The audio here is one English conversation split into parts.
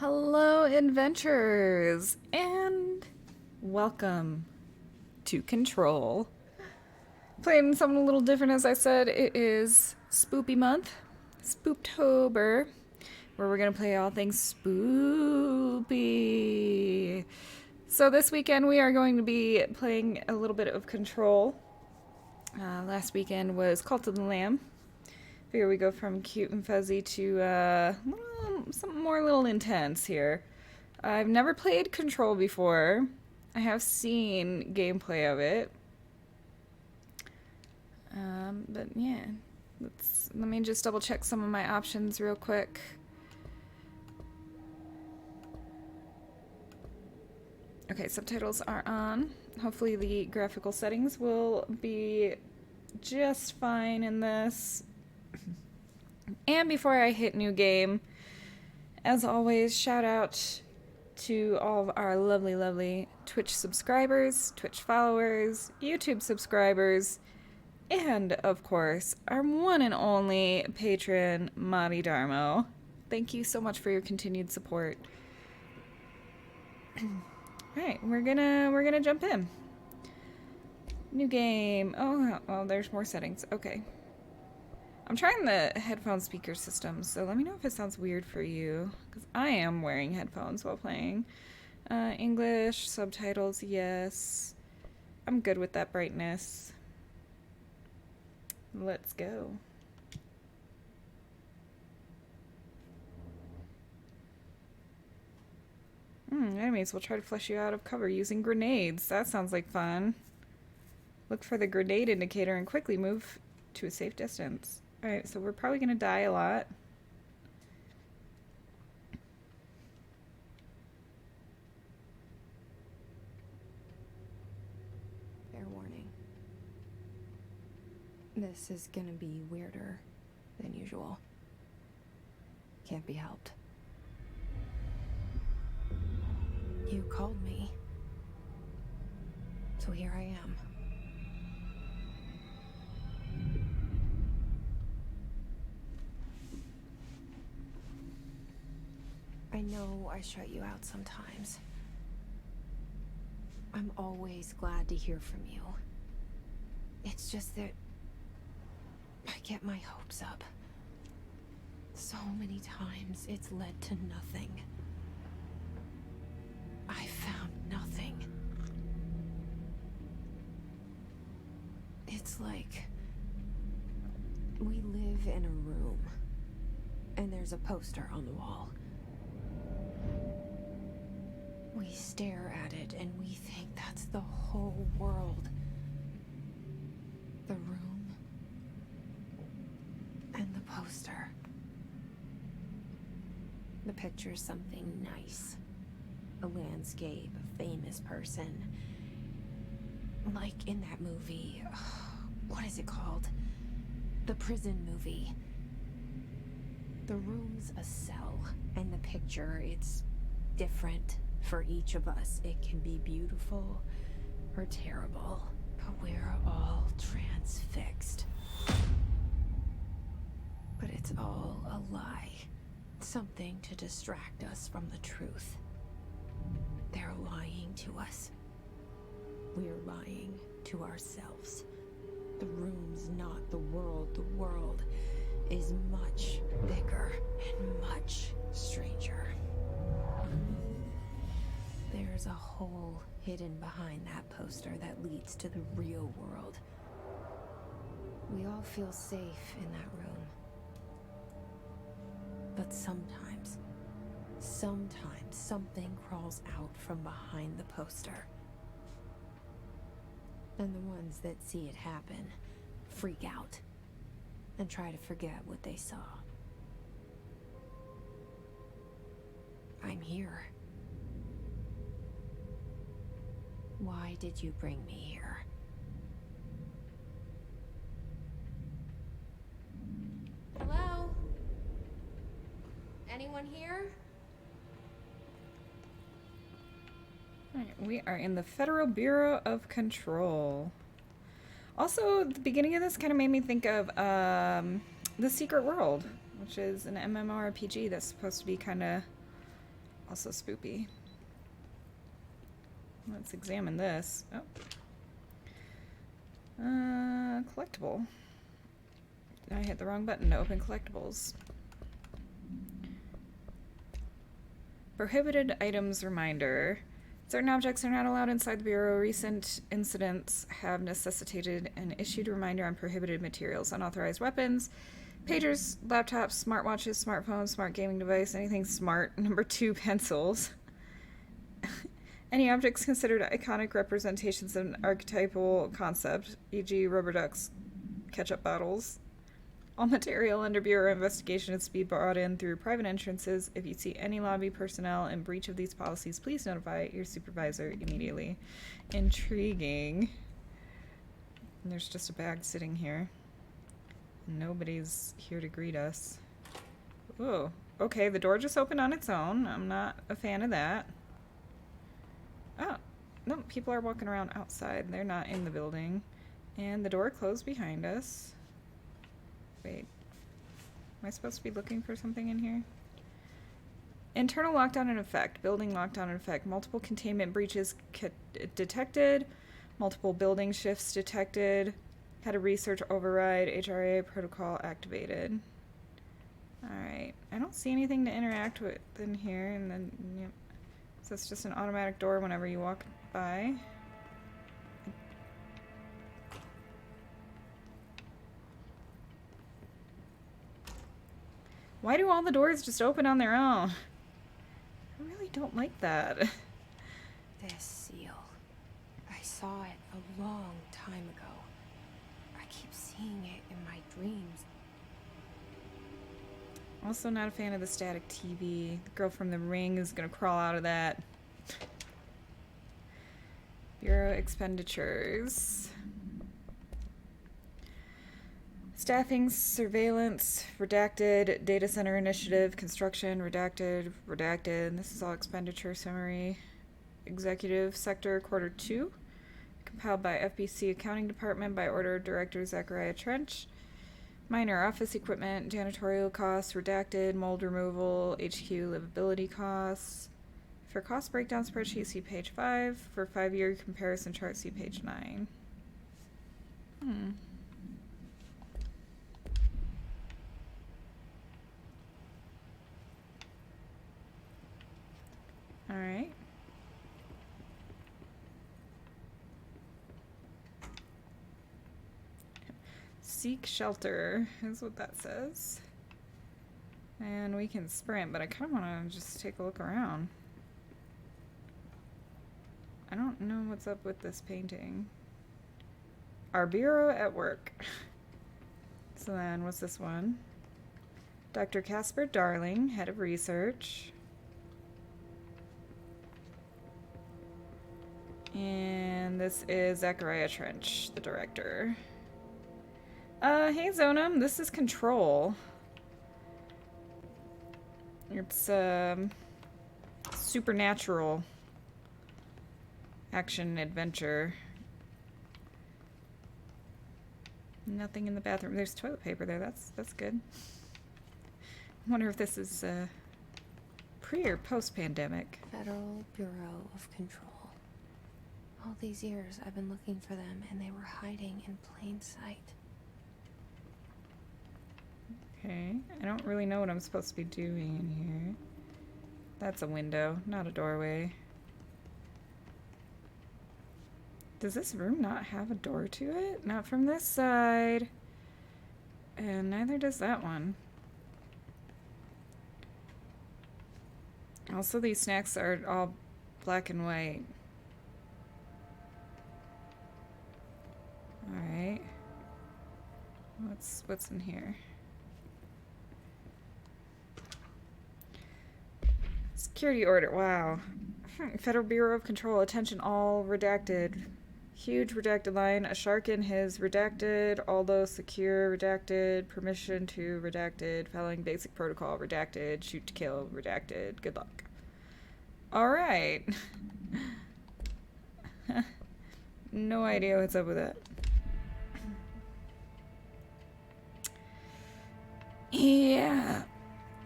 Hello, adventurers, and welcome to Control. Playing something a little different, as I said. It is Spoopy month, Spooptober, where we're gonna play all things spoopy. So this weekend we are going to be playing a little bit of Control. Last weekend was Cult of the Lamb. Here we go from cute and fuzzy to something more a little intense here. I've never played Control before. I have seen gameplay of it. But yeah, let me just double check some of my options real quick. Okay, subtitles are on. Hopefully the graphical settings will be just fine in this. And before I hit new game, as always, shout out to all of our lovely, lovely Twitch subscribers, Twitch followers, YouTube subscribers, and of course, our one and only patron, Madi Darmo. Thank you so much for your continued support. Alright, we're gonna jump in. New game. Oh, there's more settings. Okay. I'm trying the headphone speaker system, so let me know if it sounds weird for you, because I am wearing headphones while playing. English, subtitles, yes. I'm good with that brightness. Let's go. Enemies will try to flush you out of cover using grenades. That sounds like fun. Look for the grenade indicator and quickly move to a safe distance. Alright, so we're probably going to die a lot. Fair warning. This is gonna be weirder than usual. Can't be helped. You called me. So here I am. I know I shut you out sometimes. I'm always glad to hear from you. It's just that I get my hopes up. So many times it's led to nothing. I found nothing. It's like we live in a room and there's a poster on the wall. We stare at it and we think that's the whole world. The room and the poster. The picture's something nice. A landscape, a famous person. Like in that movie, what is it called? The prison movie. The room's a cell, and the picture, it's different for each of us. It can be beautiful or terrible, but we're all transfixed. But it's all a lie. Something to distract us from the truth. They're lying to us. We're lying to ourselves. The room's not the world. The world is much bigger and much stranger. There's a hole hidden behind that poster that leads to the real world. We all feel safe in that room. But sometimes something crawls out from behind the poster. And the ones that see it happen freak out and try to forget what they saw. I'm here. Why did you bring me here? Hello? Anyone here? Alright, we are in the Federal Bureau of Control. Also, the beginning of this kind of made me think of The Secret World, which is an MMORPG that's supposed to be kind of Also spoopy. Let's examine this. Oh. Collectible. I hit the wrong button to open collectibles. Prohibited items reminder. Certain objects are not allowed inside the Bureau. Recent incidents have necessitated an issued reminder on prohibited materials, unauthorized weapons, pagers, laptops, smartwatches, smartphones, smart gaming device, anything smart. Number 2, pencils. Any objects considered iconic representations of an archetypal concept, e.g. rubber ducks, ketchup bottles. All material under Bureau investigation is to be brought in through private entrances. If you see any lobby personnel in breach of these policies, please notify your supervisor immediately. Intriguing. And there's just a bag sitting here. Nobody's here to greet us. Oh, okay, the door just opened on its own. I'm not a fan of that. Oh, no, people are walking around outside. They're not in the building. And the door closed behind us. Wait. Am I supposed to be looking for something in here? Internal lockdown in effect. Building lockdown in effect. Multiple containment breaches detected. Multiple building shifts detected. Had a research override. HRA protocol activated. Alright. I don't see anything to interact with in here. And then, yep. So it's just an automatic door whenever you walk by. Why do all the doors just open on their own? I really don't like that. This seal. I saw it a long time ago. I keep seeing it in my dreams. Also not a fan of the static TV. The girl from The Ring is gonna crawl out of that. Bureau expenditures. Staffing, surveillance, redacted, data center initiative, construction, redacted, redacted. This is all expenditure summary. Executive sector quarter 2. Compiled by FBC Accounting Department by order of Director Zachariah Trench. Minor office equipment, janitorial costs, redacted, mold removal, HQ livability costs. For cost breakdown spreadsheet, see page 5. For 5-year comparison chart, see page 9. Alright. Seek shelter is what that says. And we can sprint, but I kind of want to just take a look around. I don't know what's up with this painting. Our Bureau at work. So then, what's this one? Dr. Casper Darling, Head of Research. And this is Zachariah Trench, the Director. Hey Zonum, this is Control. It's, supernatural action adventure. Nothing in the bathroom. There's toilet paper there. That's good. I wonder if this is, pre or post-pandemic. Federal Bureau of Control. All these years I've been looking for them, and they were hiding in plain sight. Okay, I don't really know what I'm supposed to be doing in here. That's a window, not a doorway. Does this room not have a door to it? Not from this side. And neither does that one. Also, these snacks are all black and white. Alright. What's in here? Security order. Wow. Federal Bureau of Control. Attention all. Redacted. Huge redacted line. A shark in his redacted. Although secure. Redacted. Permission to redacted. Following basic protocol. Redacted. Shoot to kill. Redacted. Good luck. Alright. No idea what's up with that. Yeah.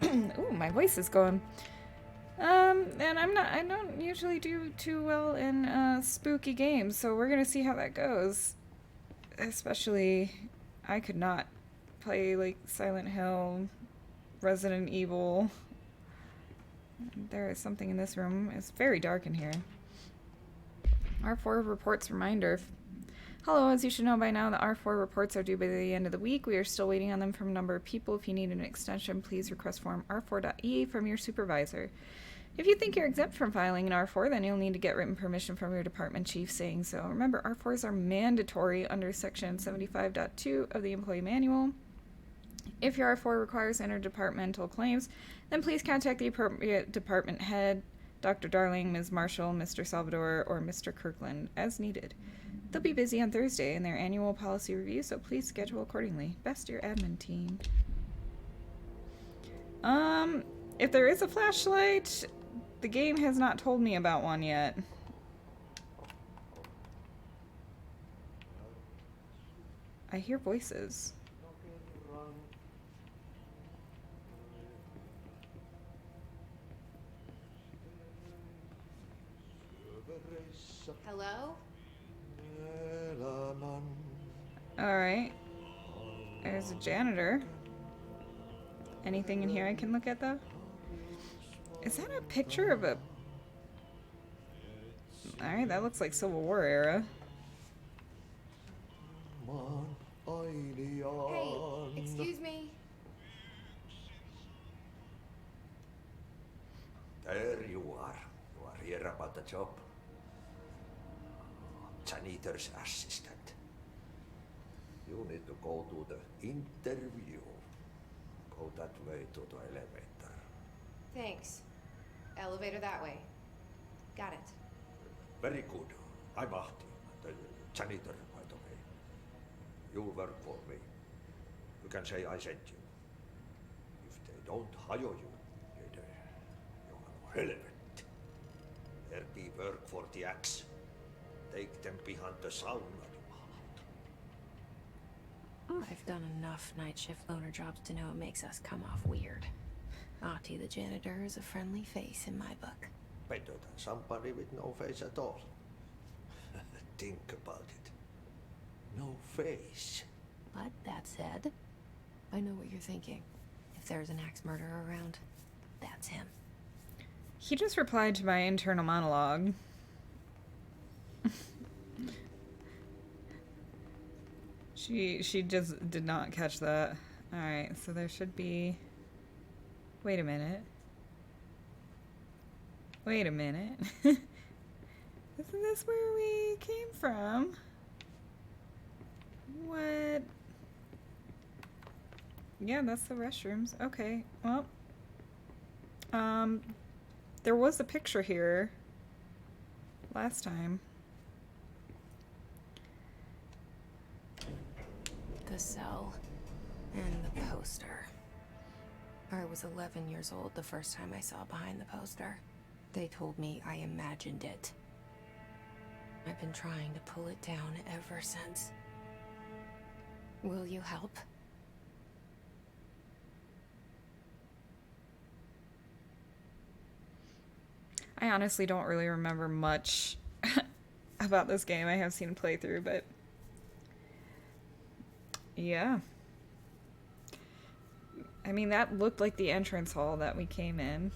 Ooh, my voice is going. And I don't usually do too well in spooky games, so we're gonna see how that goes. Especially, I could not play like Silent Hill, Resident Evil. There is something in this room. It's very dark in here. R4 reports reminder. Hello, as you should know by now, the R4 reports are due by the end of the week. We are still waiting on them from a number of people. If you need an extension, please request form R4.E from your supervisor. If you think you're exempt from filing an R4, then you'll need to get written permission from your department chief saying so. Remember, R4s are mandatory under Section 75.2 of the Employee Manual. If your R4 requires interdepartmental claims, then please contact the appropriate department head, Dr. Darling, Ms. Marshall, Mr. Salvador, or Mr. Kirkland, as needed. They'll be busy on Thursday in their annual policy review, so please schedule accordingly. Best, your admin team. If there is a flashlight, the game has not told me about one yet. I hear voices. Hello? Alright. There's a janitor. Anything in here I can look at, though? Is that a picture of a... Alright, that looks like Civil War era. Hey, excuse me. There you are. You are here about the job. Janitor's assistant. You need to go to the interview. Go that way to the elevator. Thanks. Elevator that way. Got it. Very good. I'm Ahti, the janitor, by the way. You work for me. You can say I sent you. If they don't hire you, you are relevant. There be work for the axe. Take them behind the sauna, you I've done enough night shift loner jobs to know it makes us come off weird. Ahti the janitor is a friendly face in my book. better than somebody with no face at all. Think about it. No face. But that said, I know what you're thinking. If there's an axe murderer around, that's him. He just replied to my internal monologue. She just did not catch that. Alright, so there should be... Wait a minute. Wait a minute. Isn't this where we came from? What? Yeah, that's the restrooms. Okay, well. There was a picture here last time. The cell and the poster. I was 11 years old the first time I saw behind the poster. They told me I imagined it. I've been trying to pull it down ever since. Will you help? I honestly don't really remember much about this game. I have seen a playthrough, but yeah. I mean, that looked like the entrance hall that we came in.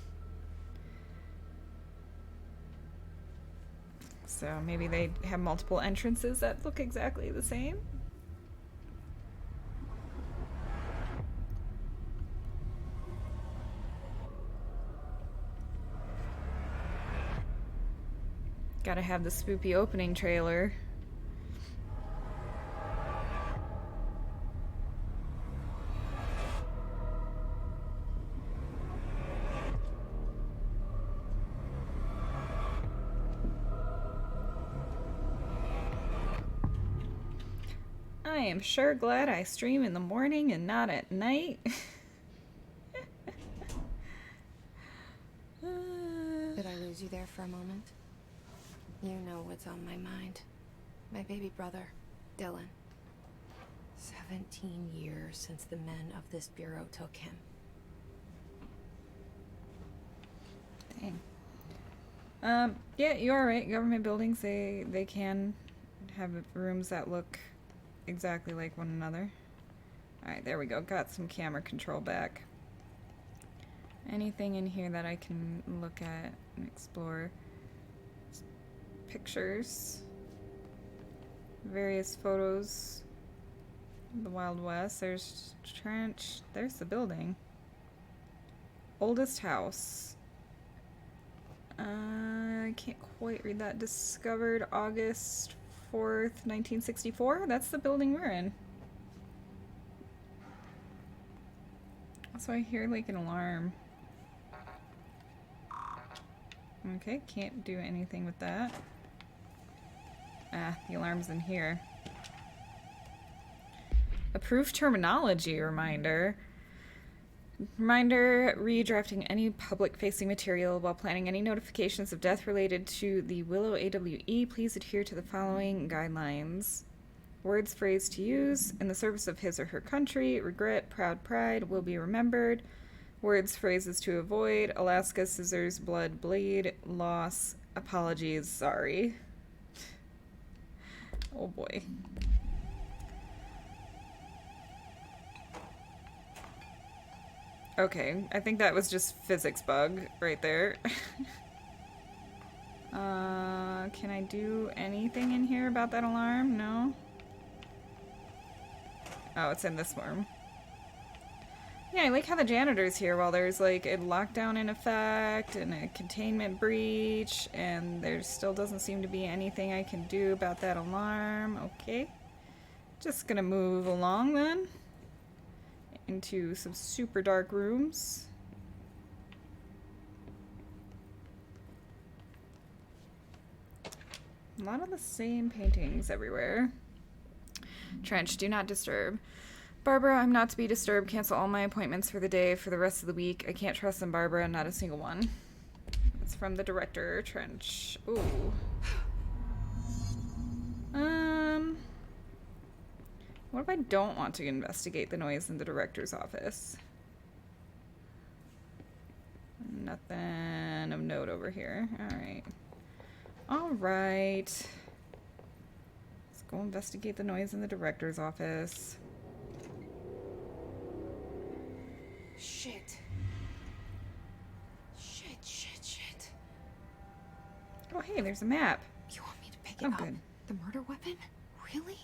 So maybe they have multiple entrances that look exactly the same. Gotta have the spoopy opening trailer. I am sure glad I stream in the morning and not at night. Did I lose you there for a moment? You know what's on my mind. My baby brother, Dylan. 17 years since the men of this bureau took him. Dang. Yeah, you are right. Government buildings, they can have rooms that look exactly like one another. Alright, there we go. Got some camera control back. Anything in here that I can look at and explore? Pictures. Various photos of the Wild West. There's trench. There's the building. Oldest house. I can't quite read that. Discovered August 4th, 1964. That's the building we're in. So I hear like an alarm. Okay, can't do anything with that. Ah, the alarm's in here. Approved terminology reminder. Reminder, redrafting any public-facing material while planning any notifications of death related to the Willow AWE. Please adhere to the following guidelines. Words, phrase to use in the service of his or her country. Regret, proud pride will be remembered. Words, phrases to avoid. Alaska, scissors, blood, bleed, loss, apologies, sorry. Oh boy. Okay, I think that was just physics bug right there. Can I do anything in here about that alarm? No? Oh, it's in this room. Yeah, I like how the janitor's here while there's like a lockdown in effect and a containment breach, and there still doesn't seem to be anything I can do about that alarm. Okay. Just gonna move along then. Into some super dark rooms. A lot of the same paintings everywhere. Trench, do not disturb. Barbara, I'm not to be disturbed. Cancel all my appointments for the day, for the rest of the week. I can't trust them, Barbara. Not a single one. It's from the director, Trench. Ooh. What if I don't want to investigate the noise in the director's office? Nothing of note over here. Alright. Alright. Let's go investigate the noise in the director's office. Shit. Shit. Oh, hey, there's a map. You want me to pick it Oh, up? good. The murder weapon? Really?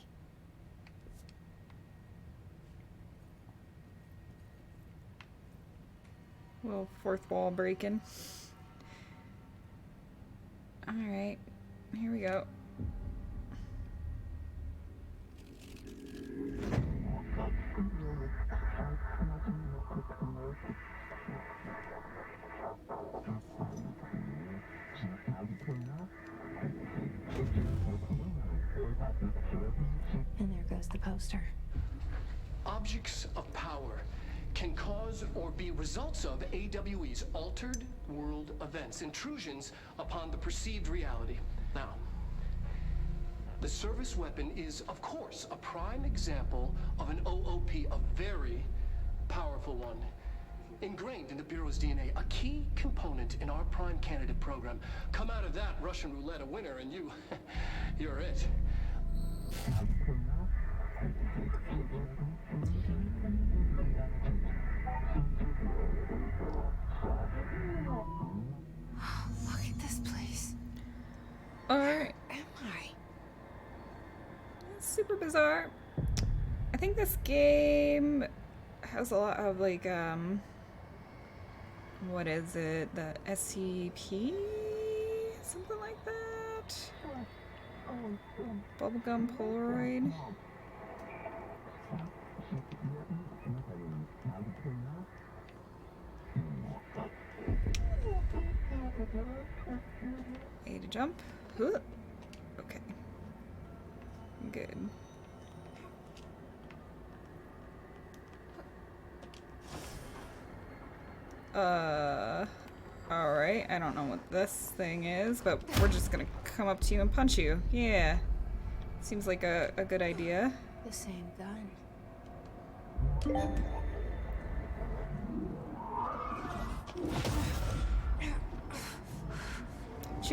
Little fourth wall breaking. Alright, here we go. And there goes the poster. Objects of power can cause or be results of AWE's altered world events, intrusions upon the perceived reality. Now, the service weapon is, of course, a prime example of an OOP, a very powerful one. Ingrained in the Bureau's DNA, a key component in our prime candidate program. Come out of that Russian roulette a winner and you're it. Look at this place. Alright. Am I? It's super bizarre. I think this game has a lot of like, what is it? The SCP? Something like that? Bubblegum Polaroid? A to jump. Huh. Okay. Good. Alright, I don't know what this thing is, but we're just gonna come up to you and punch you. Yeah. Seems like a good idea. The same gun.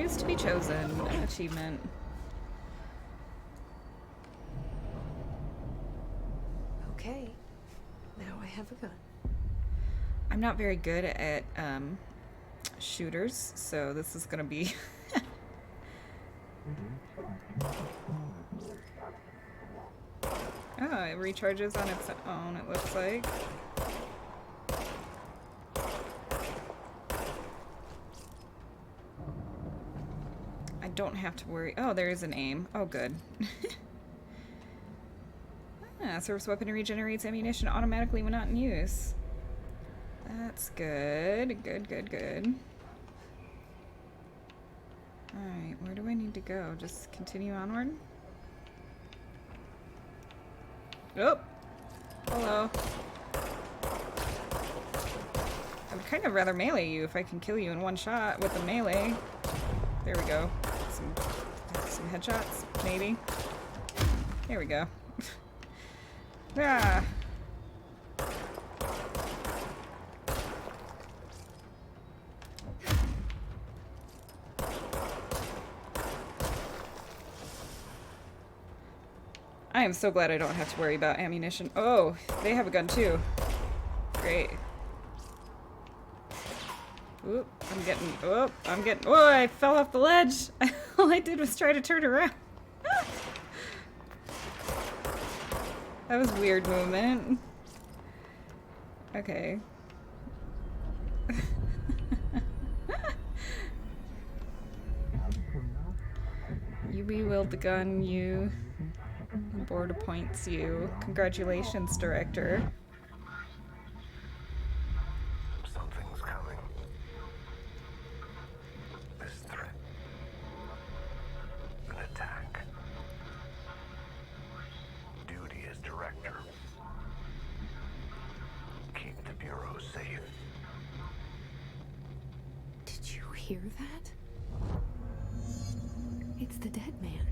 Choose to be chosen. Achievement. Okay, now I have a gun. I'm not very good at shooters, so this is gonna be. Oh, it recharges on its own, it looks like. I don't have to worry. Oh, there is an aim. Oh, good. Service weapon regenerates ammunition automatically when not in use. That's good. Good. Alright, where do I need to go? Just continue onward? Oh! Hello. I would kind of rather melee you if I can kill you in one shot with a melee. There we go. Some headshots, maybe. There we go. Ah! I am so glad I don't have to worry about ammunition. Oh, they have a gun too. Great. Oop, oh, I fell off the ledge. All I did was try to turn around. That was weird movement. Okay. You rewield the gun, you. The board appoints you. Congratulations, Director. Something's coming. This threat. An attack. Duty as director. Keep the Bureau safe. Did you hear that? It's the dead man.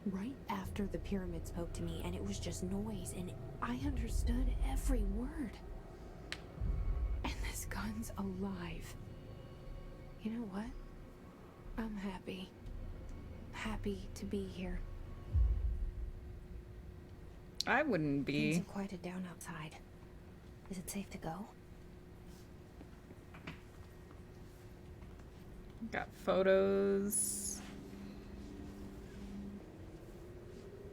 Right after the pyramid spoke to me, and it was just noise, and I understood every word. And this gun's alive. You know what? I'm happy. Happy to be here. I wouldn't Things be. have quieted down outside. Is it safe to go? Got photos.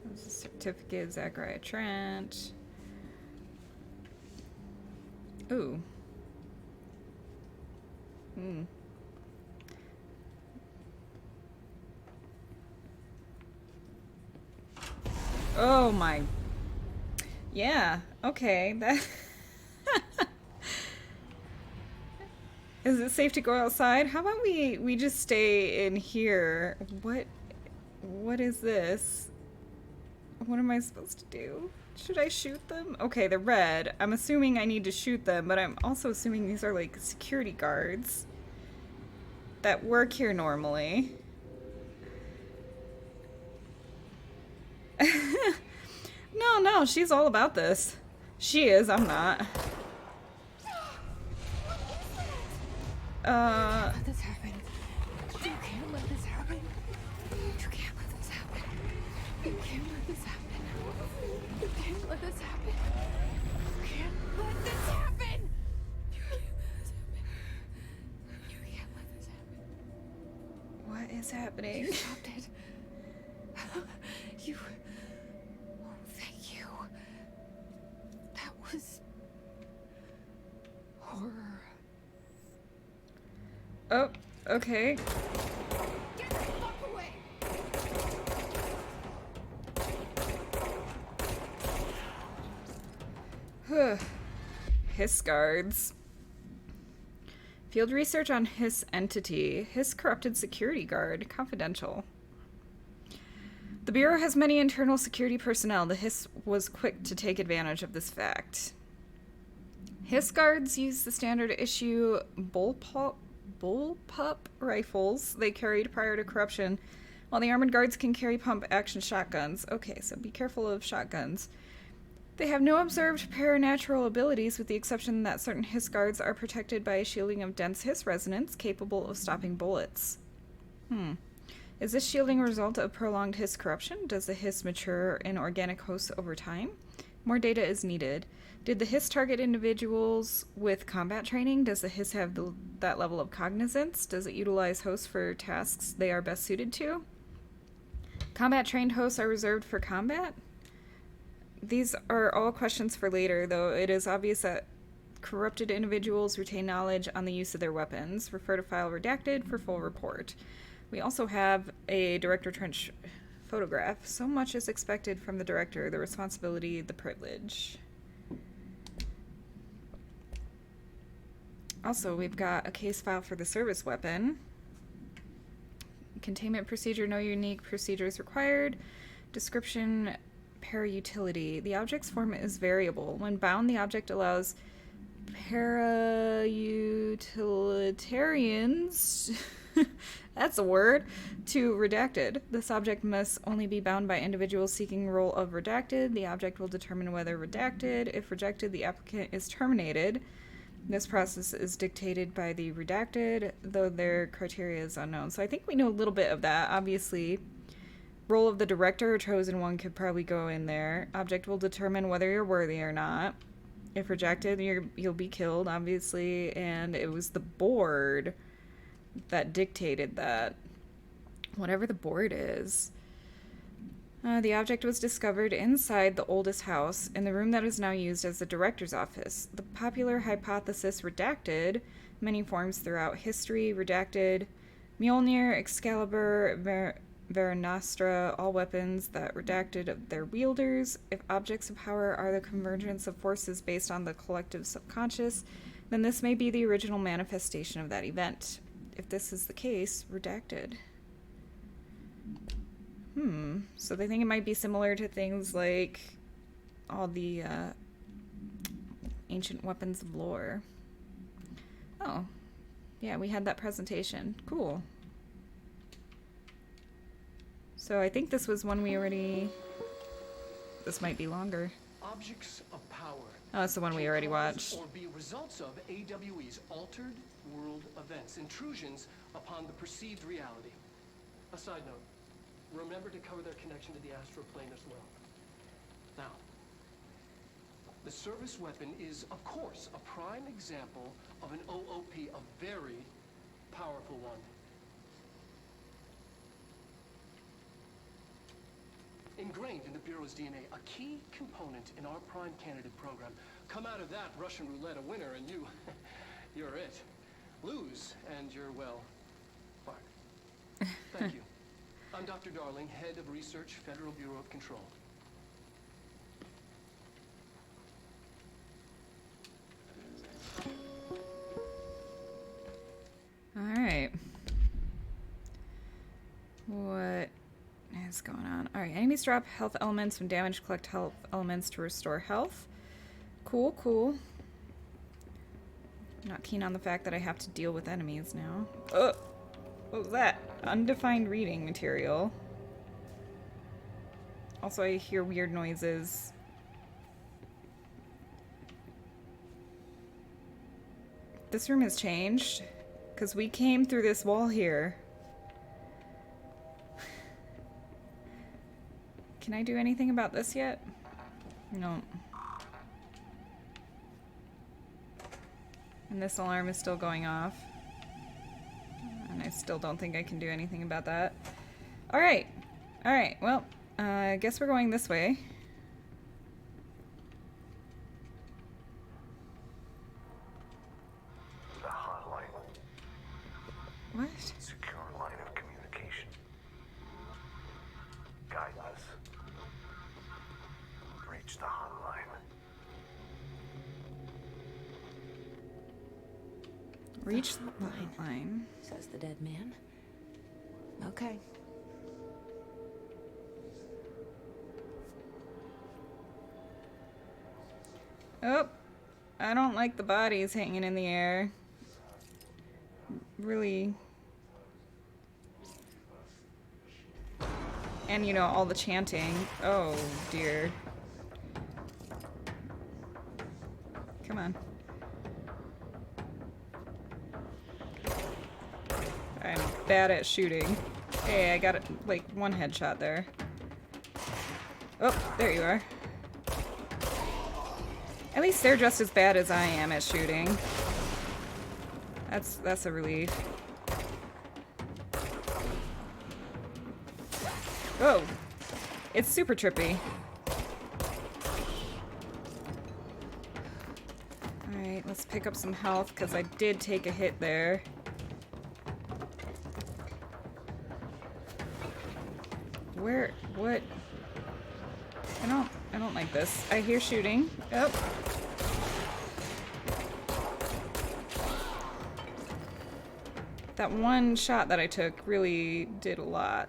There's a certificate, Zachariah Trent. Ooh. Hmm. Oh my. Yeah, okay. That Is it safe to go outside? How about we just stay in here? What is this? What am I supposed to do? Should I shoot them? Okay, they're red. I'm assuming I need to shoot them, but I'm also assuming these are like security guards that work here normally. No, she's all about this. She is, I'm not. Let this happen. You can't let this happen. You can't let this happen. You can't let this happen. You can't let this happen. You can't let this happen. You can't let this happen. What is happening? You stopped it. You. Oh, thank you. That was horror. Oh, okay. Get the fuck away! Hiss guards. Field research on Hiss entity. Hiss corrupted security guard. Confidential. The Bureau has many internal security personnel. The Hiss was quick to take advantage of this fact. Hiss guards use the standard issue bullpup rifles they carried prior to corruption, while the armored guards can carry pump-action shotguns. Okay, so be careful of shotguns. They have no observed paranatural abilities, with the exception that certain Hiss guards are protected by a shielding of dense Hiss resonance capable of stopping bullets. Is this shielding a result of prolonged hiss corruption? Does the hiss mature in organic hosts over time? More data is needed. Did the hiss target individuals with combat training? Does the hiss have that level of cognizance? Does it utilize hosts for tasks they are best suited to? Combat trained hosts are reserved for combat? These are all questions for later, though it is obvious that corrupted individuals retain knowledge on the use of their weapons. Refer to file redacted for full report. We also have a Director Trench photograph. So much is expected from the director, the responsibility, the privilege. Also, we've got a case file for the service weapon. Containment procedure, no unique procedures required. Description, para-utility. The object's form is variable. When bound, the object allows para-utilitarians that's a word, to redacted. This object must only be bound by individuals seeking role of redacted. The object will determine whether redacted. If rejected, the applicant is terminated. This process is dictated by the redacted, though their criteria is unknown. So I think we know a little bit of that. Obviously, role of the director or chosen one could probably go in there. Object will determine whether you're worthy or not. If rejected, you'll be killed, obviously. And it was the board that dictated that. Whatever the board is. The object was discovered inside the oldest house, in the room that is now used as the director's office. The popular hypothesis redacted, many forms throughout history, redacted, Mjolnir, Excalibur, Veranastra, all weapons that redacted of their wielders. If objects of power are the convergence of forces based on the collective subconscious, then this may be the original manifestation of that event. If this is the case, redacted. So they think it might be similar to things like all the ancient weapons of lore. Oh, yeah, we had that presentation. Cool. So I think this was one we already... This might be longer. Objects of power. Oh, it's the one we already watched. Or be results of AWE's altered world events, intrusions upon the perceived reality. A side note. Remember to cover their connection to the astral plane as well. Now, the service weapon is, of course, a prime example of an OOP, a very powerful one. Ingrained in the Bureau's DNA, a key component in our prime candidate program. Come out of that Russian roulette a winner and you're it. Lose and you're, well, fired. Thank you. I'm Dr. Darling, Head of Research, Federal Bureau of Control. Alright. What is going on? Alright, enemies drop health elements when damaged. Collect health elements to restore health. Cool, cool. Not keen on the fact that I have to deal with enemies now. Ugh! What was that? Undefined reading material. Also, I hear weird noises. This room has changed, because we came through this wall here. Can I do anything about this yet? No. And this alarm is still going off. And I still don't think I can do anything about that. Alright. Alright, well, I guess we're going this way. The hotline. What? Secure line of communication. Guide us. Reach the hotline. Reach the line. Says the dead man. Okay. Oh, I don't like the bodies hanging in the air. Really. And, you know, all the chanting. Oh, dear. Come on. I'm bad at shooting. Hey, I got it, like, one headshot there. Oh, there you are. At least they're just as bad as I am at shooting. That's a relief. Oh, it's super trippy. Alright, let's pick up some health, because I did take a hit there. Where? What? I don't like this. I hear shooting. Oh. That one shot that I took really did a lot.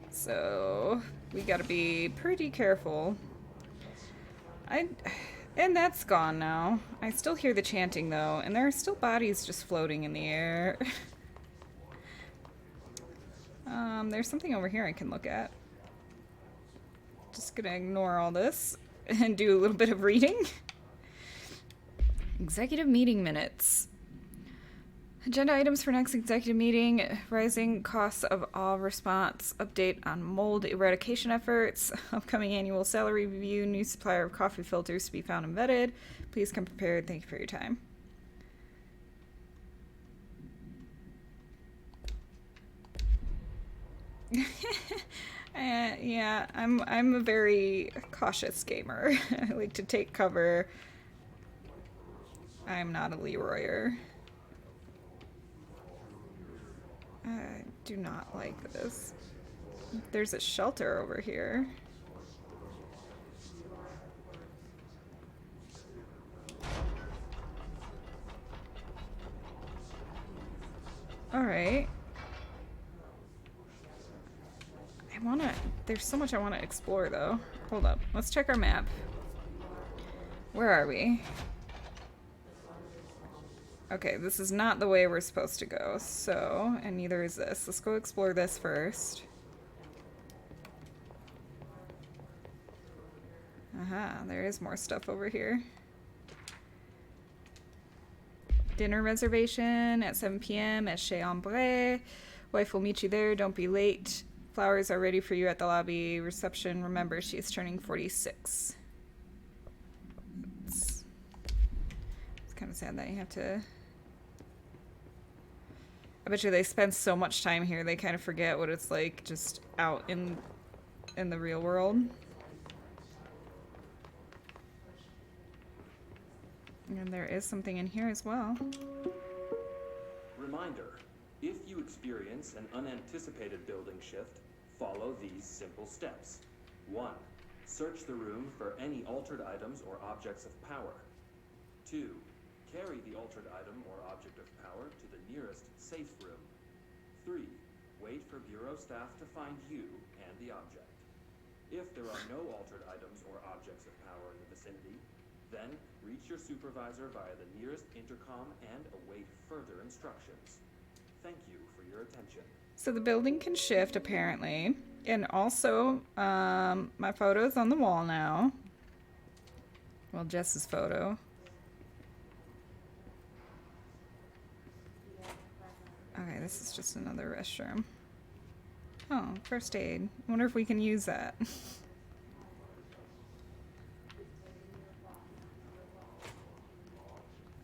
So, we gotta be pretty careful. And that's gone now. I still hear the chanting though, and there are still bodies just floating in the air. There's something over here I can look at. Just gonna ignore all this and do a little bit of reading. Executive meeting minutes. Agenda items for next executive meeting: rising costs of all response, update on mold eradication efforts, upcoming annual salary review, new supplier of coffee filters to be found and vetted. Please come prepared. Thank you for your time. Yeah, I'm a very cautious gamer. I like to take cover. I'm not a Leroyer. I do not like this. There's a shelter over here. Alright. There's so much I want to explore though. Hold up. Let's check our map. Where are we? Okay, this is not the way we're supposed to go, so, and neither is this. Let's go explore this first. Aha, there is more stuff over here. Dinner reservation at 7 p.m. at Chez Ambre. Wife will meet you there, don't be late. Flowers are ready for you at the lobby reception. Remember, she is turning 46. It's kind of sad that you have to... I bet you they spend so much time here, they kind of forget what it's like just out in the real world. And there is something in here as well. Reminder, if you experience an unanticipated building shift, follow these simple steps. 1. Search the room for any altered items or objects of power. 2. Carry the altered item or object of power to the nearest safe room. 3. Wait for bureau staff to find you and the object. If there are no altered items or objects of power in the vicinity, then reach your supervisor via the nearest intercom and await further instructions. Thank you for your attention. So the building can shift, apparently. And also, my photo's on the wall now. Well, Jess's photo. Okay, this is just another restroom. Oh, first aid. I wonder if we can use that.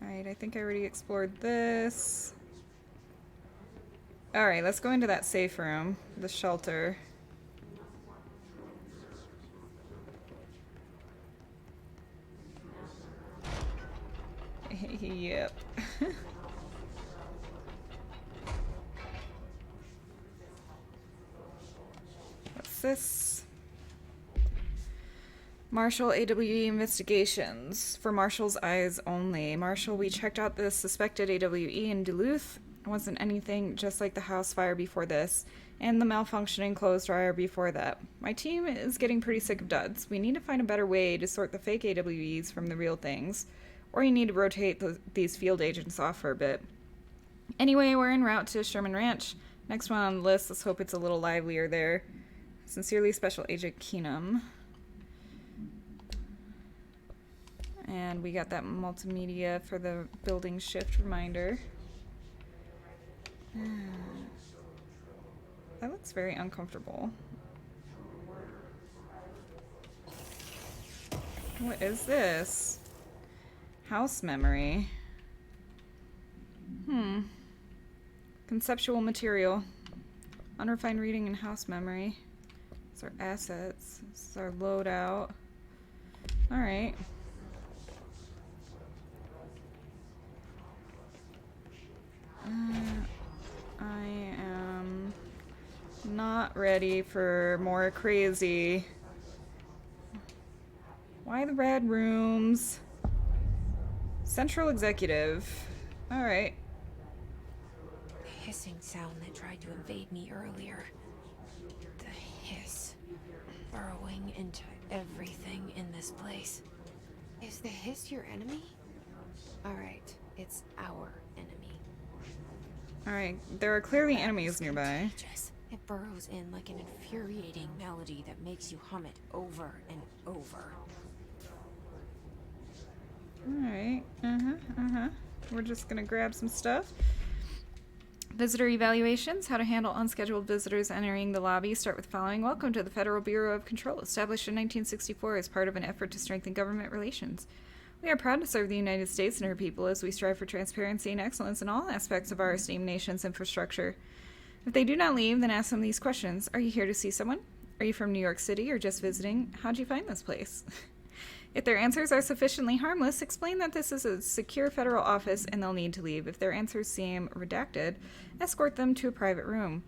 Alright, I think I already explored this. Alright, let's go into that safe room. The shelter. Yep. What's this? Marshall AWE investigations. For Marshall's eyes only. Marshall, we checked out the suspected AWE in Duluth. It wasn't anything just like the house fire before this, and the malfunctioning clothes dryer before that. My team is getting pretty sick of duds. We need to find a better way to sort the fake AWEs from the real things. Or you need to rotate these field agents off for a bit. Anyway, we're en route to Sherman Ranch. Next one on the list. Let's hope it's a little livelier there. Sincerely, Special Agent Keenum. And we got that multimedia for the building shift reminder. That looks very uncomfortable. What is this? House memory. Conceptual material. Unrefined reading and house memory. These are assets. This is our loadout. Alright. I am not ready for more crazy. Why the red rooms? Central executive. Alright. The hissing sound that tried to invade me earlier. The hiss. Burrowing into everything in this place. Is the hiss your enemy? Alright, it's our enemy. Alright, there are clearly enemies nearby. Contagious. It burrows in like an infuriating melody that makes you hum it over and over. Alright, We're just gonna grab some stuff. Visitor evaluations. How to handle unscheduled visitors entering the lobby. Start with following. Welcome to the Federal Bureau of Control, established in 1964 as part of an effort to strengthen government relations. We are proud to serve the United States and her people as we strive for transparency and excellence in all aspects of our esteemed nation's infrastructure. If they do not leave, then ask them these questions. Are you here to see someone? Are you from New York City or just visiting? How'd you find this place? If their answers are sufficiently harmless, explain that this is a secure federal office and they'll need to leave. If their answers seem redacted, escort them to a private room.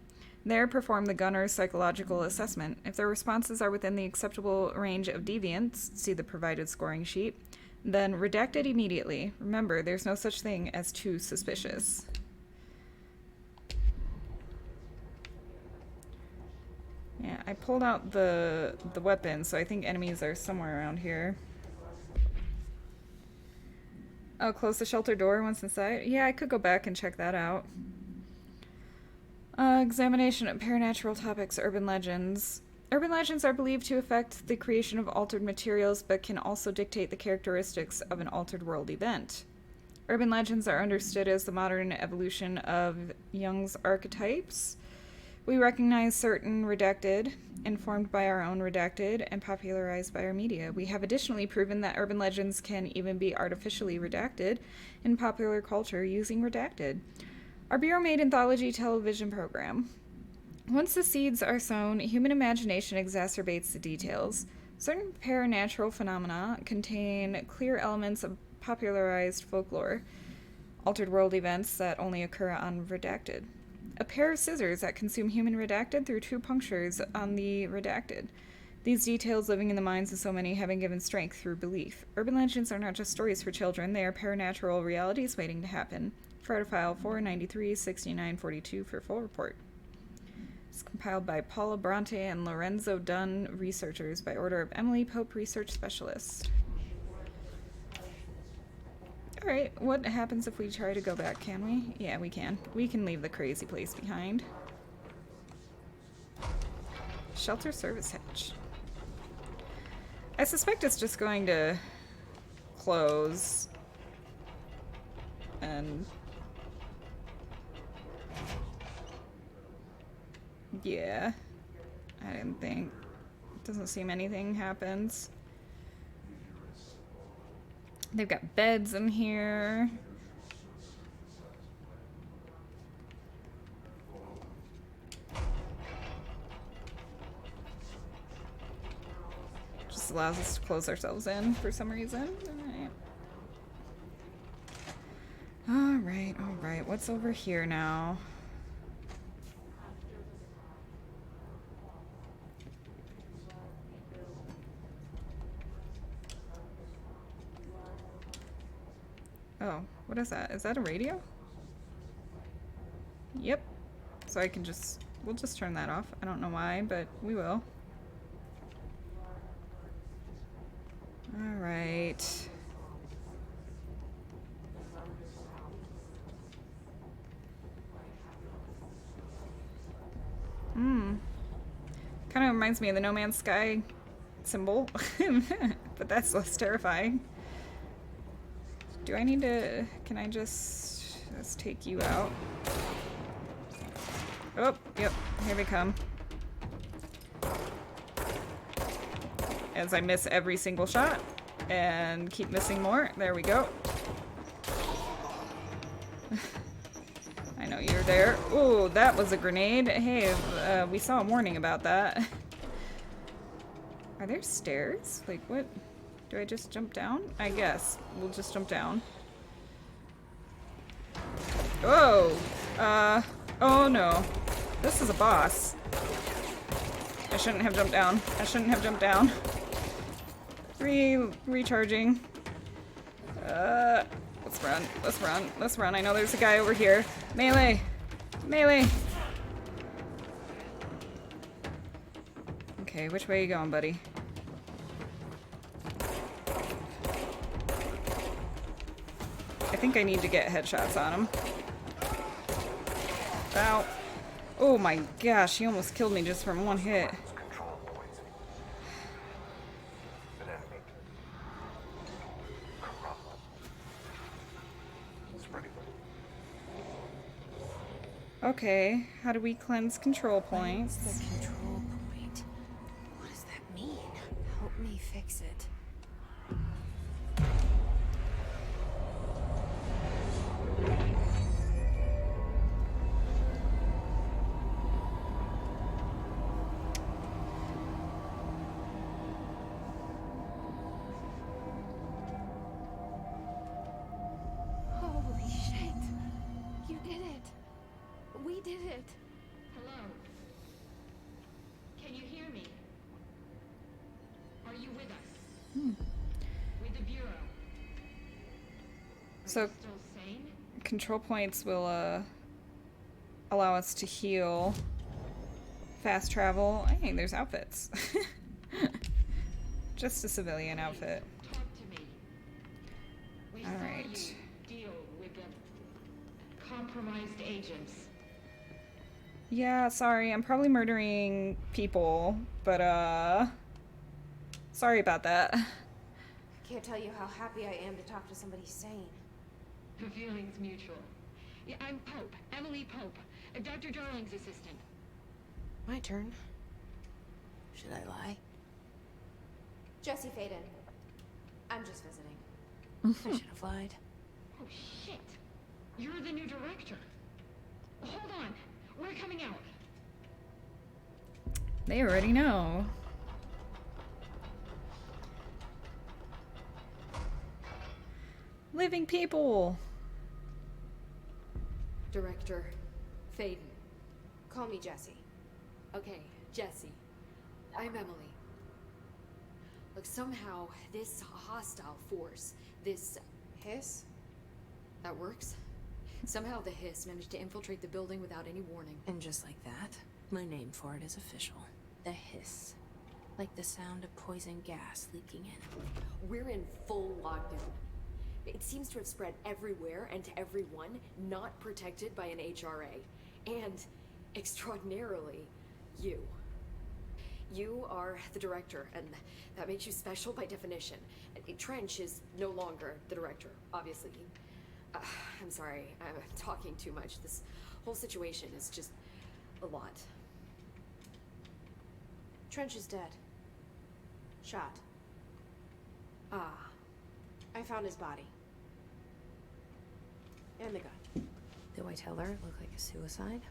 There, perform the gunner's psychological assessment. If their responses are within the acceptable range of deviance, see the provided scoring sheet, then redact it immediately. Remember, there's no such thing as too suspicious. Yeah, I pulled out the weapon, so I think enemies are somewhere around here. Oh, close the shelter door once inside? Yeah, I could go back and check that out. Examination of paranatural topics, urban legends. Urban legends are believed to affect the creation of altered materials, but can also dictate the characteristics of an altered world event. Urban legends are understood as the modern evolution of Jung's archetypes. We recognize certain redacted, informed by our own redacted, and popularized by our media. We have additionally proven that urban legends can even be artificially redacted in popular culture using redacted. Our Bureau-made anthology television program. Once the seeds are sown, human imagination exacerbates the details. Certain paranatural phenomena contain clear elements of popularized folklore, altered world events that only occur on redacted. A pair of scissors that consume human redacted through 2 punctures on the redacted. These details living in the minds of so many have been given strength through belief. Urban legends are not just stories for children, they are paranatural realities waiting to happen. Florida File 493-6942 for full report. It's compiled by Paula Bronte and Lorenzo Dunn, researchers, by order of Emily Pope, research specialist. Alright, what happens if we try to go back, can we? Yeah, we can. We can leave the crazy place behind. Shelter service hatch. I suspect it's just going to close. And yeah, I didn't think. Doesn't seem anything happens. They've got beds in here. Just allows us to close ourselves in for some reason. Alright, alright. What's over here now? Oh, what is that? Is that a radio? Yep. So I can just... we'll just turn that off. I don't know why, but we will. Alright. Kind of reminds me of the No Man's Sky symbol. But that's less terrifying. Do I need to... can I just... let's take you out. Oh, yep, here we come. As I miss every single shot and keep missing more. There we go. I know you're there. Ooh, that was a grenade. Hey, we saw a warning about that. Are there stairs? Like, what? Do I just jump down? I guess. We'll just jump down. Whoa! Oh no. This is a boss. I shouldn't have jumped down. I shouldn't have jumped down. Recharging. Let's run. Let's run. Let's run. I know there's a guy over here. Melee! Melee! Okay, which way are you going, buddy? I think I need to get headshots on him. Ow. Oh my gosh, he almost killed me just from one hit. Control points. An enemy. Corruptive. Spreading. Okay, how do we cleanse control points? The control point. What does that mean? Help me fix it. Holy shit! You did it! We did it! Hello? Can you hear me? Are you with us? With the Bureau? Are So- you still sane? Control points will allow us to heal, fast travel. Hey, there's outfits. Just a civilian outfit. Talk to me. We All saw right. you deal with the compromised agents. Yeah, sorry, I'm probably murdering people, but sorry about that. Can't tell you how happy I am to talk to somebody sane. The feeling's mutual. Yeah, I'm Pope, Emily Pope, Dr. Darling's assistant. My turn. Should I lie? Jesse Faden. I'm just visiting. I should have lied. Oh shit! You're the new director. Hold on, we're coming out. They already know. Living people. Director Faden. Call me Jesse. Okay, Jesse. I'm Emily. Look, somehow this hostile force, this Hiss? that works. Somehow the hiss managed to infiltrate the building without any warning. And just like that, my name for it is official. The hiss. Like the sound of poison gas leaking in. We're in full lockdown. It seems to have spread everywhere and to everyone not protected by an HRA. And, extraordinarily, you. You are the director, and that makes you special by definition. Trench is no longer the director, obviously. I'm sorry, I'm talking too much. This whole situation is just a lot. Trench is dead. Shot. Ah, I found his body. And the gun. Do I tell her it looked like a suicide?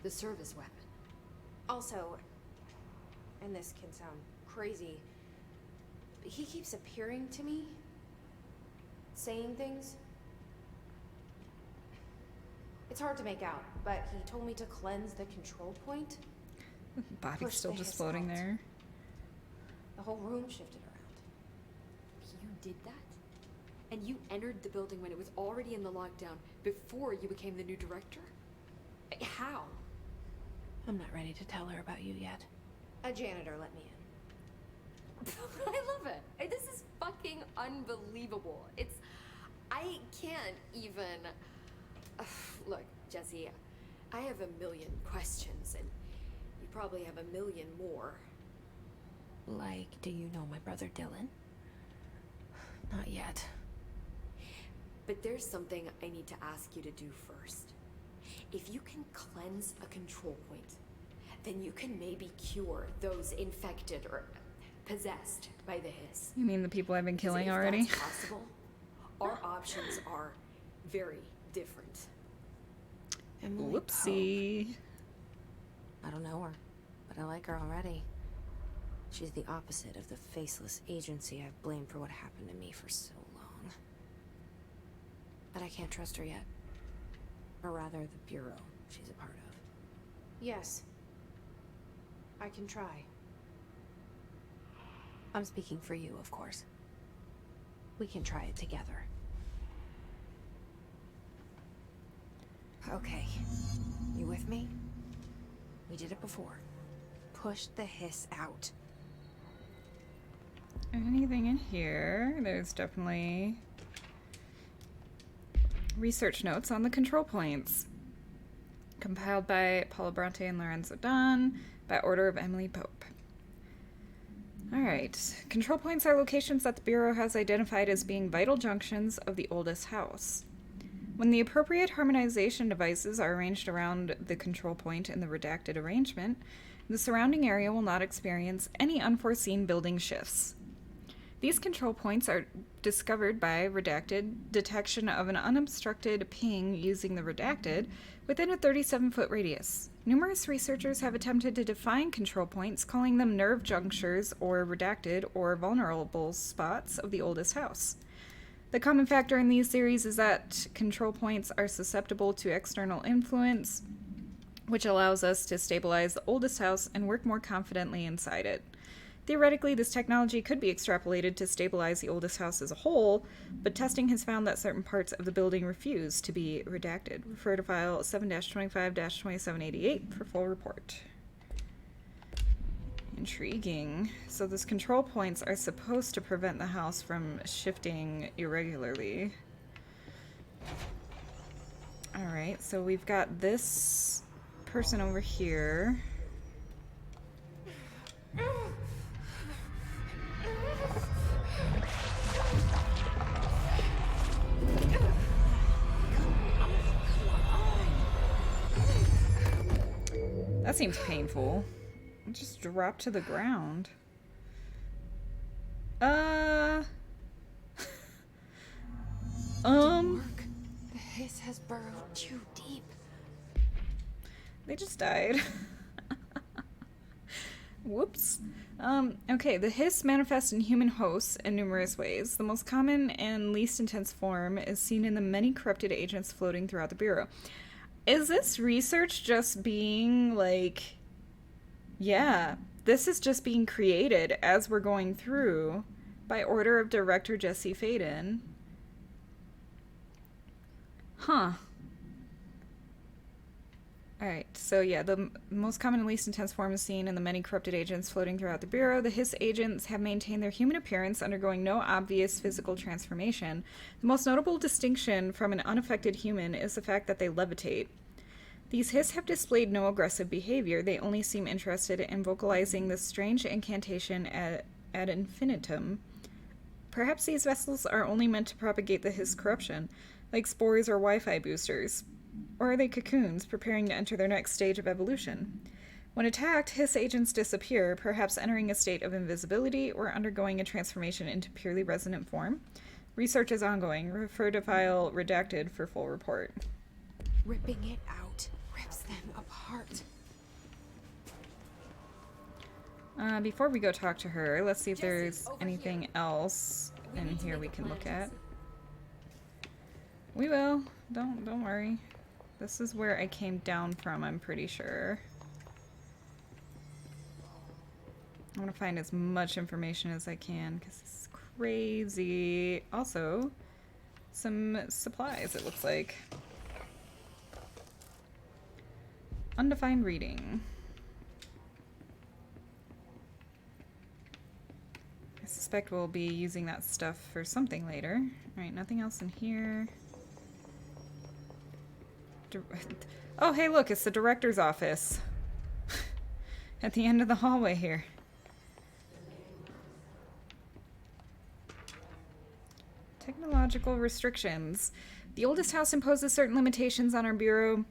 the service weapon. Also, and this can sound crazy, but he keeps appearing to me, saying things. It's hard to make out, but he told me to cleanse the control point. Body's Push still the just hiss floating out. there. The whole room shifted around. You did that? And you entered the building when it was already in the lockdown before you became the new director? How? I'm not ready to tell her about you yet. A janitor let me in. I love it. This is fucking unbelievable. I can't even... Look, Jesse, I have a million questions, and you probably have a million more. Like, do you know my brother Dylan? Not yet. But there's something I need to ask you to do first. If you can cleanse a control point, then you can maybe cure those infected or possessed by the hiss. You mean the people I've been killing If already? that's possible, our options are very different. Emily Whoopsie. Pope. I don't know her, but I like her already. She's the opposite of the faceless agency I've blamed for what happened to me for so long. But I can't trust her yet. Or rather, the Bureau she's a part of. Yes. I can try. I'm speaking for you, of course. We can try it together. Okay. You with me? We did it before. Push the hiss out. Anything in here? There's definitely research notes on the control points. Compiled by Paula Bronte and Lorenzo Dunn, by order of Emily Pope. Alright. Control points are locations that the Bureau has identified as being vital junctions of the oldest house. When the appropriate harmonization devices are arranged around the control point in the redacted arrangement, the surrounding area will not experience any unforeseen building shifts. These control points are discovered by redacted detection of an unobstructed ping using the redacted within a 37-foot radius. Numerous researchers have attempted to define control points, calling them nerve junctures or redacted or vulnerable spots of the oldest house. The common factor in these theories is that control points are susceptible to external influence, which allows us to stabilize the oldest house and work more confidently inside it. Theoretically, this technology could be extrapolated to stabilize the oldest house as a whole, but testing has found that certain parts of the building refuse to be redacted. Refer to file 7-25-2788 for full report. Intriguing. So those control points are supposed to prevent the house from shifting irregularly. Alright, so we've got this person over here. That seems painful. It just dropped to the ground. Work. The hiss has burrowed too deep. They just died. Whoops. Okay, the hiss manifests in human hosts in numerous ways. The most common and least intense form is seen in the many corrupted agents floating throughout the Bureau. Is this research just being like... Yeah, this is just being created as we're going through by order of director Jesse Faden. Huh. Alright, so yeah, the most common and least intense form is seen in the many corrupted agents floating throughout the Bureau. The Hiss agents have maintained their human appearance, undergoing no obvious physical transformation. The most notable distinction from an unaffected human is the fact that they levitate. These Hiss have displayed no aggressive behavior. They only seem interested in vocalizing this strange incantation ad infinitum. Perhaps these vessels are only meant to propagate the Hiss corruption, like spores or Wi-Fi boosters. Or are they cocoons, preparing to enter their next stage of evolution? When attacked, Hiss agents disappear, perhaps entering a state of invisibility or undergoing a transformation into purely resonant form. Research is ongoing. Refer to file redacted for full report. Ripping it out rips them apart. Before we go talk to her, let's see if there's anything else in here we can look at. We will. Don't worry. This is where I came down from, I'm pretty sure. I want to find as much information as I can, because this is crazy. Also, some supplies, it looks like. Undefined reading. I suspect we'll be using that stuff for something later. Alright, nothing else in here. Oh, hey, look, it's the director's office. At the end of the hallway here. Technological restrictions. The oldest house imposes certain limitations on our Bureau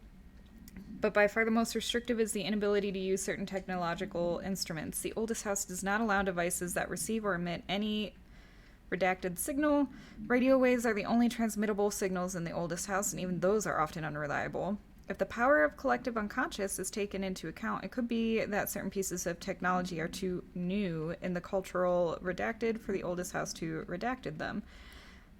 But by far the most restrictive is the inability to use certain technological instruments. The oldest house does not allow devices that receive or emit any redacted signal. Radio waves are the only transmittable signals in the oldest house, and even those are often unreliable. If the power of collective unconscious is taken into account, it could be that certain pieces of technology are too new in the cultural redacted for the oldest house to redacted them.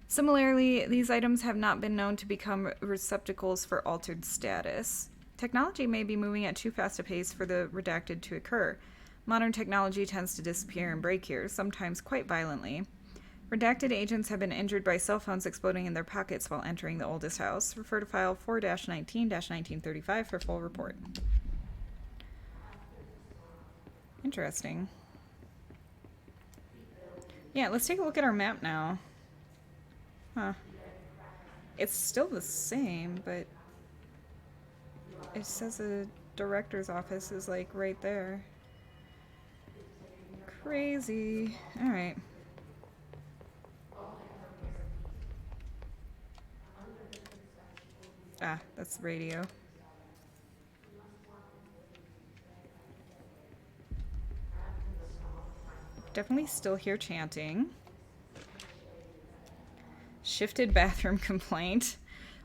Similarly, these items have not been known to become receptacles for altered status. Technology may be moving at too fast a pace for the redacted to occur. Modern technology tends to disappear and break here, sometimes quite violently. Redacted agents have been injured by cell phones exploding in their pockets while entering the oldest house. Refer to file 4-19-1935 for full report. Interesting. Yeah, let's take a look at our map now. Huh. It's still the same, but it says the director's office is like right there. Crazy. Alright. Ah, that's the radio. Definitely still hear chanting. Shifted bathroom complaint.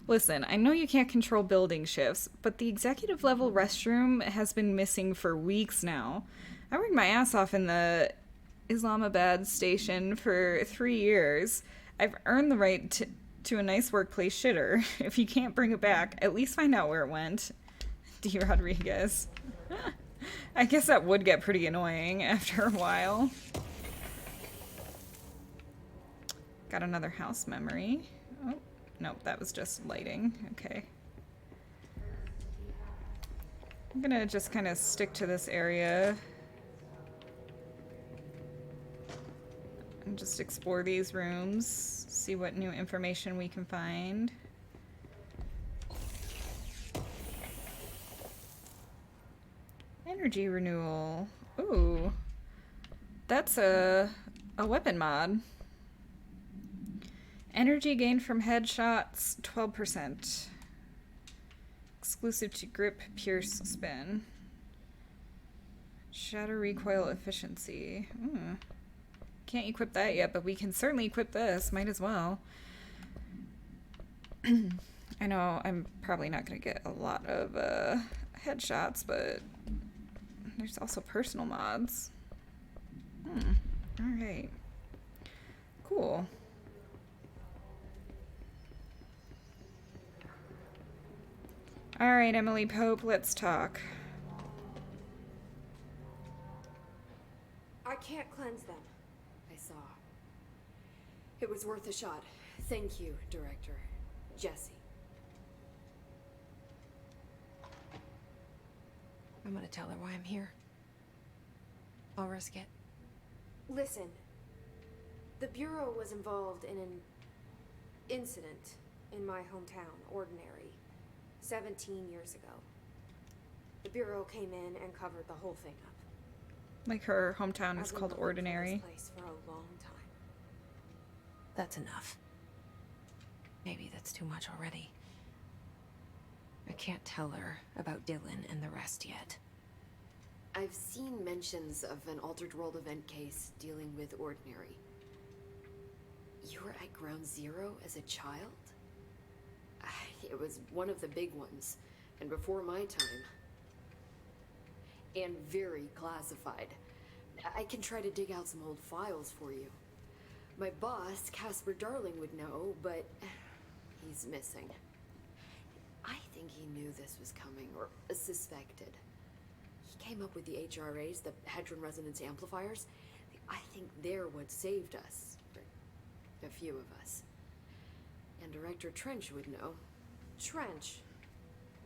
Listen, I know you can't control building shifts, but the executive level restroom has been missing for weeks now. I worked my ass off in the Islamabad station for 3 years. I've earned the right to a nice workplace shitter. If you can't bring it back, at least find out where it went. D. Rodriguez. I guess that would get pretty annoying after a while. Got another house memory. Oh, nope, that was just lighting. Okay. I'm gonna just kind of stick to this area and just explore these rooms, see what new information we can find. Energy renewal. Ooh. That's a weapon mod. Energy gained from headshots, 12%. Exclusive to grip, pierce, spin. Shatter recoil efficiency. Can't equip that yet, but we can certainly equip this. Might as well. I know I'm probably not going to get a lot of headshots, but there's also personal mods. Alright. Cool. Alright, Emily Pope, let's talk. I can't cleanse them. I saw. It was worth a shot. Thank you, Director. Jesse. I'm gonna tell her why I'm here. I'll risk it. Listen. The Bureau was involved in an incident in my hometown, Ordinary, 17 years ago. The Bureau came in and covered the whole thing up. Like her hometown is I've been called looking Ordinary. for this place for a long time. That's enough. Maybe that's too much already. I can't tell her about Dylan and the rest yet. I've seen mentions of an Altered World event case dealing with Ordinary. You were at Ground Zero as a child? It was one of the big ones, and before my time. And very classified. I can try to dig out some old files for you. My boss, Casper Darling, would know, but he's missing. I think he knew this was coming, or suspected. He came up with the HRAs, the Hadron Resonance Amplifiers. I think they're what saved us. A few of us. And Director Trench would know. Trench.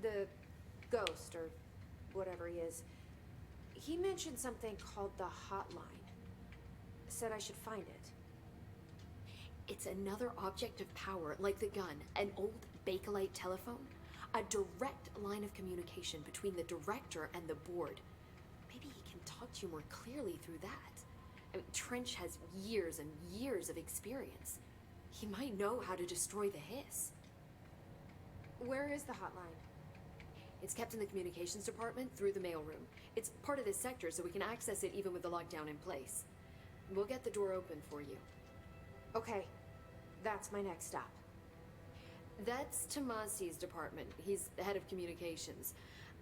The ghost, or whatever he is. He mentioned something called the Hotline. Said I should find it. It's another object of power, like the gun. An old Bakelite telephone. A direct line of communication between the director and the board. Maybe he can talk to you more clearly through that. I mean, Trench has years and years of experience. He might know how to destroy the hiss. Where is the hotline? It's kept in the communications department through the mailroom. It's part of this sector, so we can access it even with the lockdown in place. We'll get the door open for you. Okay, that's my next stop. That's Tomasi's department. He's the head of communications.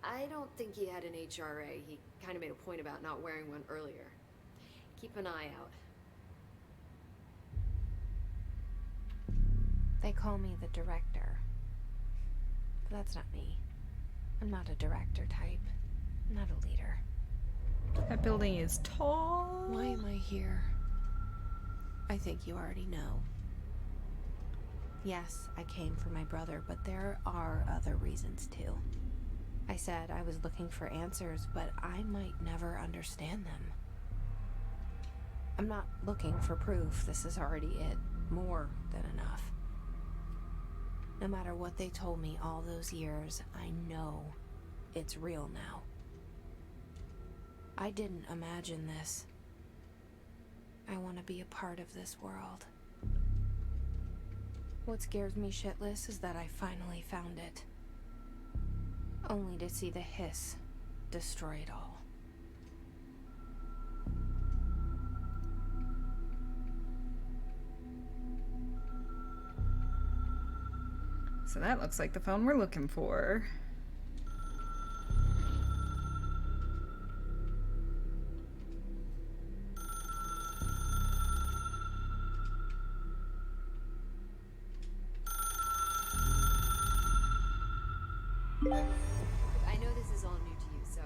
I don't think he had an HRA. He kind of made a point about not wearing one earlier. Keep an eye out. They call me the director. But that's not me. I'm not a director type. I'm not a leader. That building is tall. Why am I here? I think you already know. Yes, I came for my brother, but there are other reasons too. I said I was looking for answers, but I might never understand them. I'm not looking for proof. This is already it. More than enough. No matter what they told me all those years, I know it's real now. I didn't imagine this. I want to be a part of this world. What scares me shitless is that I finally found it. Only to see the hiss destroy it all. So that looks like the phone we're looking for. I know this is all new to you, so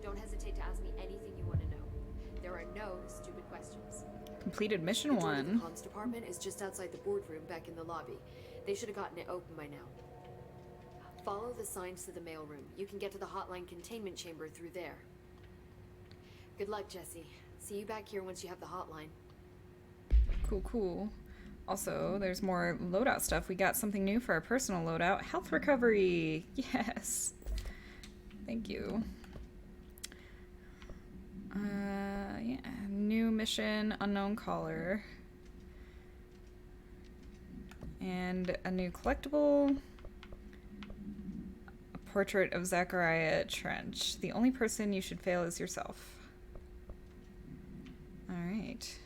don't hesitate to ask me anything you want to know. There are no stupid questions. Completed mission The door to the 1. comms department is just outside the boardroom back in the lobby. They should have gotten it open by now. Follow the signs to the mailroom. You can get to the hotline containment chamber through there. Good luck, Jesse. See you back here once you have the hotline. Cool, cool. Also, there's more loadout stuff. We got something new for our personal loadout. Health recovery. Yes. Thank you. Yeah. New mission, unknown caller. And a new collectible. A portrait of Zachariah Trench. The only person you should fail is yourself. Alright.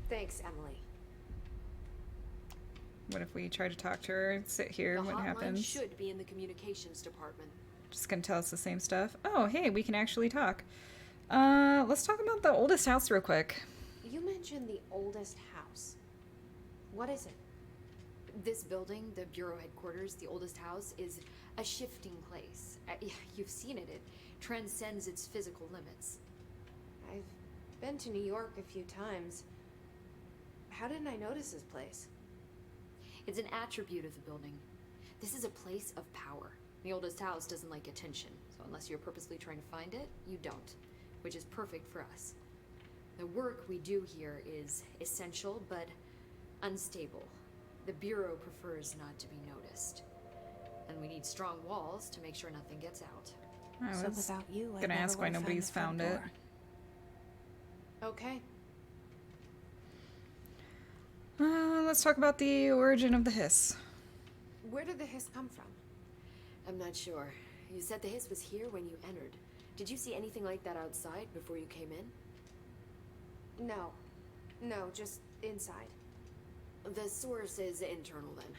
Thanks, Emily. What if we try to talk to her, sit here, The what hotline happens? should be in the communications department. Just gonna tell us the same stuff? Oh, hey, we can actually talk. Let's talk about the oldest house real quick. You mentioned the oldest house. What is it? This building, the bureau headquarters, the oldest house, is a shifting place. You've seen it. It transcends its physical limits. I've been to New York a few times. How didn't I notice this place? It's an attribute of the building. This is a place of power. The oldest house doesn't like attention, so unless you're purposely trying to find it, you don't, which is perfect for us. The work we do here is essential, but unstable. The Bureau prefers not to be noticed. And we need strong walls to make sure nothing gets out. I So was without you, I gonna never ask why would've nobody's the front found it. door. Okay. Let's talk about the origin of the hiss. Where did the hiss come from? I'm not sure. You said the hiss was here when you entered. Did you see anything like that outside before you came in? No. No, just inside. The source is internal then.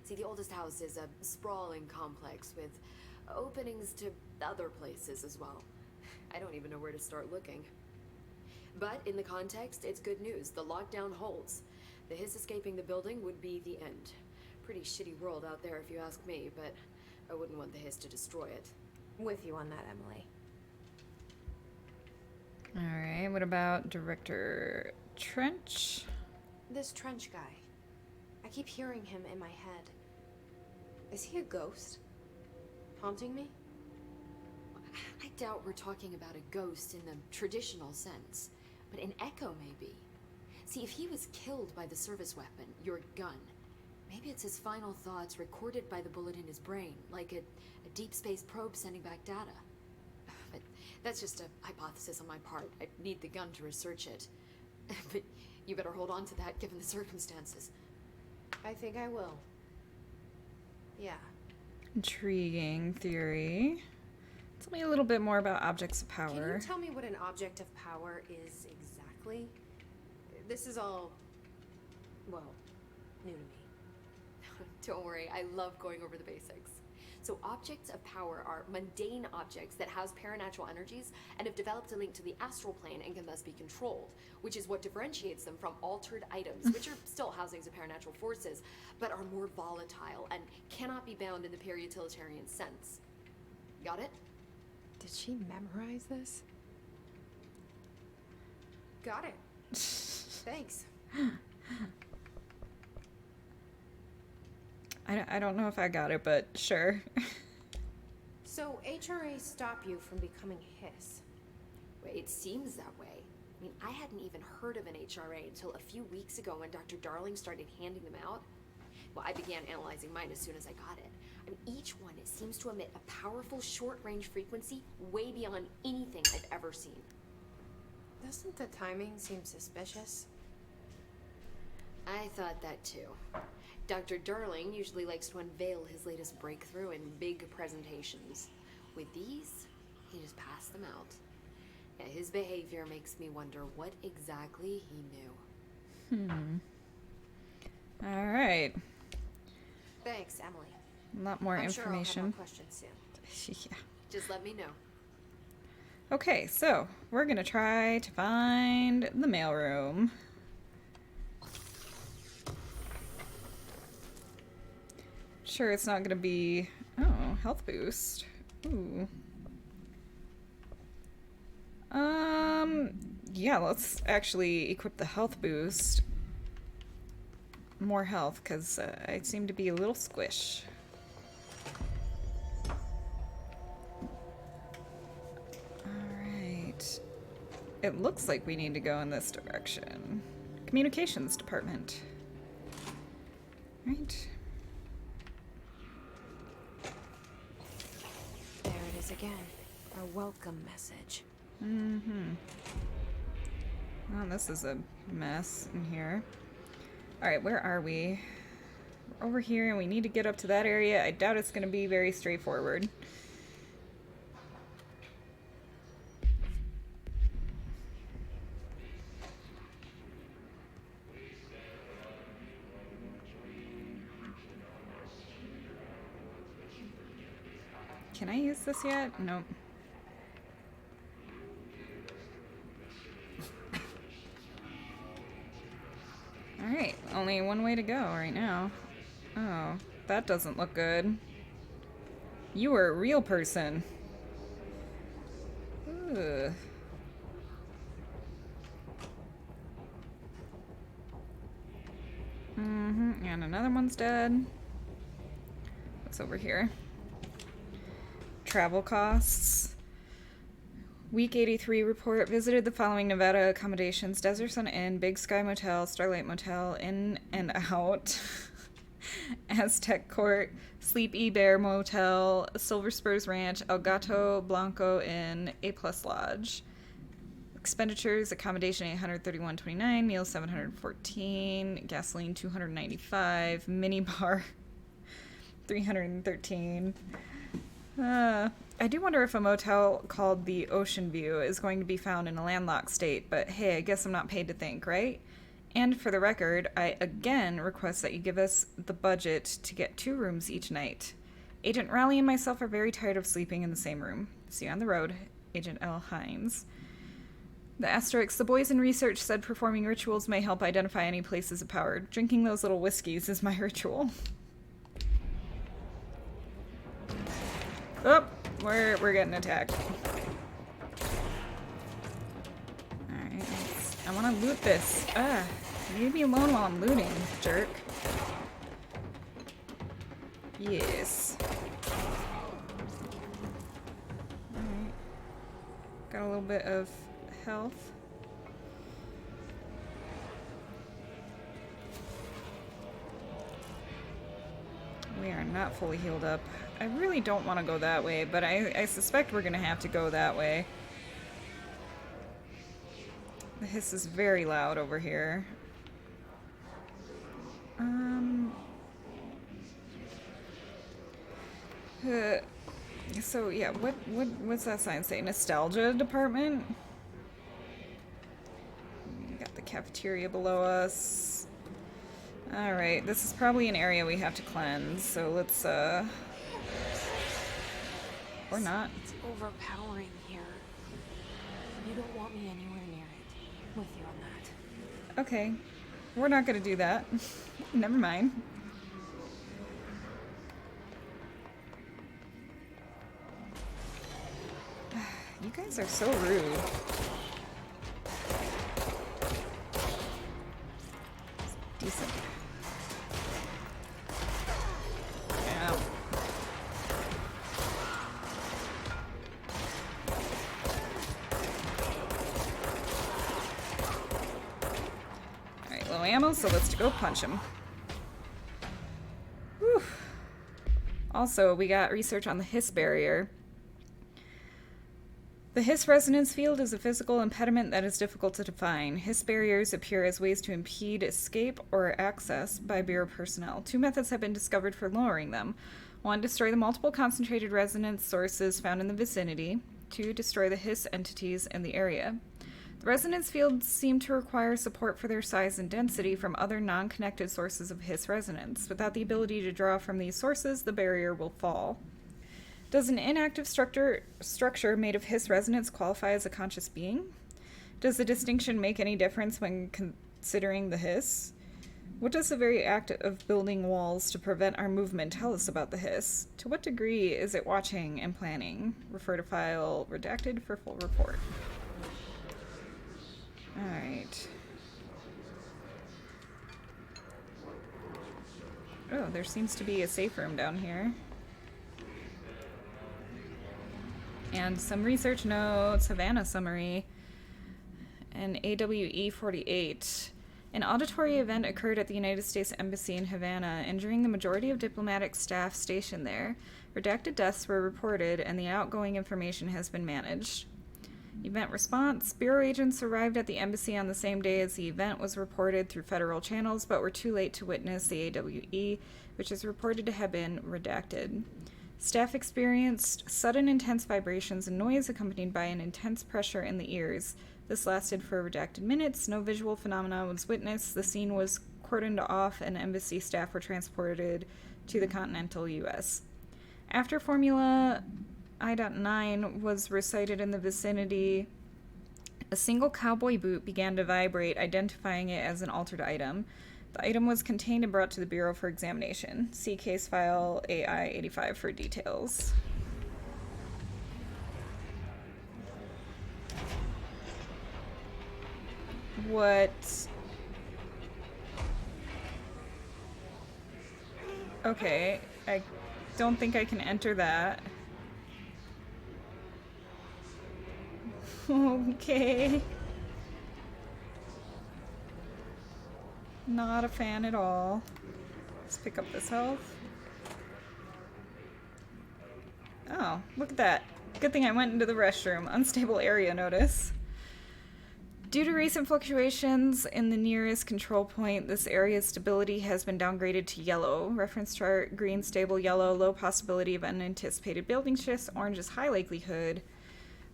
See, the oldest house is a sprawling complex with openings to other places as well. I don't even know where to start looking. But in the context, it's good news. The lockdown holds. The hiss escaping the building would be the end. Pretty shitty world out there if you ask me, but I wouldn't want the hiss to destroy it. With you on that, Emily. Alright, what about Director Trench? This Trench guy. I keep hearing him in my head. Is he a ghost? Haunting me? I doubt we're talking about a ghost in the traditional sense, but an echo maybe. See, if he was killed by the service weapon, your gun, maybe it's his final thoughts recorded by the bullet in his brain, like a deep space probe sending back data. But that's just a hypothesis on my part. I need the gun to research it. But You better hold on to that given the circumstances. I think I will. Yeah. Intriguing theory. Tell me a little bit more about objects of Can power. you tell me what an object of power is exactly? This is all, well, new to me. Don't worry, I love going over the basics. So objects of power are mundane objects that house paranatural energies and have developed a link to the astral plane and can thus be controlled, which is what differentiates them from altered items, which are still housings of paranatural forces, but are more volatile and cannot be bound in the peri-utilitarian sense. Got it? Did she memorize this? Got it. Thanks. I don't know if I got it, but sure. So HRAs stop you from becoming Hiss. Well, it seems that way. I mean, I hadn't even heard of an HRA until a few weeks ago when Dr. Darling started handing them out. Well, I began analyzing mine as soon as I got it. I mean, each one, it seems to emit a powerful short-range frequency way beyond anything I've ever seen. Doesn't the timing seem suspicious? I thought that too. Dr. Darling usually likes to unveil his latest breakthrough in big presentations. With these, he just passed them out. Yeah, his behavior makes me wonder what exactly he knew. All right. Thanks, Emily. A lot more I'm sure I'll have information. more questions soon. Yeah. Just let me know. Okay, so we're gonna try to find the mailroom. Sure, it's not gonna be. Oh, health boost. Ooh. Yeah, let's actually equip the health boost. More health, because I seem to be a little squish. Alright. It looks like we need to go in this direction. Communications department. Right. There it is again. A welcome message. Mm-hmm. Oh, this is a mess in here. Alright, where are we? We're over here and we need to get up to that area. I doubt it's going to be very straightforward. Can I use this yet? Nope. Alright, only one way to go right now. Oh, that doesn't look good. You are a real person. Ugh. And another one's dead. What's over here? Travel costs. Week 83 report. Visited the following Nevada accommodations: Desert Sun Inn, Big Sky Motel, Starlight Motel, In and Out, Aztec Court, Sleepy Bear Motel, Silver Spurs Ranch, El Gato Blanco Inn, A Plus Lodge. Expenditures: accommodation $831.29, meals $714, gasoline $295, mini bar $313. I do wonder if a motel called the Ocean View is going to be found in a landlocked state, but hey, I guess I'm not paid to think, right? And for the record, I again request that you give us the budget to get 2 rooms each night. Agent Raleigh and myself are very tired of sleeping in the same room. See you on the road, Agent L. Hines. The asterisk: the boys in research said performing rituals may help identify any places of power. Drinking those little whiskeys is my ritual. Oh, we're getting attacked. Alright, I want to loot this. Leave me alone while I'm looting, jerk. Yes. Alright. Got a little bit of health. We are not fully healed up. I really don't want to go that way, but I suspect we're going to have to go that way. The hiss is very loud over here. So yeah, what's that sign say? Nostalgia department? We got the cafeteria below us. Alright, this is probably an area we have to cleanse, so let's or not. It's overpowering here. You don't want me anywhere near it. I'm with you on that. Okay. We're not gonna do that. Never mind. You guys are so rude. Decent. Yeah. Alright, low ammo, so let's go punch him. Whew. Also, we got research on the hiss barrier. The hiss resonance field is a physical impediment that is difficult to define. Hiss barriers appear as ways to impede escape or access by Bureau personnel. 2 methods have been discovered for lowering them. 1, destroy the multiple concentrated resonance sources found in the vicinity. 2, destroy the hiss entities in the area. The resonance fields seem to require support for their size and density from other non-connected sources of hiss resonance. Without the ability to draw from these sources, the barrier will fall. Does an inactive structure made of hiss resonance qualify as a conscious being? Does the distinction make any difference when considering the hiss? What does the very act of building walls to prevent our movement tell us about the hiss? To what degree is it watching and planning? Refer to file redacted for full report. Alright. Oh, there seems to be a safe room down here. And some research notes, Havana summary, and AWE 48. An auditory event occurred at the United States Embassy in Havana, injuring the majority of diplomatic staff stationed there. Redacted deaths were reported, and the outgoing information has been managed. Event response. Bureau agents arrived at the embassy on the same day as the event was reported through federal channels, but were too late to witness the AWE, which is reported to have been redacted. Staff experienced sudden intense vibrations and noise accompanied by an intense pressure in the ears. This lasted for redacted minutes. No visual phenomena was witnessed. The scene was cordoned off and embassy staff were transported to the continental U.S. After Formula I.9 was recited in the vicinity, a single cowboy boot began to vibrate, identifying it as an altered item. The item was contained and brought to the Bureau for examination. See case file AI-85 for details. What? Okay, I don't think I can enter that. Okay. Not a fan at all. Let's pick up this health. Oh, look at that. Good thing I went into the restroom. Unstable area notice. Due to recent fluctuations in the nearest control point, this area's stability has been downgraded to yellow. Reference chart, green stable, yellow, low possibility of unanticipated building shifts, orange is high likelihood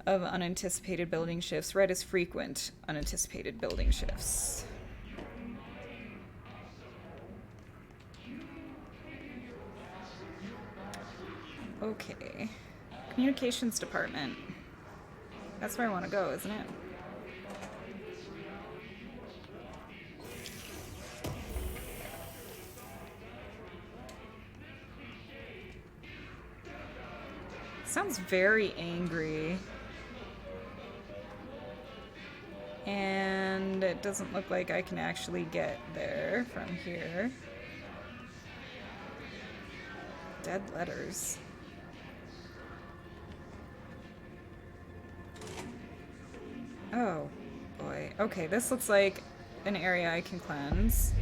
of unanticipated building shifts, red is frequent unanticipated building shifts. Okay. Communications department. That's where I want to go, isn't it? Sounds very angry. And it doesn't look like I can actually get there from here. Dead letters. Oh, boy. Okay, this looks like an area I can cleanse.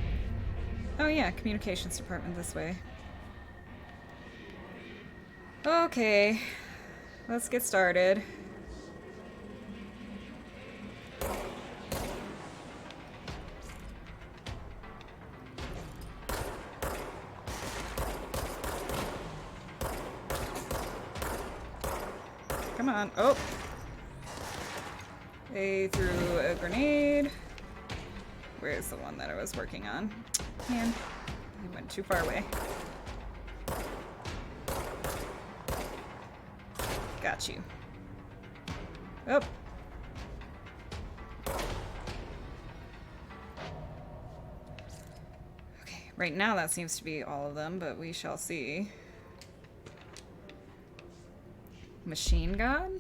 Oh yeah, communications department this way. Okay, let's get started. Come on. Oh! They threw a grenade. Where's the one that I was working on? Man, he went too far away. Got you. Oh. Okay, right now that seems to be all of them, but we shall see. Machine God?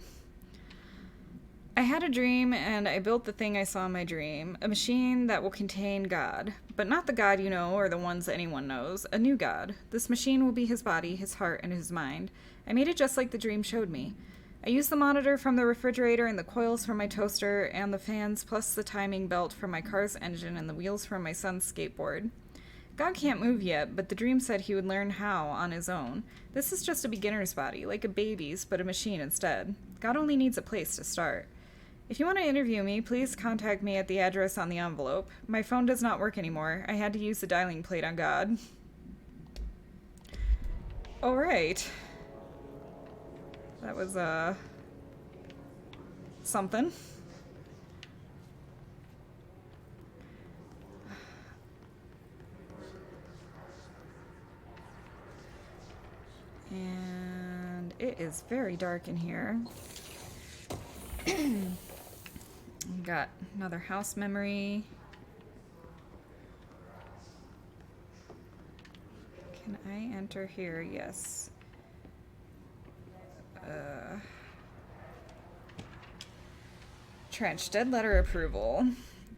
I had a dream, and I built the thing I saw in my dream. A machine that will contain God. But not the God you know, or the ones anyone knows. A new God. This machine will be his body, his heart, and his mind. I made it just like the dream showed me. I used the monitor from the refrigerator, and the coils from my toaster, and the fans, plus the timing belt from my car's engine, and the wheels from my son's skateboard. God can't move yet, but the dream said he would learn how on his own. This is just a beginner's body, like a baby's, but a machine instead. God only needs a place to start. If you want to interview me, please contact me at the address on the envelope. My phone does not work anymore. I had to use the dialing plate on God. Alright. That was, something. And it is very dark in here. Got another house memory. Can I enter here? Yes. Trench, dead letter approval.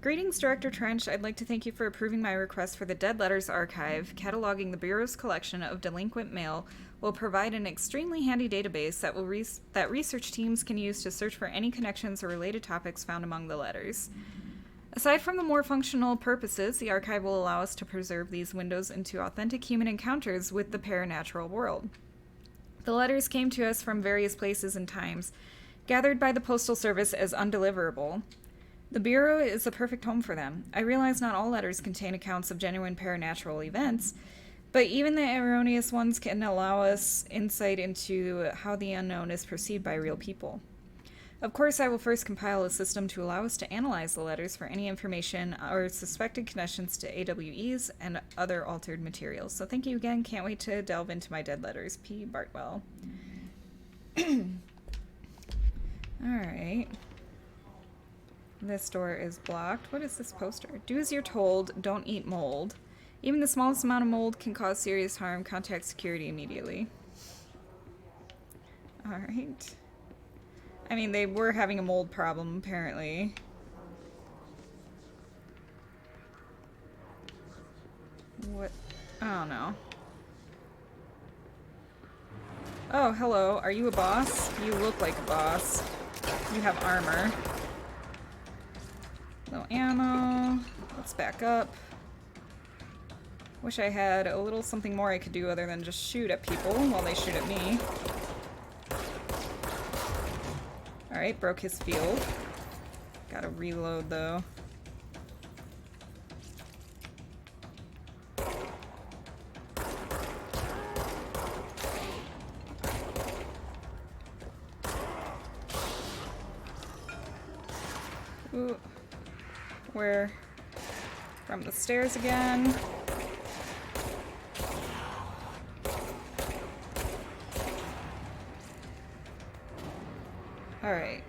Greetings, Director Trench. I'd like to thank you for approving my request for the Dead Letters Archive. Cataloging the Bureau's collection of delinquent mail will provide an extremely handy database that research teams can use to search for any connections or related topics found among the letters. Aside from the more functional purposes, the archive will allow us to preserve these windows into authentic human encounters with the paranatural world. The letters came to us from various places and times, gathered by the Postal Service as undeliverable. The Bureau is the perfect home for them. I realize not all letters contain accounts of genuine paranatural events, but even the erroneous ones can allow us insight into how the unknown is perceived by real people. Of course, I will first compile a system to allow us to analyze the letters for any information or suspected connections to AWEs and other altered materials. So thank you again. Can't wait to delve into my dead letters. P. Bartwell. Alright. This door is blocked. What is this poster? Do as you're told. Don't eat mold. Even the smallest amount of mold can cause serious harm. Contact security immediately. Alright. I mean, they were having a mold problem, apparently. What? I don't know. Oh, hello. Are you a boss? You look like a boss. You have armor. No ammo. Let's back up. Wish I had a little something more I could do other than just shoot at people while they shoot at me. Alright, broke his field. Gotta reload though. Ooh. Where? From the stairs again. Alright.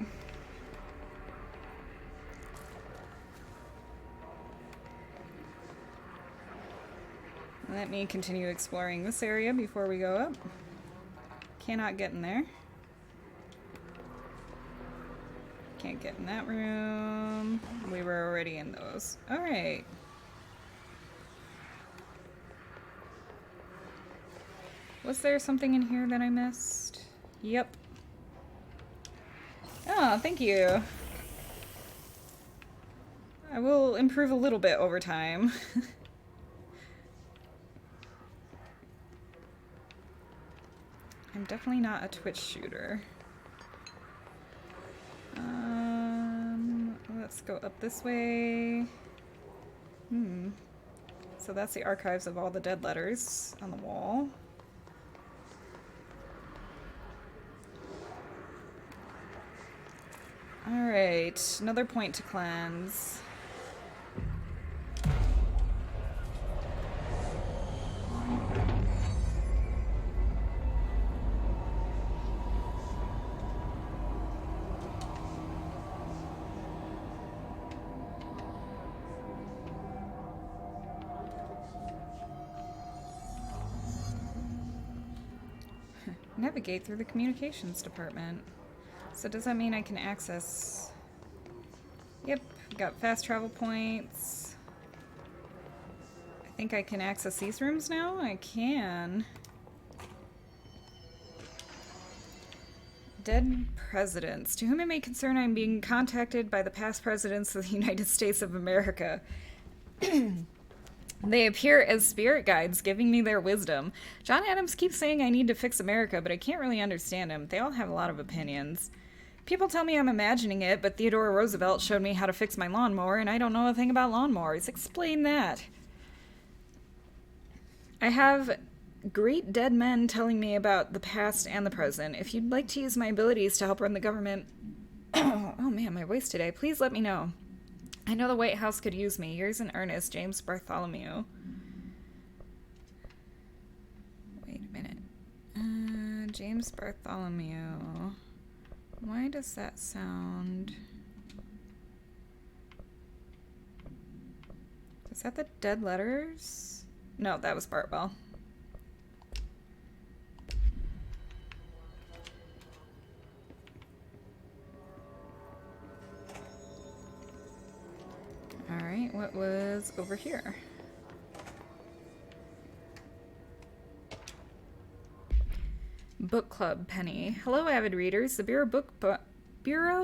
Let me continue exploring this area before we go up. Cannot get in there. Can't get in that room. We were already in those. Alright. Was there something in here that I missed? Yep. Oh, thank you. I will improve a little bit over time. I'm definitely not a Twitch shooter. Let's go up this way. So that's the archives of all the dead letters on the wall. Alright, another point to cleanse. Navigate through the communications department. So does that mean I can access... Yep, got fast travel points. I think I can access these rooms now? I can. Dead presidents. To whom it may concern, I'm being contacted by the past presidents of the United States of America. They appear as spirit guides, giving me their wisdom. John Adams keeps saying I need to fix America, but I can't really understand him. They all have a lot of opinions. People tell me I'm imagining it, but Theodore Roosevelt showed me how to fix my lawnmower, and I don't know a thing about lawnmowers. Explain that. I have great dead men telling me about the past and the present. If you'd like to use my abilities to help run the government... oh man, my voice today. Please let me know. I know the White House could use me. Yours in earnest, James Bartholomew. Wait a minute. James Bartholomew. Why does that sound... Is that the dead letters? No, that was Bartwell. Alright, what was over here? Book Club, Penny. Hello, avid readers. The Bureau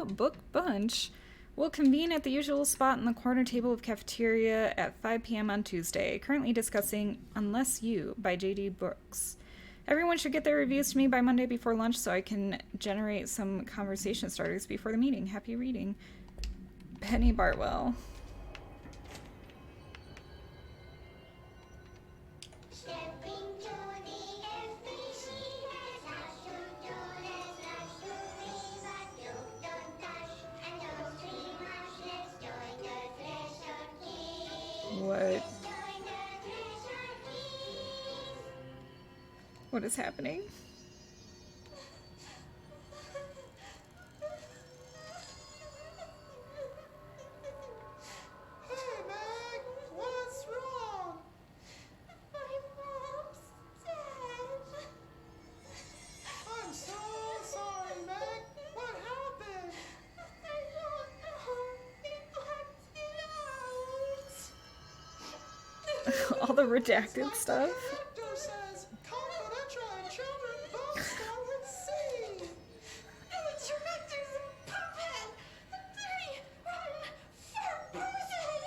Book Bunch will convene at the usual spot in the corner table of cafeteria at 5 p.m. on Tuesday, currently discussing Unless You by J.D. Brooks. Everyone should get their reviews to me by Monday before lunch so I can generate some conversation starters before the meeting. Happy reading. Penny Bartwell. What? What is happening? Hey, Meg! What's wrong? My mom's dead. I'm so sorry, Meg. What happened? I don't know. They blacked it out. All the redacted stuff. Director says confidential and children both start with C. The director's a puppet. A dirty, rotten, fur person.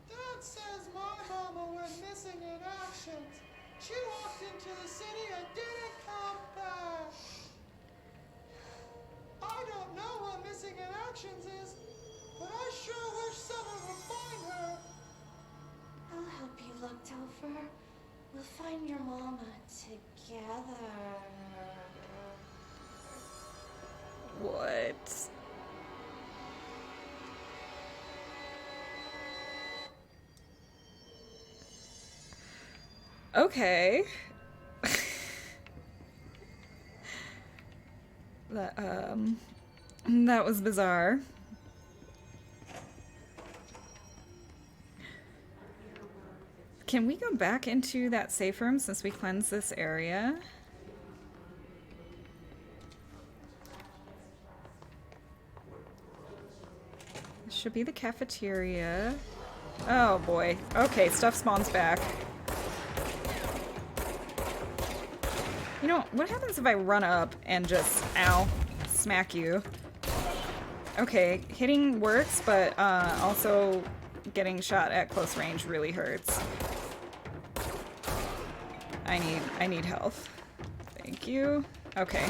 Dad says my mama went missing in action. She walked into the city and didn't come back. I don't know what missing in actions is, but I sure wish someone would find her. I'll help you look, Telfer. We'll find your mama together. What? Okay. That was bizarre. Can we go back into that safe room since we cleansed this area? This should be the cafeteria. Oh boy. Okay, stuff spawns back. You know, what happens if I run up and just, ow, smack you? Okay, hitting works, but also getting shot at close range really hurts. I need health. Thank you. Okay.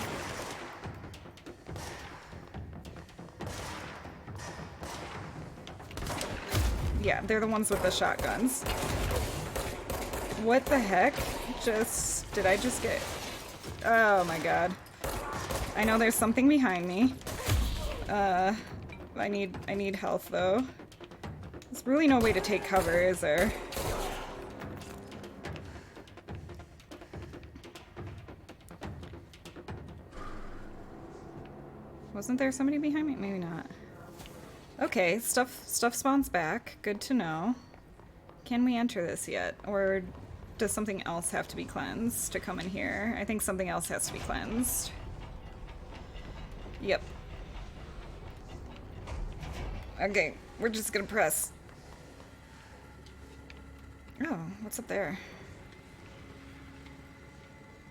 Yeah, they're the ones with the shotguns. What the heck? Did I just get... Oh my god. I know there's something behind me. I need health though. There's really no way to take cover, is there? Wasn't there somebody behind me? Maybe not. Okay, stuff spawns back. Good to know. Can we enter this yet? Or does something else have to be cleansed to come in here? I think something else has to be cleansed. Yep. Okay, we're just gonna press. Oh, what's up there?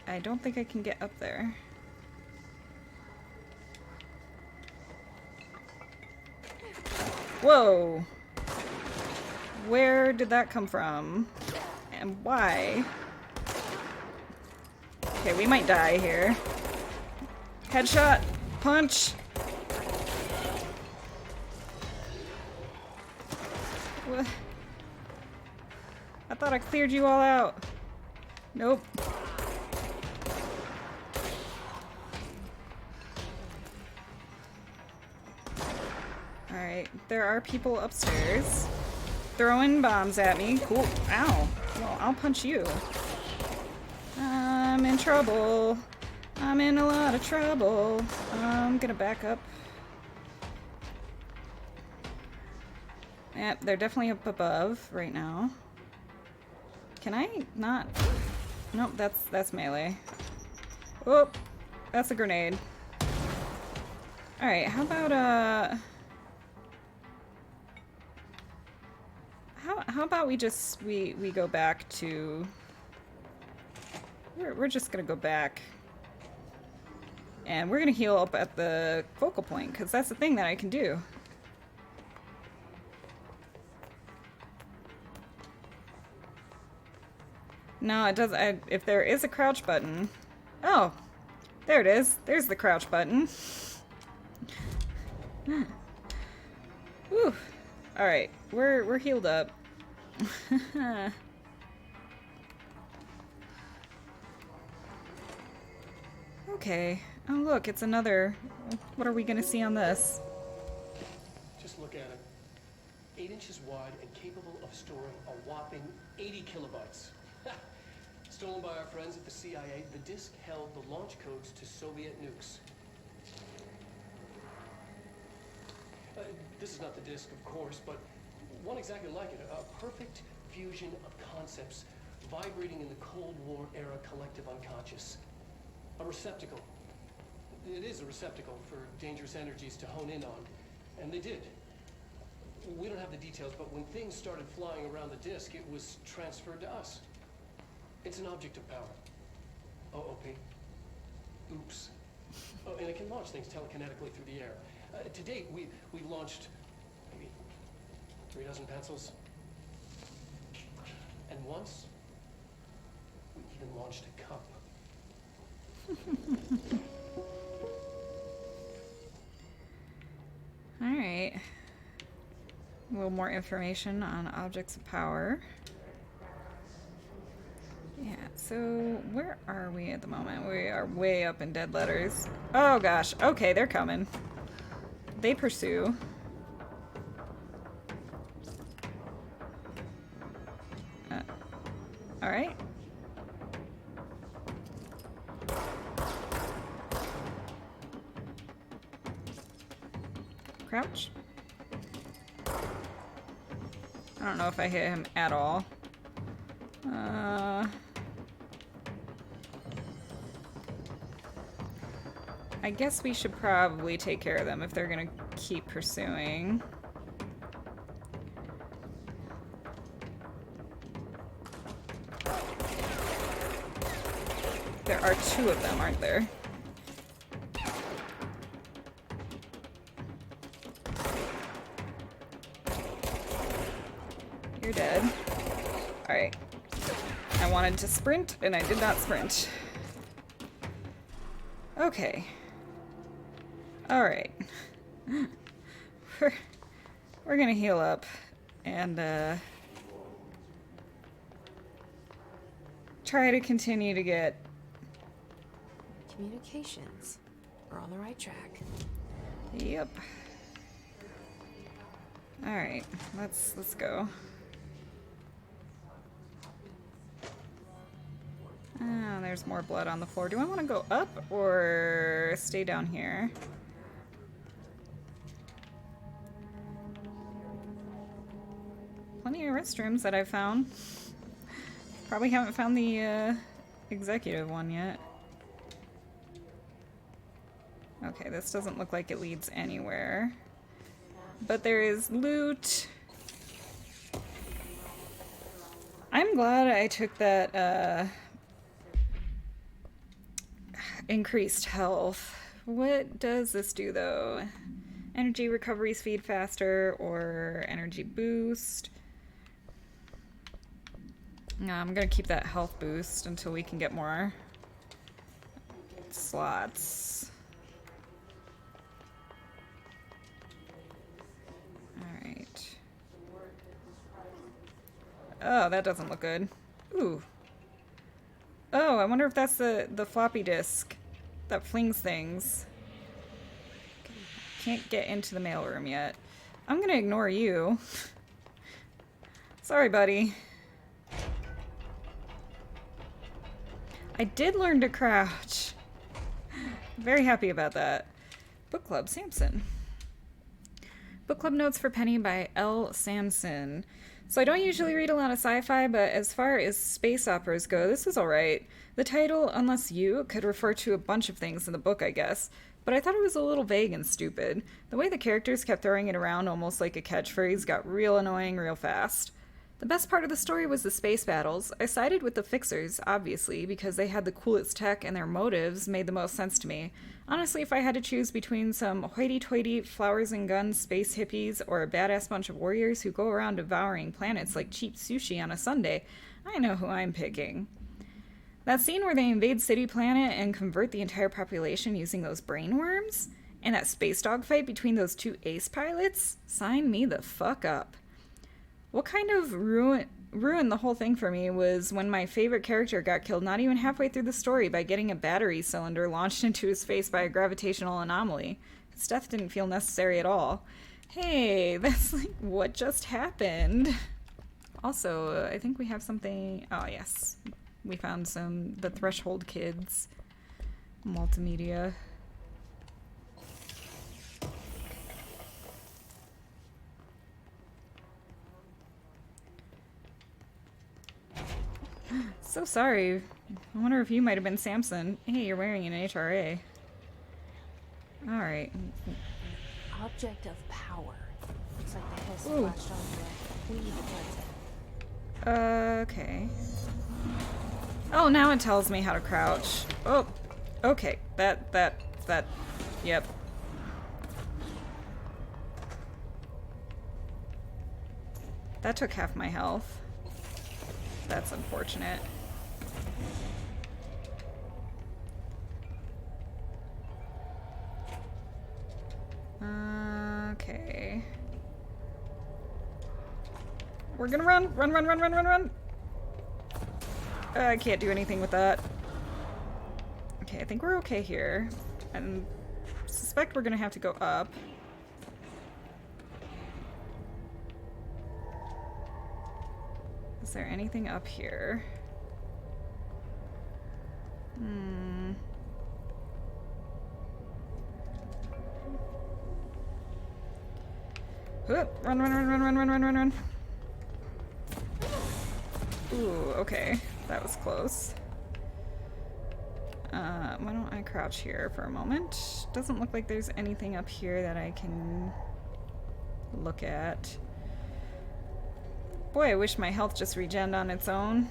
I don't think I can get up there. Whoa! Where did that come from? And why? Okay, we might die here. Headshot! Punch! What? I thought I cleared you all out. Nope. Alright, there are people upstairs throwing bombs at me. Cool. Ow. Well, I'll punch you. I'm in trouble. I'm in a lot of trouble. I'm gonna back up. Yep, they're definitely up above right now. Can I not? Nope, that's melee. Oh, that's a grenade. Alright, how about how about we just we go back to we're just gonna go back and we're gonna heal up at the focal point because that's the thing that I can do. No, it does. If there is a crouch button. Oh, there it is. There's the crouch button. Whew. All right, we're healed up. Okay. Oh look, it's another. What are we gonna see on this? Just look at it. 8 inches wide and capable of storing a whopping 80 kilobytes. Stolen by our friends at the CIA, the disk held the launch codes to Soviet nukes. This is not the disk, of course, but one exactly like it. A perfect fusion of concepts vibrating in the Cold War era collective unconscious. A receptacle. It is a receptacle for dangerous energies to hone in on. And they did. We don't have the details, but when things started flying around the disk, it was transferred to us. It's an object of power. OOP. Oops. Oh, and it can launch things telekinetically through the air. To date, we've launched maybe 3 dozen pencils. And once, we even launched a cup. All right. A little more information on objects of power. Yeah, so where are we at the moment? We are way up in dead letters. Oh gosh, okay, they're coming. They pursue. All right. Crouch. I don't know if I hit him at all. I guess we should probably take care of them if they're gonna keep pursuing. There are 2 of them, aren't there? You're dead. Alright. I wanted to sprint, and I did not sprint. Okay. Alright. We're gonna heal up, and, try to continue to get... Communications. We're on the right track. Yep. Alright, let's go. Oh, there's more blood on the floor. Do I want to go up or stay down here? Plenty of restrooms that I've found. Probably haven't found the executive one yet. Okay, this doesn't look like it leads anywhere. But there is loot. I'm glad I took that increased health. What does this do though? Energy recovery speed faster or energy boost? No, I'm gonna keep that health boost until we can get more slots. Alright. Oh, that doesn't look good. Ooh. Oh, I wonder if that's the floppy disk that flings things. Can't get into the mailroom yet. I'm gonna ignore you. Sorry, buddy. I did learn to crouch. Very happy about that. Book Club, Samson. Book Club Notes for Penny by L. Samson. So I don't usually read a lot of sci-fi, but as far as space operas go, this is alright. The title, Unless You, could refer to a bunch of things in the book, I guess. But I thought it was a little vague and stupid. The way the characters kept throwing it around almost like a catchphrase got real annoying real fast. The best part of the story was the space battles. I sided with the Fixers, obviously, because they had the coolest tech and their motives made the most sense to me. Honestly, if I had to choose between some hoity-toity, flowers and guns space hippies or a badass bunch of warriors who go around devouring planets like cheap sushi on a Sunday, I know who I'm picking. That scene where they invade City Planet and convert the entire population using those brain worms, and that space dogfight between those two ace pilots, sign me the fuck up. What kind of ruined the whole thing for me was when my favorite character got killed not even halfway through the story by getting a battery cylinder launched into his face by a gravitational anomaly. His death didn't feel necessary at all. Hey, that's like what just happened. Also, I think we have something... Oh, yes. We found the Threshold Kids multimedia. So sorry. I wonder if you might have been Samson. Hey, you're wearing an HRA. Alright. Object of power. Looks like the hill splashed on the lead of okay. Oh, now it tells me how to crouch. Oh, okay. That, yep. That took half my health. That's unfortunate. Okay. We're gonna run! Run! I can't do anything with that. Okay, I think we're okay here. And suspect we're gonna have to go up. Is there anything up here? Run. Ooh, okay. That was close. Why don't I crouch here for a moment? Doesn't look like there's anything up here that I can look at. Boy, I wish my health just regened on its own.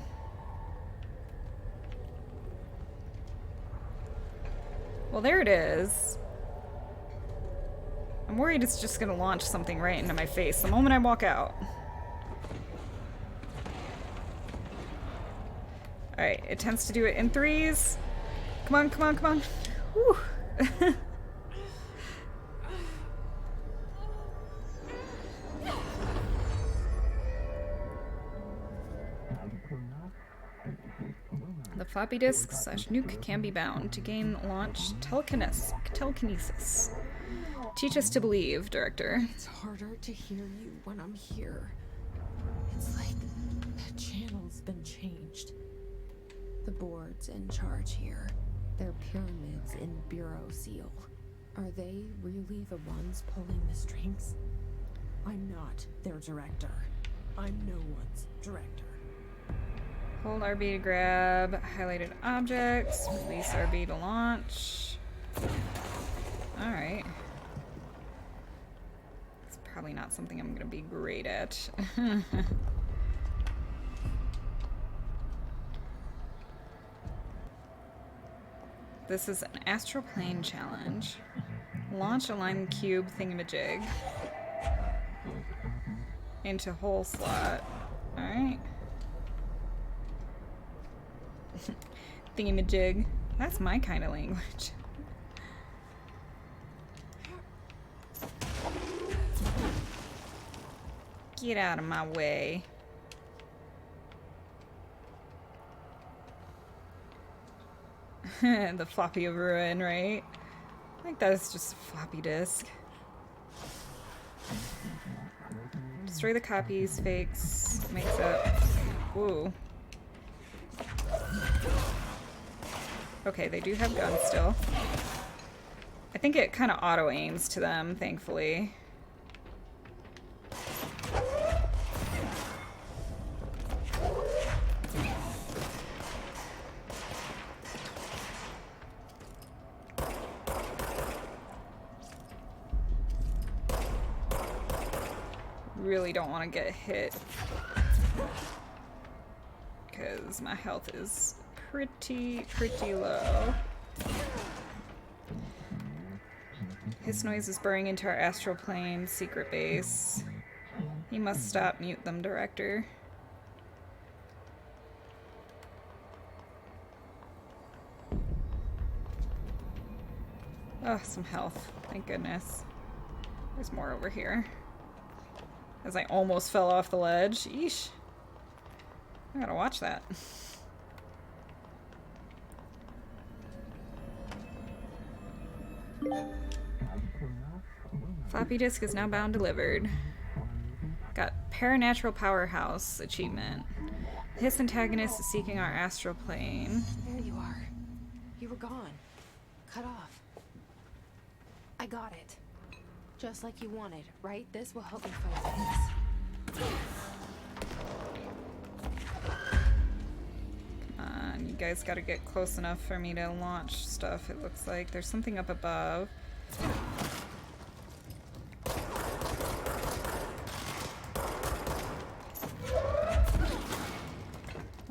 Well, there it is. I'm worried it's just gonna launch something right into my face the moment I walk out. Alright, it tends to do it in threes. Come on. Whew. The floppy disk / nuke can be bound to gain launch telekinesis. Teach us to believe, Director. It's harder to hear you when I'm here. It's like the channel's been changed. The board's in charge here. They're pyramids in Bureau Seal. Are they really the ones pulling the strings? I'm not their director. I'm no one's director. Hold RB to grab highlighted objects. Release RB to launch. Alright. It's probably not something I'm gonna be great at. This is an astral plane challenge. Launch a line cube thingamajig into hole slot. Alright. Thingamajig. That's my kind of language. Get out of my way. The floppy of ruin, right? I think that is just a floppy disk. Destroy the copies, fakes, makes up. Whoa. Okay, they do have guns still. I think it kind of auto-aims to them, thankfully. Really don't want to get hit because my health is pretty low. His noise is burrowing into our astral plane secret base. He must stop. Mute them, Director. Oh, some health. Thank goodness. There's more over here. As I almost fell off the ledge. Eesh. I gotta watch that. Floppy disk is now bound delivered. Got Paranatural Powerhouse achievement. His antagonist is seeking our astral plane. There you are. You were gone. Cut off. I got it. Just like you wanted, right? This will help me fight things. Come on, you guys gotta get close enough for me to launch stuff, it looks like. There's something up above.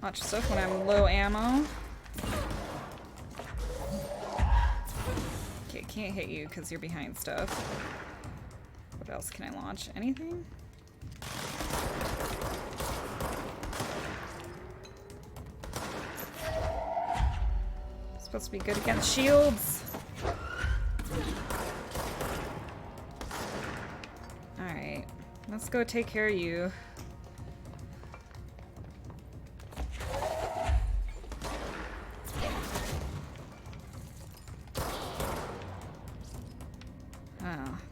Launch stuff when I'm low ammo. Okay, can't hit you because you're behind stuff. What else can I launch? Anything? Supposed to be good against shields. Alright, let's go take care of you.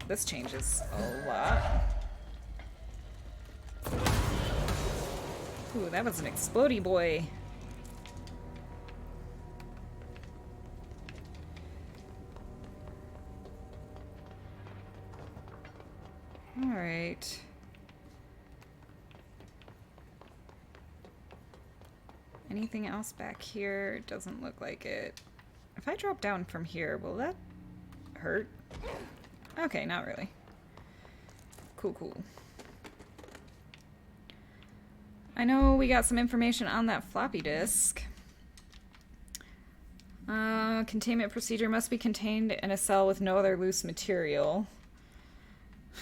This changes a lot. Ooh, that was an explodey boy. Alright. Anything else back here? Doesn't look like it. If I drop down from here, will that hurt? Okay, not really. Cool. I know we got some information on that floppy disk. Containment procedure must be contained in a cell with no other loose material.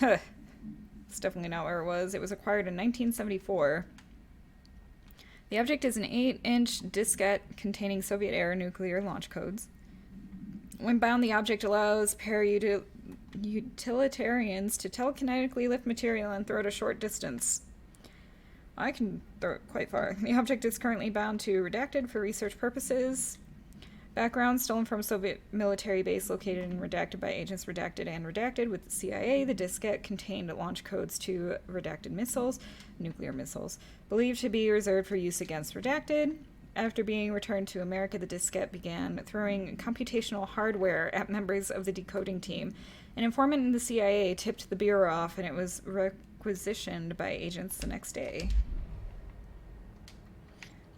It's definitely not where it was. It was acquired in 1974. The object is an 8-inch diskette containing Soviet-era nuclear launch codes. When bound, the object allows utilitarians to telekinetically lift material and throw it a short distance. I can throw it quite far. The object is currently bound to redacted for research purposes. Background stolen from a Soviet military base located and redacted by agents redacted and redacted with the CIA. The diskette contained launch codes to redacted missiles, nuclear missiles, believed to be reserved for use against redacted. After being returned to America, the diskette began throwing computational hardware at members of the decoding team. An informant in the CIA tipped the bureau off, and it was requisitioned by agents the next day.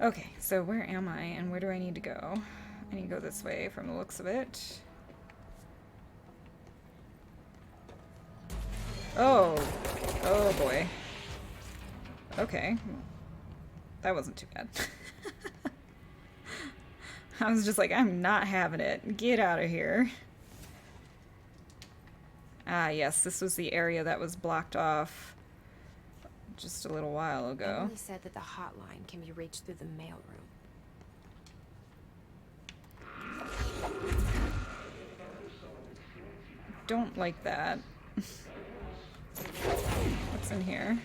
Okay, so where am I, and where do I need to go? I need to go this way from the looks of it. Oh. Oh boy. Okay. That wasn't too bad. I was just like, I'm not having it. Get out of here. Ah, yes, this was the area that was blocked off just a little while ago. Emily said that the hotline can be reached through the mailroom. Don't like that. What's in here?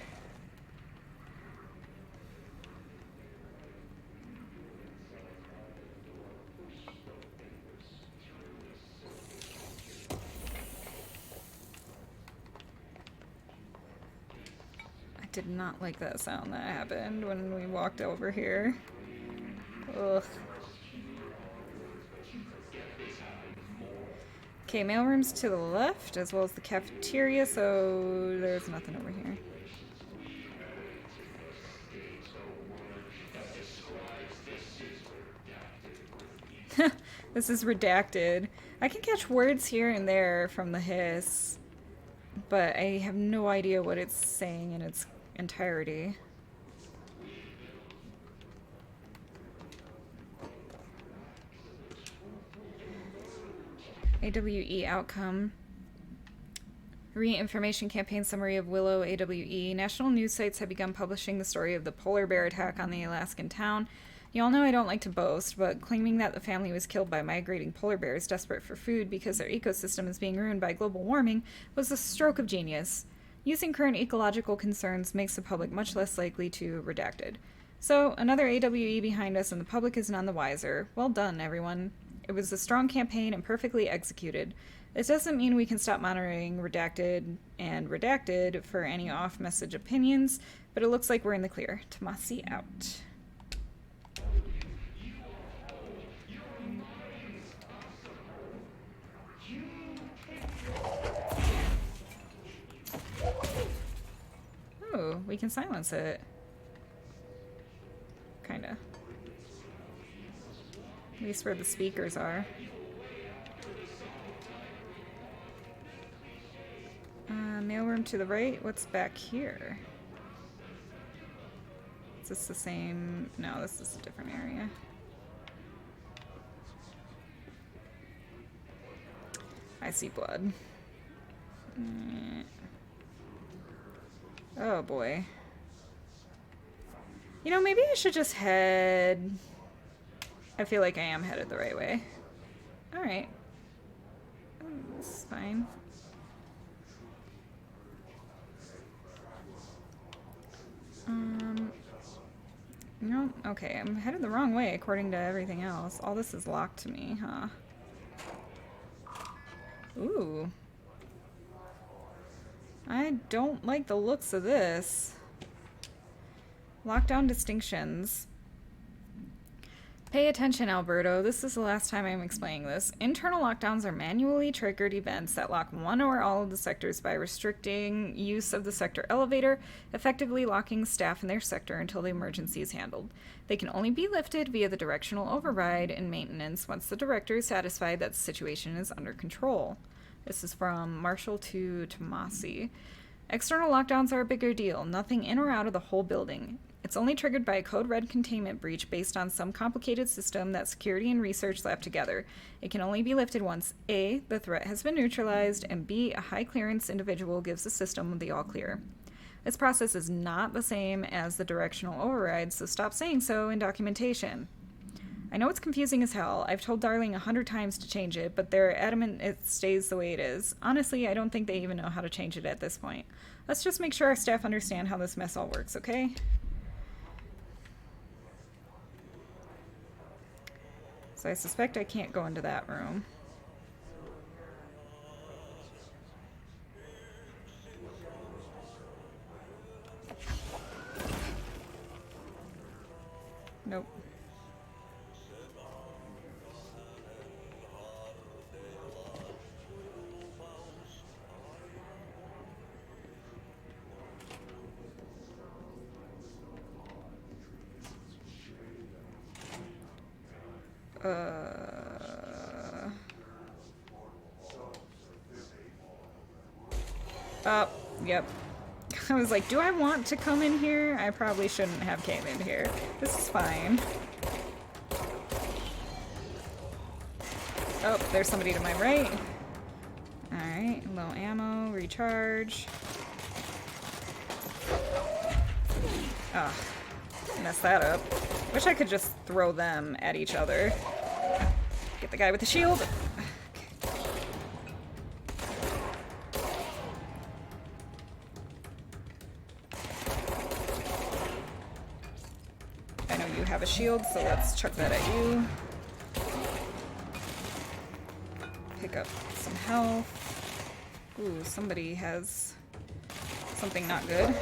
I did not like that sound that happened when we walked over here. Ugh. Okay, mailroom's to the left, as well as the cafeteria, so there's nothing over here. This is redacted. I can catch words here and there from the hiss, but I have no idea what it's saying in its entirety. AWE outcome. Re-information campaign summary of Willow AWE. National news sites have begun publishing the story of the polar bear attack on the Alaskan town. Y'all know I don't like to boast, but claiming that the family was killed by migrating polar bears desperate for food because their ecosystem is being ruined by global warming was a stroke of genius. Using current ecological concerns makes the public much less likely to redacted. So, another AWE behind us and the public is none the wiser. Well done, everyone. It was a strong campaign and perfectly executed. This doesn't mean we can stop monitoring redacted and redacted for any off-message opinions, but it looks like we're in the clear. Tomasi out. Oh, we can silence it. Kinda. At least where the speakers are. Mailroom to the right. What's back here? Is this the same? No, this is a different area. I see blood. Oh boy. You know, maybe I should just head... I feel like I am headed the right way. Alright. This is fine. No, okay, I'm headed the wrong way according to everything else. All this is locked to me, huh? Ooh. I don't like the looks of this. Lockdown distinctions. Pay attention, Alberto. This is the last time I'm explaining this. Internal lockdowns are manually triggered events that lock one or all of the sectors by restricting use of the sector elevator, effectively locking staff in their sector until the emergency is handled. They can only be lifted via the directional override and maintenance once the director is satisfied that the situation is under control. This is from Marshall to Tomasi. External lockdowns are a bigger deal, nothing in or out of the whole building. It's only triggered by a code red containment breach based on some complicated system that security and research slap together. It can only be lifted once A, the threat has been neutralized, and B, a high clearance individual gives the system the all clear. This process is not the same as the directional override, so stop saying so in documentation. I know it's confusing as hell. I've told Darling 100 times to change it, but they're adamant it stays the way it is. Honestly, I don't think they even know how to change it at this point. Let's just make sure our staff understand how this mess all works, okay? So I suspect I can't go into that room. Nope. Oh, yep. I was like, do I want to come in here? I probably shouldn't have came in here. This is fine. Oh, there's somebody to my right. Alright, low ammo, recharge. Ah, messed that up. Wish I could just throw them at each other. Get the guy with the shield. I know you have a shield, so let's chuck that at you. Pick up some health. Ooh, somebody has something not good.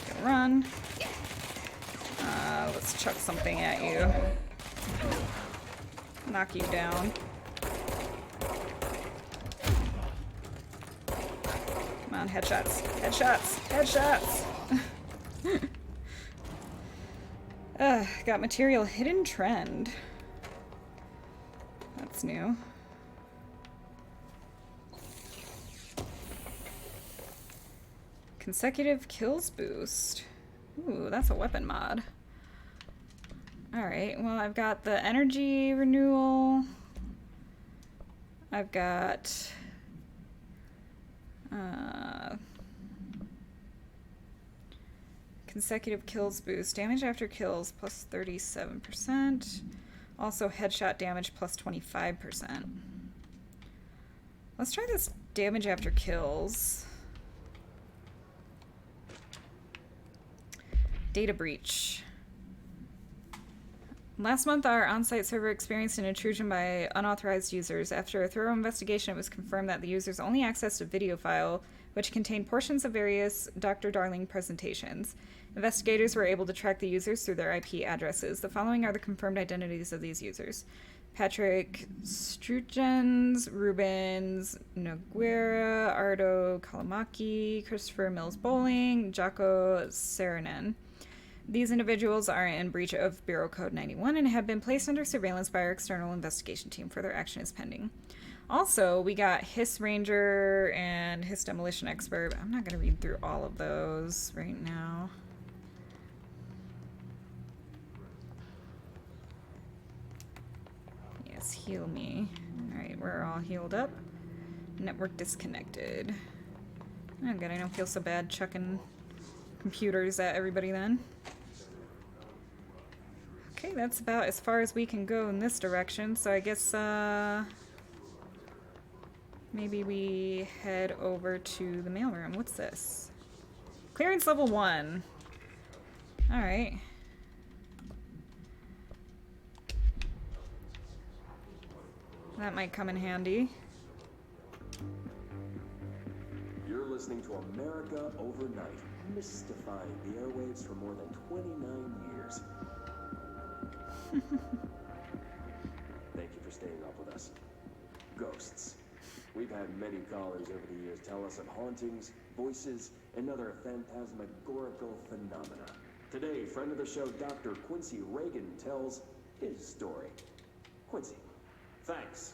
Gonna run. Let's chuck something at you. Knock you down. Come on, headshots. Headshots! Headshots! Got material hidden trend. That's new. Consecutive kills boost. Ooh, that's a weapon mod. Alright, well, I've got the energy renewal. I've got consecutive kills boost. Damage after kills plus 37%. Also headshot damage plus 25%. Let's try this damage after kills. Data breach. Last month, our on-site server experienced an intrusion by unauthorized users. After a thorough investigation, it was confirmed that the users only accessed a video file which contained portions of various Dr. Darling presentations. Investigators were able to track the users through their IP addresses. The following are the confirmed identities of these users: Patrick Strugens, Rubens Noguera, Ardo Kalamaki, Christopher Mills Bowling, Jaco Saranen. These individuals are in breach of Bureau Code 91 and have been placed under surveillance by our external investigation team. Further action is pending. Also, we got Hiss Ranger and Hiss Demolition Expert. I'm not going to read through all of those right now. Yes, heal me. Alright, we're all healed up. Network disconnected. Oh, good, I don't feel so bad chucking computers at everybody then. Okay, that's about as far as we can go in this direction, so I guess, maybe we head over to the mailroom. What's this? Clearance level 1. Alright. That might come in handy. You're listening to America Overnight, mystifying the airwaves for more than 29 years. Thank you for staying up with us. Ghosts. We've had many callers over the years tell us of hauntings, voices, and other phantasmagorical phenomena. Today, friend of the show, Dr. Quincy Reagan, tells his story. Quincy, thanks.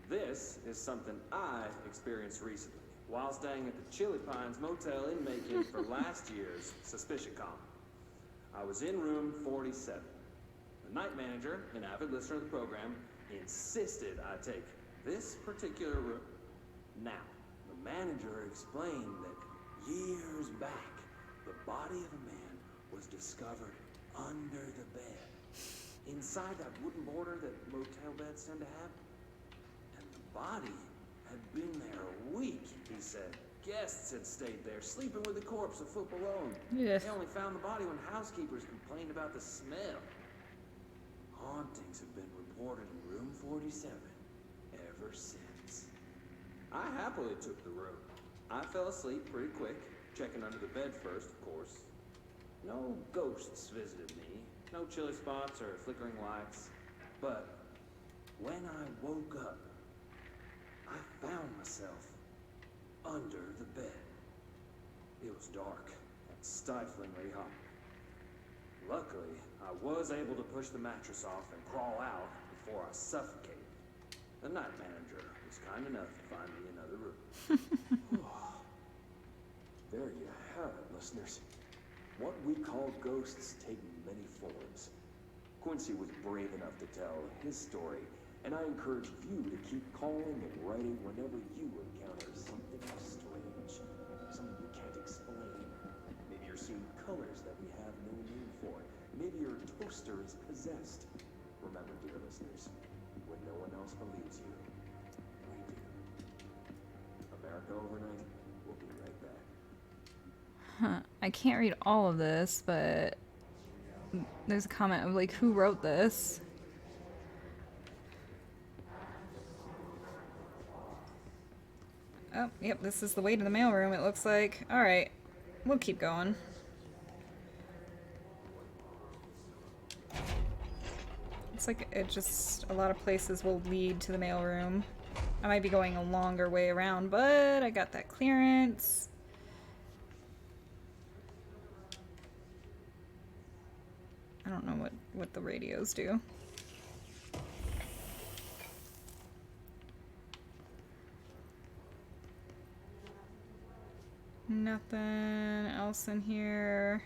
This is something I experienced recently while staying at the Chili Pines Motel in Macon for last year's SuspicionCon. I was in room 47. The night manager, an avid listener of the program, insisted I take this particular room. Now, the manager explained that years back, the body of a man was discovered under the bed, inside that wooden border that motel beds tend to have. And the body had been there a week, he said. guests had stayed there, sleeping with the corpse a foot below 'em. Yeah. They only found the body when housekeepers complained about the smell. Hauntings have been reported in room 47 ever since. I happily took the room. I fell asleep pretty quick, checking under the bed first, of course. No ghosts visited me, no chilly spots or flickering lights. But when I woke up, I found myself under the bed. It was dark and stiflingly hot. Luckily, I was able to push the mattress off and crawl out before I suffocated. The night manager was kind enough to find me another room. There you have it, listeners. What we call ghosts take many forms. Quincy was brave enough to tell his story, and I encourage you to keep calling and writing whenever you encounter something strange, something you can't explain. Maybe you're seeing colors that we have no name for. Maybe your toaster is possessed. Remember, dear listeners, when no one else believes you, we do. America Overnight, we'll be right back. Huh. I can't read all of this, but there's a comment of like, who wrote this? Oh, yep, this is the way to the mailroom, it looks like. Alright, we'll keep going. It's like it just, a lot of places will lead to the mailroom. I might be going a longer way around, but I got that clearance. I don't know what the radios do. Nothing else in here.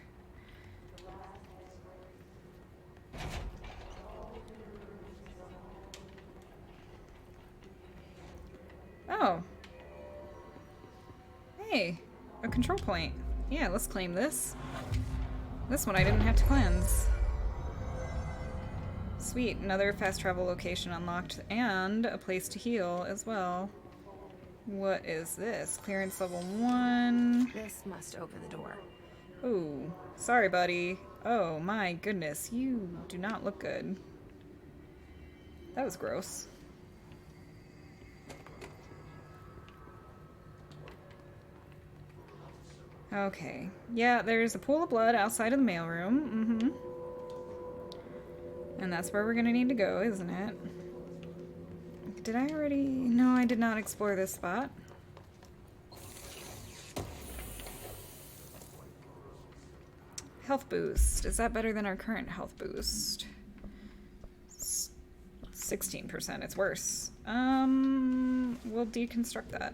Oh. Hey, a control point. Yeah, let's claim this. This one I didn't have to cleanse. Sweet, another fast travel location unlocked and a place to heal as well. What is this? Clearance level 1. This must open the door. Ooh, sorry buddy. Oh my goodness, you do not look good. That was gross. Okay, yeah, there's a pool of blood outside of the mailroom. And that's where we're gonna need to go, isn't it? Did I already? No, I did not explore this spot. Health boost. Is that better than our current health boost? 16%. It's worse. We'll deconstruct that.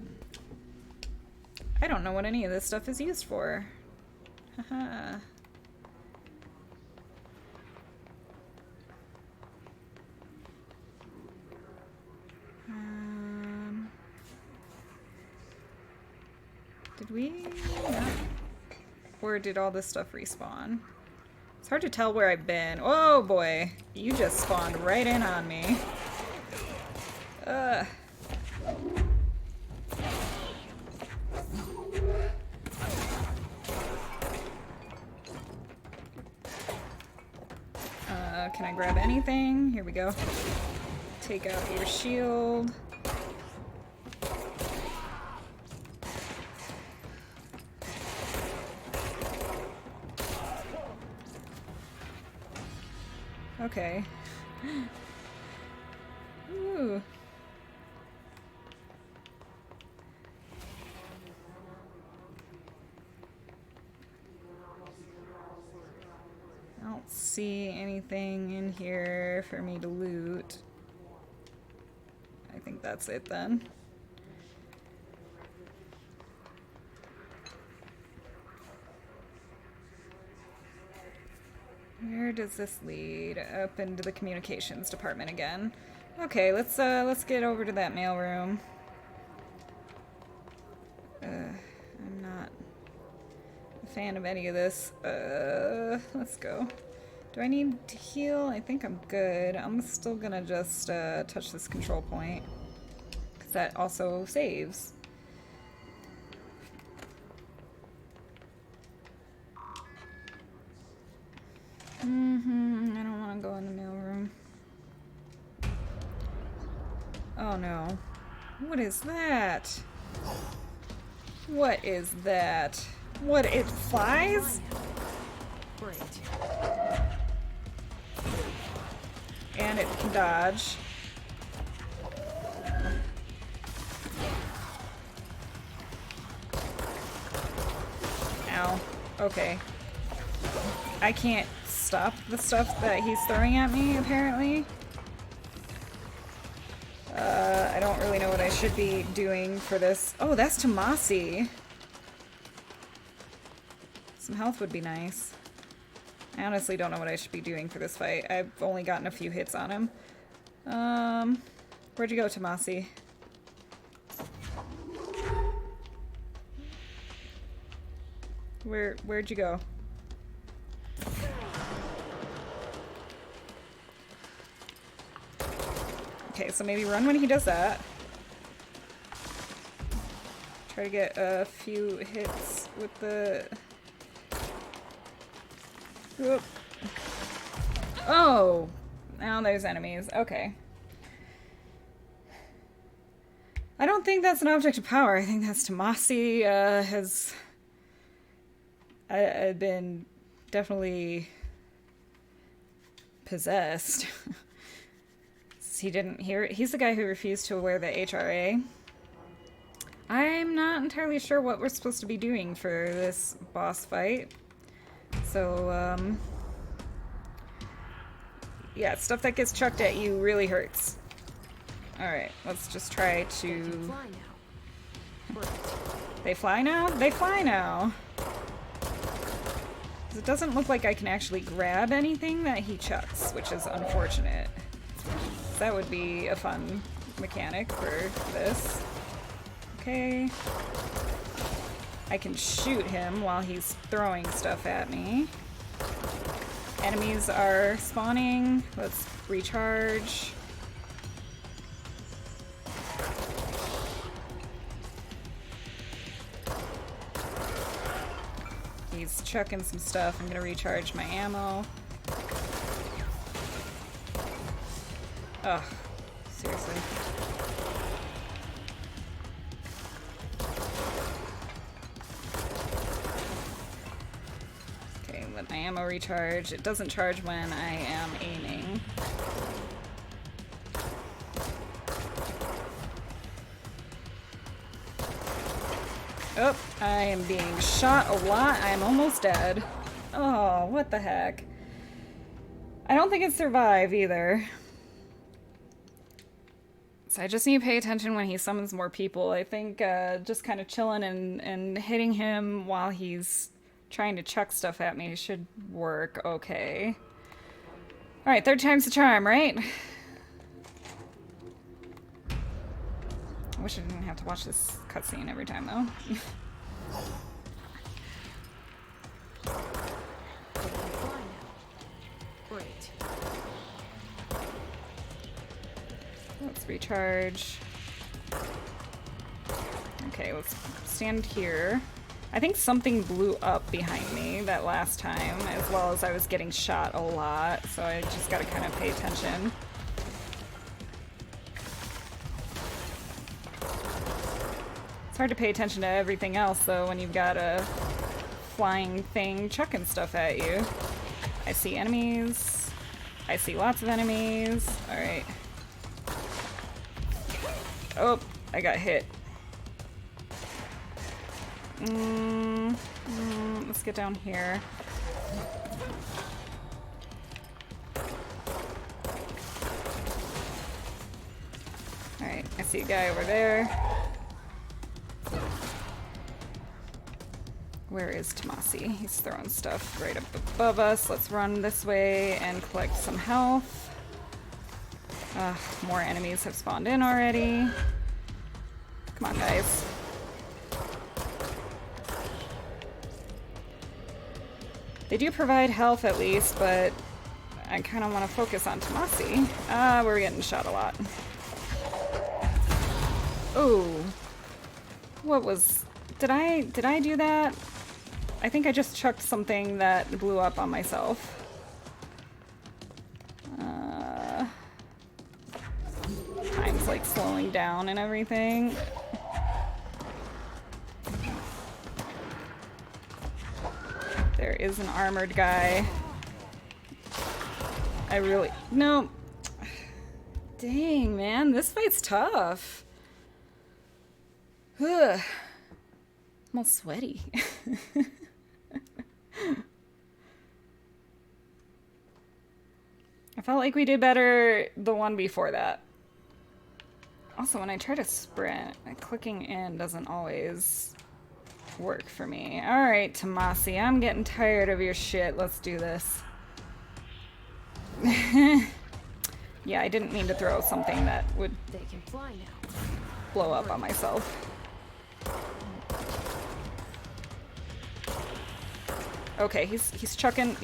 I don't know what any of this stuff is used for. Haha. Did we? No. Or did all this stuff respawn? It's hard to tell where I've been. Oh boy, you just spawned right in on me. Can I grab anything? Here we go. Take out your shield. Okay. Ooh. I don't see anything in here for me to loot. I think that's it then. Where does this lead? Up into the communications department again. Okay, let's get over to that mailroom. I'm not a fan of any of this. Let's go. Do I need to heal? I think I'm good. I'm still gonna just touch this control point, because that also saves. Oh no. What is that? What is that? What, it flies? Great. And it can dodge. Ow. Okay. I can't stop the stuff that he's throwing at me, apparently. I don't really know what I should be doing for this. Oh, that's Tomasi. Some health would be nice. I honestly don't know what I should be doing for this fight. I've only gotten a few hits on him. Where'd you go, Tomasi? Where'd you go? Okay, so maybe run when he does that. Try to get a few hits with the... Whoop. Oh! Now there's enemies. Okay. I don't think that's an object of power. I think that's Tomasi has... I've been definitely possessed. He didn't hear it. He's the guy who refused to wear the HRA. I'm not entirely sure what we're supposed to be doing for this boss fight. So, yeah, stuff that gets chucked at you really hurts. Alright, let's just try to... They fly now? They fly now! It doesn't look like I can actually grab anything that he chucks, which is unfortunate. That would be a fun mechanic for this. Okay. I can shoot him while he's throwing stuff at me. Enemies are spawning. Let's recharge. He's chucking some stuff. I'm gonna recharge my ammo. Ugh, seriously. Okay, let my ammo recharge. It doesn't charge when I am aiming. Oh, I am being shot a lot. I am almost dead. Oh, what the heck. I don't think it survived either. So I just need to pay attention when he summons more people. I think just kind of chilling and hitting him while he's trying to chuck stuff at me should work okay. Alright, third time's the charm, right? I wish I didn't have to watch this cutscene every time, though. Great. Let's recharge. Okay, let's stand here. I think something blew up behind me that last time, as well as I was getting shot a lot, so I just gotta kind of pay attention. It's hard to pay attention to everything else, though, when you've got a flying thing chucking stuff at you. I see enemies. I see lots of enemies. Alright. Oh, I got hit. Let's get down here. Alright, I see a guy over there. Where is Tomasi? He's throwing stuff right up above us. Let's run this way and collect some health. More enemies have spawned in already. Come on, guys. They do provide health at least, but I kind of want to focus on Tomasi. We're getting shot a lot. Oh. What was... Did I do that? I think I just chucked something that blew up on myself. Time's like slowing down and everything. There is an armored guy. No. Dang, man, this fight's tough. Ugh. I'm all sweaty. I felt like we did better the one before that. Also, when I try to sprint, clicking in doesn't always work for me. Alright, Tomasi, I'm getting tired of your shit. Let's do this. Yeah, I didn't mean to throw something that would They can fly now. blow up on myself. Okay, he's chucking.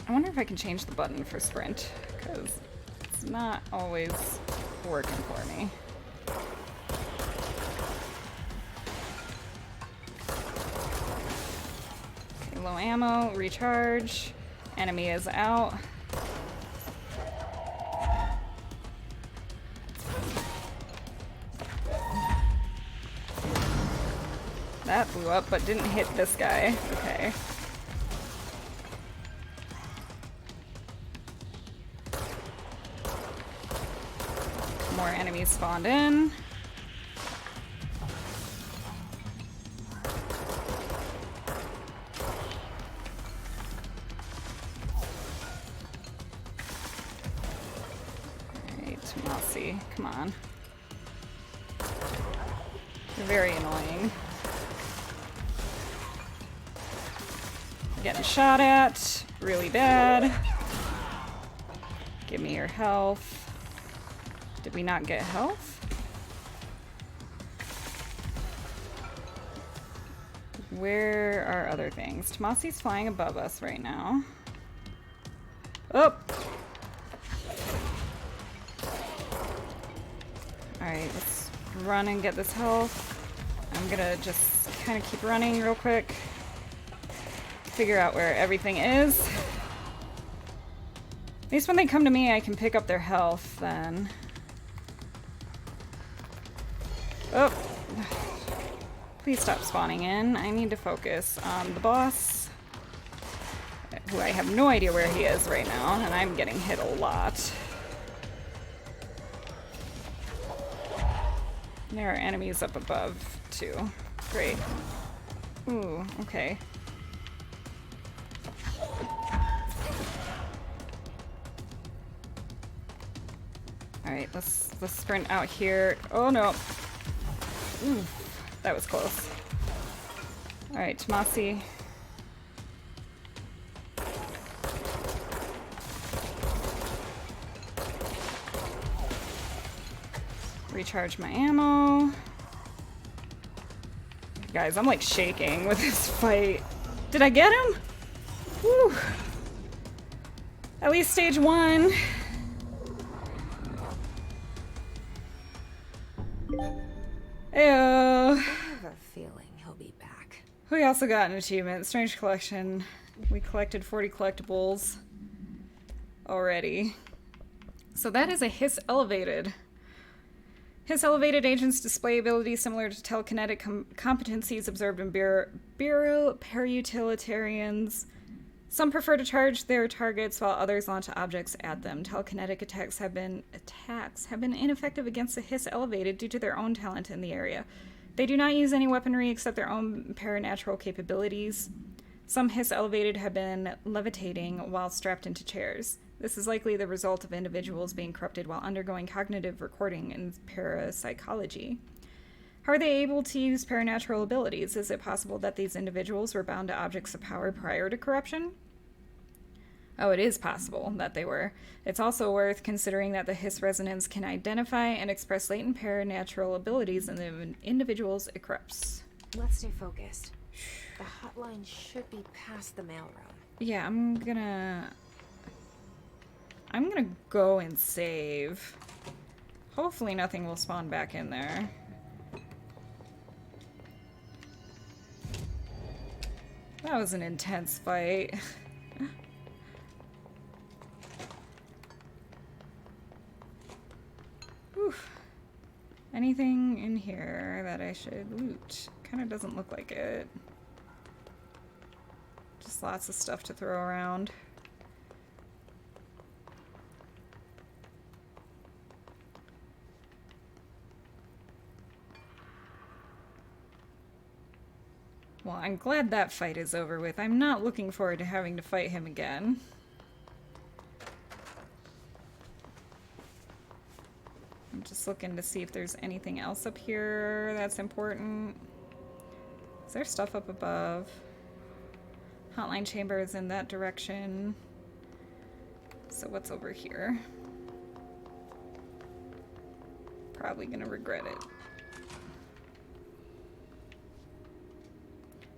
I wonder if I can change the button for sprint, because it's not always working for me. Okay, low ammo, recharge. Enemy is out. That blew up, but didn't hit this guy. Okay. More enemies spawned in. Alright, Tomasi, come on. You're very annoying. Getting shot at really bad. Give me your health. Did we not get health? Where are other things? Tomasi's flying above us right now. Oh! Alright, let's run and get this health. I'm gonna just kind of keep running real quick. Figure out where everything is. At least when they come to me, I can pick up their health then. Oh. Please stop spawning in. I need to focus on the boss, who I have no idea where he is right now, and I'm getting hit a lot. There are enemies up above, too. Great. Ooh, okay. Alright, let's sprint out here. Oh no. Ooh, that was close. Alright, Tomasi. Recharge my ammo. Guys, I'm like shaking with this fight. Did I get him? Woo. At least stage 1. Ew. I have a feeling he'll be back. We also got an achievement. Strange collection. We collected 40 collectibles already. So that is a Hiss Elevated. Hiss Elevated agents display abilities similar to telekinetic competencies observed in Bureau Parutilitarians. Some prefer to charge their targets while others launch objects at them. Telekinetic attacks have been ineffective against the Hiss Elevated due to their own talent in the area. They do not use any weaponry except their own paranatural capabilities. Some Hiss Elevated have been levitating while strapped into chairs. This is likely the result of individuals being corrupted while undergoing cognitive recording in parapsychology. How are they able to use paranatural abilities? Is it possible that these individuals were bound to objects of power prior to corruption? Oh, it is possible that they were. It's also worth considering that the Hiss resonance can identify and express latent paranatural abilities in the individuals it corrupts. Let's stay focused. The hotline should be past the mailroom. Yeah, I'm gonna go and save. Hopefully nothing will spawn back in there. That was an intense fight. anything in here that I should loot? Kind of doesn't look like it. Just lots of stuff to throw around. Well, I'm glad that fight is over with. I'm not looking forward to having to fight him again. I'm just looking to see if there's anything else up here that's important. Is there stuff up above? Hotline chamber is in that direction. So what's over here? Probably gonna regret it.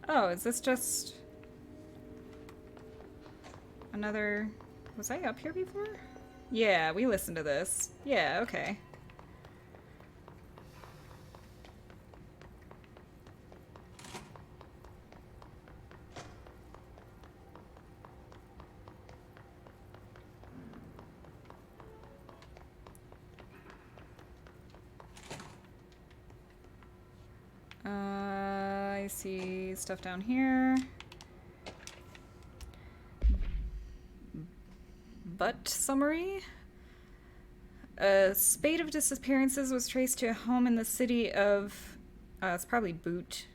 Oh, is this just another... Was I up here before? Yeah, we listened to this. Yeah, okay. I see stuff down here. But summary. A spate of disappearances was traced to a home in the city of, it's probably Boot,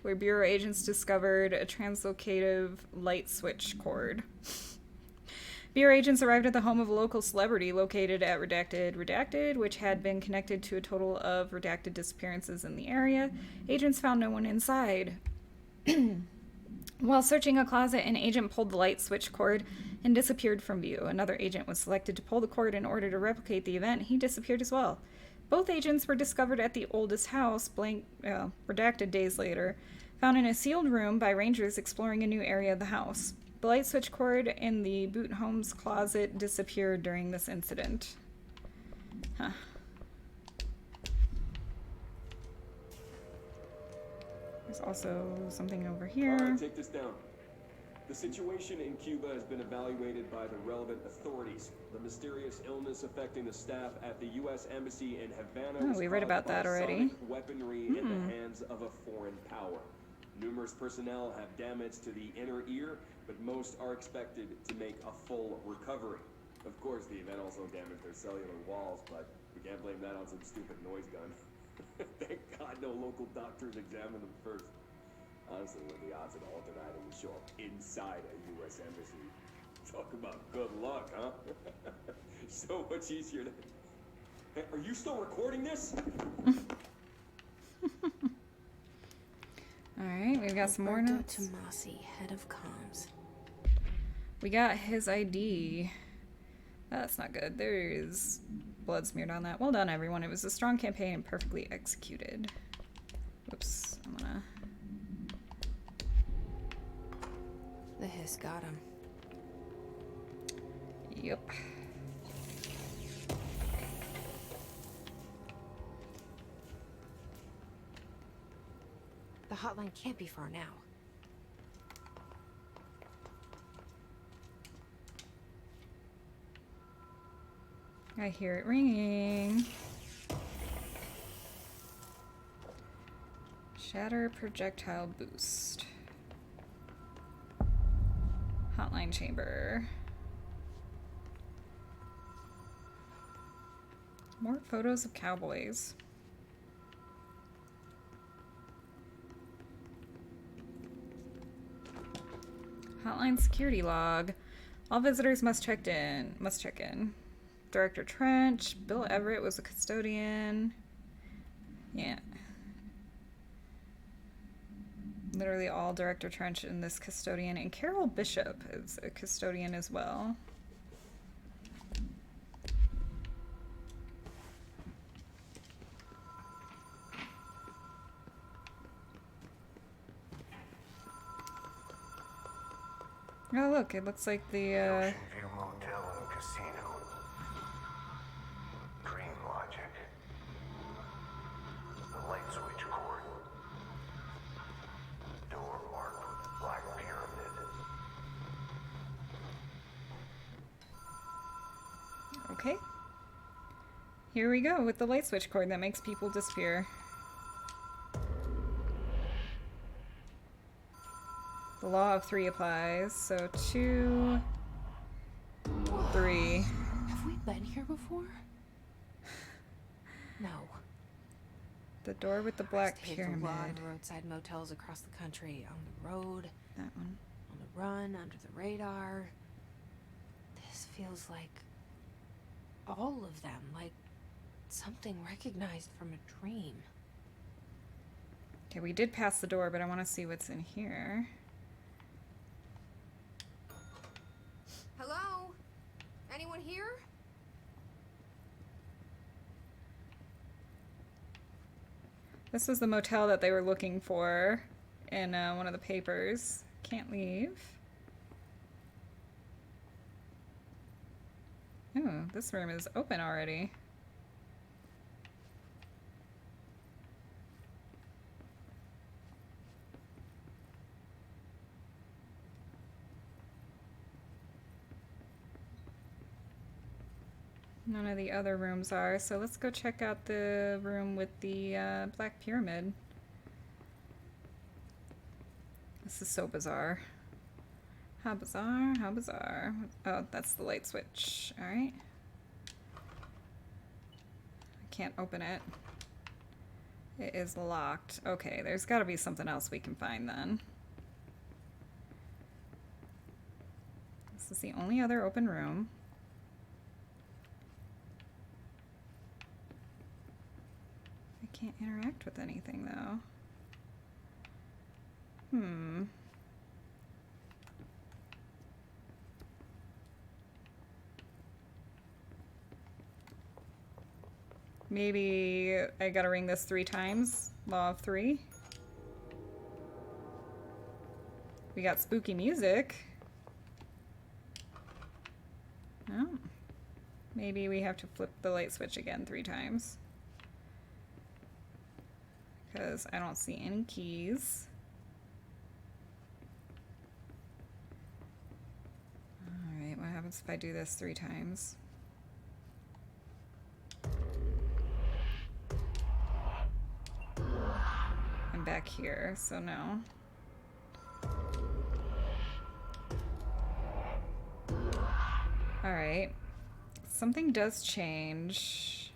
where Bureau agents discovered a translocative light switch cord. Bureau agents arrived at the home of a local celebrity located at Redacted, which had been connected to a total of redacted disappearances in the area. Agents found no one inside. While searching a closet, an agent pulled the light switch cord and disappeared from view. Another agent was selected to pull the cord in order to replicate the event. He disappeared as well. Both agents were discovered at the oldest house, redacted days later, found in a sealed room by rangers exploring a new area of the house. The light switch cord in the Boot home's closet disappeared during this incident. Huh. There's also something over here. Alright, take this down. The situation in Cuba has been evaluated by the relevant authorities. The mysterious illness affecting the staff at the U.S. Embassy in Havana we read about that already. Weaponry in the hands of a foreign power. Numerous personnel have damage to the inner ear, but most are expected to make a full recovery. Of course, the event also damaged their cellular walls, but we can't blame that on some stupid noise gun. Thank God no local doctors examined them first. Honestly, what are the odds an alternate item would show up inside a U.S. embassy? Talk about good luck, huh? So much easier to... Hey, are you still recording this? Alright, we've got some more notes. Tomasi, head of comms. We got his ID. That's not good. There's blood smeared on that. Well done, everyone. It was a strong campaign and perfectly executed. Whoops. I'm gonna... The hiss got him. Yep. The hotline can't be far now. I hear it ringing. Shatter projectile boost. Hotline chamber. More photos of cowboys. Hotline security log. All visitors must check in. Director Trench. Bill Everett was a custodian. Yeah. Literally all Director Trench and this custodian. And Carol Bishop is a custodian as well. Oh look, it looks like the Ocean View Motel and Casino. Dream logic. The light switch cord. Door marked with black pyramid. Okay. Here we go with the light switch cord that makes people disappear. The law of 3 applies, so 2, 3. Have we been here before? No. The door with the black I've stayed at a lot pyramid. of roadside motels across the country, on the road, That one. on the run, under the radar. This feels like all of them, like something recognized from a dream. Okay, we did pass the door, but I want to see what's in here. Hello? Anyone here? This was the motel that they were looking for in one of the papers. Can't leave. Oh, this room is open already. None of the other rooms are, so let's go check out the room with the black pyramid. This is so bizarre. How bizarre, how bizarre. Oh, that's the light switch. Alright. I can't open it. It is locked. Okay, there's gotta be something else we can find then. This is the only other open room. I can't interact with anything though. Maybe I gotta ring this 3 times. Law of 3. We got spooky music. Oh. Maybe we have to flip the light switch again 3 times. Because I don't see any keys. Alright, what happens if I do this 3 times? I'm back here, so no. Alright. Something does change.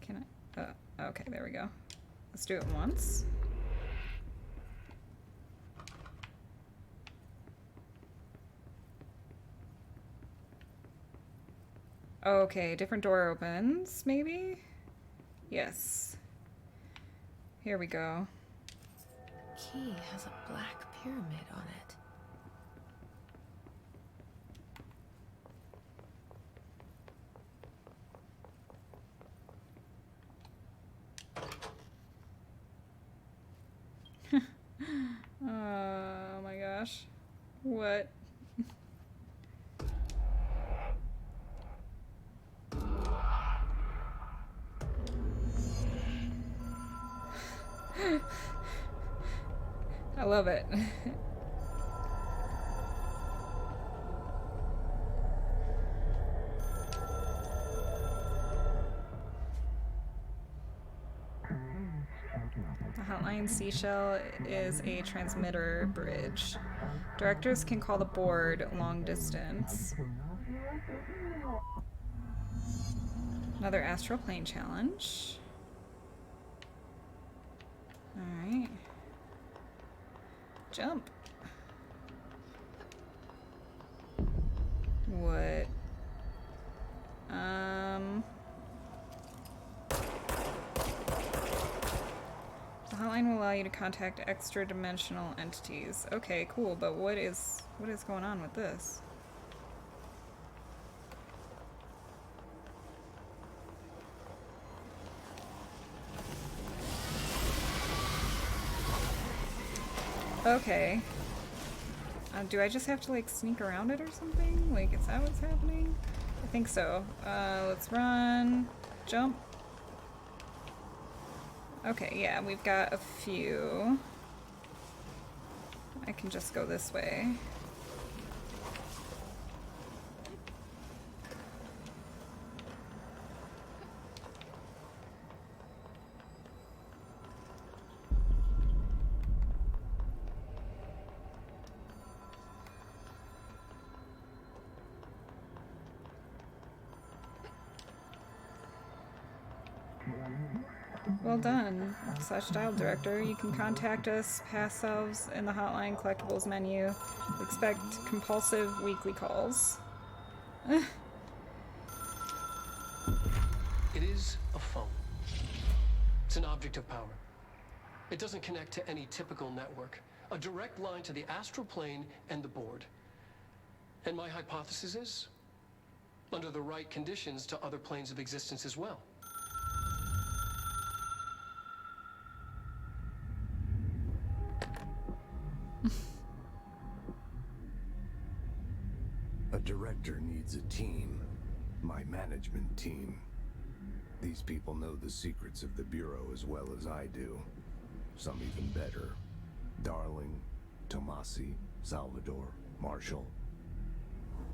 Can I? Okay, there we go. Let's do it once. Okay, different door opens, maybe? Yes. Here we go. Key has a black pyramid on it. Oh my gosh. What? I love it. The Hotline Seashell is a transmitter bridge. Directors can call the board long distance. Another astral plane challenge. Alright. Jump. What? The hotline will allow you to contact extra-dimensional entities. Okay, cool, but what is going on with this? Okay. Do I just have to like sneak around it or something? Like, is that what's happening? I think so. Let's run. Jump. Okay, yeah, we've got a few. I can just go this way. Well done, /dial director. You can contact us past selves in the hotline collectibles menu. Expect compulsive weekly calls. It is a phone. It's an object of power. It doesn't connect to any typical network. A direct line to the astral plane and the board. And my hypothesis is, under the right conditions, to other planes of existence as well. A director needs a team. My management team. These people know the secrets of the Bureau as well as I do. Some even better. Darling, Tomasi, Salvador, Marshall.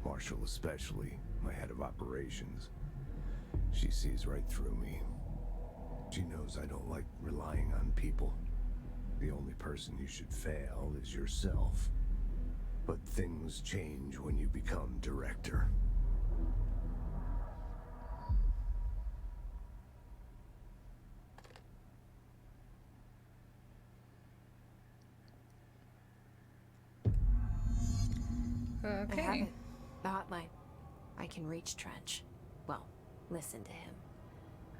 Marshall especially, my head of operations. She sees right through me. She knows I don't like relying on people. The only person you should fail is yourself. But things change when you become director. I have Okay. it. The hotline. I can reach Trench. Well, listen to him.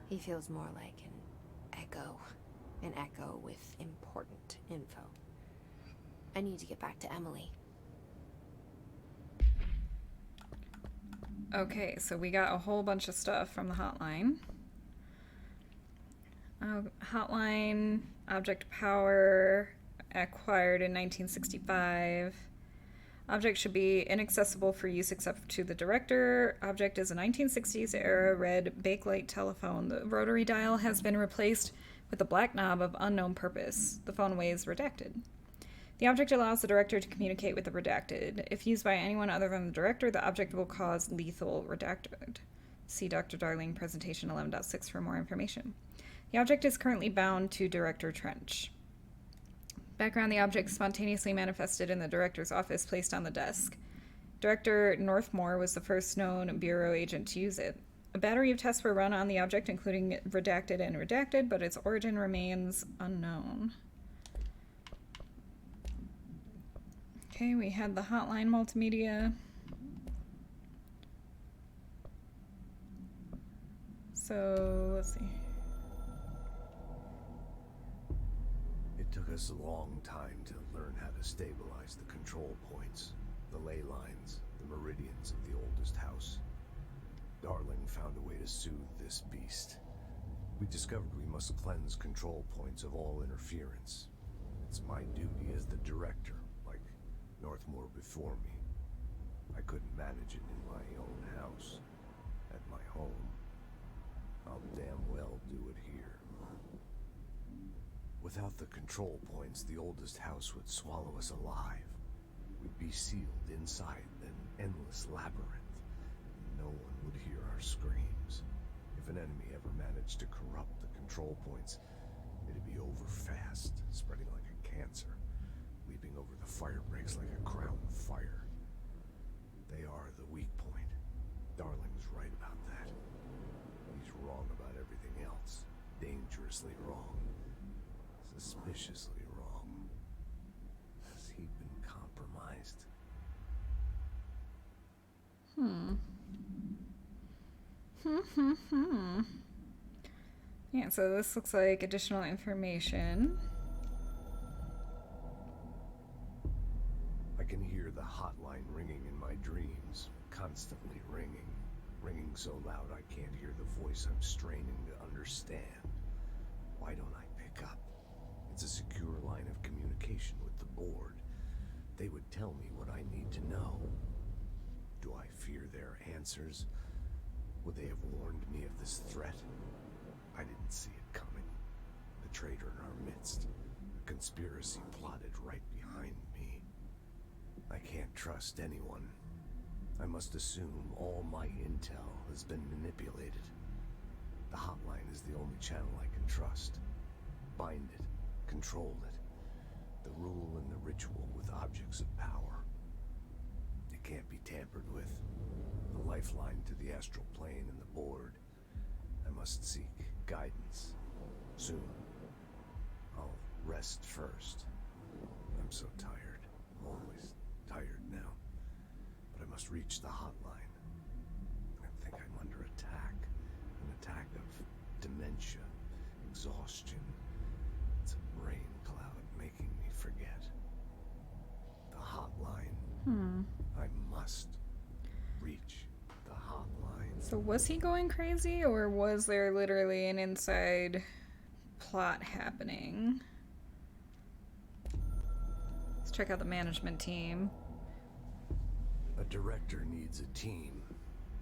He feels more like an echo. An echo with important info. I need to get back to Emily. Okay, so we got a whole bunch of stuff from the hotline. Hotline, object power, acquired in 1965. Object should be inaccessible for use except to the director. Object is a 1960s era red bakelite telephone. The rotary dial has been replaced with a black knob of unknown purpose. The phone weighs redacted. The object allows the director to communicate with the redacted. If used by anyone other than the director, the object will cause lethal redacted. See Dr. Darling presentation 11.6 for more information. The object is currently bound to Director Trench. Background: the object spontaneously manifested in the director's office, placed on the desk. Director Northmore was the first known Bureau agent to use it. A battery of tests were run on the object, including redacted and redacted, but its origin remains unknown. Okay, we had the hotline multimedia. So, let's see. It took us a long time to learn how to stabilize the control points, the ley lines, the meridians of the oldest house. Darling found a way to soothe this beast. We discovered we must cleanse control points of all interference. It's my duty as the director, like Northmore before me. I couldn't manage it in my own house, at my home. I'll damn well do it here. Without the control points, the oldest house would swallow us alive. We'd be sealed inside an endless labyrinth. No one would hear our screams. If an enemy ever managed to corrupt the control points, it'd be over fast, spreading like a cancer, leaping over the fire breaks like a crown of fire. They are the weak point. Darling's right about that. He's wrong about everything else. Dangerously wrong. Suspiciously wrong. Has he been compromised? Yeah, so this looks like additional information. I can hear the hotline ringing in my dreams, constantly ringing. Ringing so loud I can't hear the voice I'm straining to understand. Why don't I pick up? It's a secure line of communication with the board. They would tell me what I need to know. Do I fear their answers? Would they have warned me of this threat? I didn't see it coming. The traitor in our midst. A conspiracy plotted right behind me. I can't trust anyone. I must assume all my intel has been manipulated. The hotline is the only channel I can trust. Bind it, control it. The rule and the ritual with objects of power. It can't be tampered with. The lifeline to the astral plane and the board. I must seek guidance. Soon. I'll rest first. I'm so tired. Always tired now. But I must reach the hotline. I think I'm under attack. An attack of dementia, exhaustion. It's a brain cloud making me forget. The hotline. I must reach the hotline. So was he going crazy, or was there literally an inside plot happening? Let's check out the management team. A director needs a team.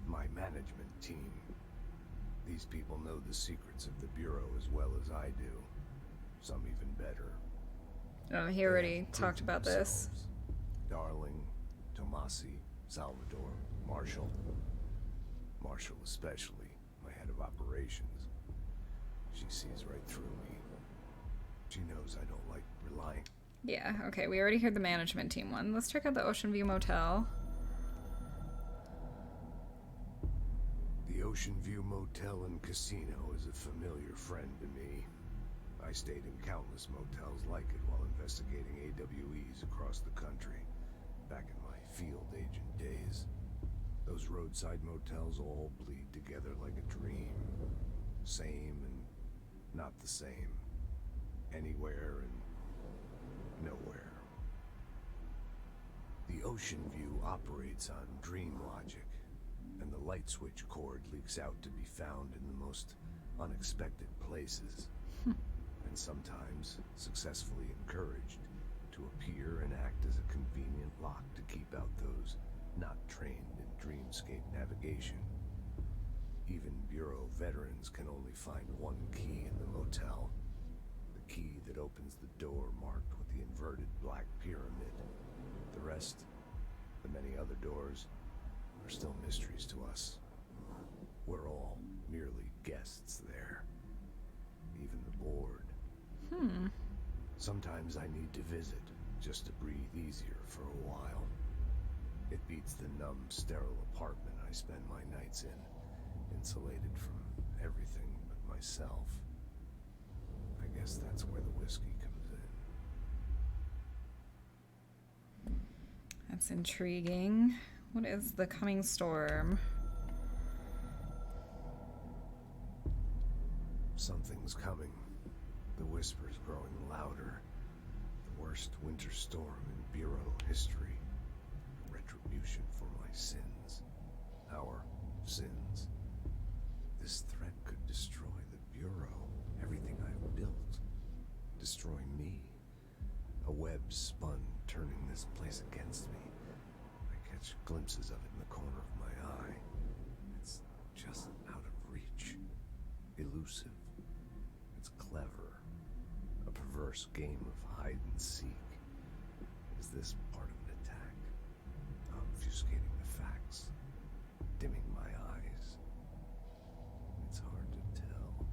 My management team. These people know the secrets of the Bureau as well as I do. Some even better. Oh, he already talked about this. Darling, Tomasi, Salvador, Marshall. Marshall especially, my head of operations. She sees right through me. She knows I don't like relying. Yeah, okay, we already heard the management team one. Let's check out the Ocean View Motel. The Ocean View Motel and Casino is a familiar friend to me. I stayed in countless motels like it while investigating AWEs across the country, back in my field agent days. Those roadside motels all bleed together like a dream. Same and not the same. Anywhere and nowhere. The Ocean View operates on dream logic, and the light switch cord leaks out to be found in the most unexpected places. And sometimes successfully encouraged to appear and act as a convenient lock to keep out those not trained in dreamscape navigation. Even Bureau veterans can only find one key in the motel. The key that opens the door marked with the inverted black pyramid. The rest, the many other doors, are still mysteries to us. We're all merely guests there. Even the board. Sometimes I need to visit, just to breathe easier for a while. It beats the numb, sterile apartment I spend my nights in, insulated from everything but myself. I guess that's where the whiskey comes in. That's intriguing. What is the coming storm? Something's coming. The whispers growing louder. The worst winter storm in Bureau history. Retribution for my sins. Our sins. This threat could destroy the Bureau. Everything I've built. Destroy me. A web spun, turning this place against me. I catch glimpses of it in the corner of my eye. It's just out of reach. Elusive. It's clever. A perverse game of hide and seek. Is this part of an attack? Obfuscating the facts. Dimming my eyes. It's hard to tell.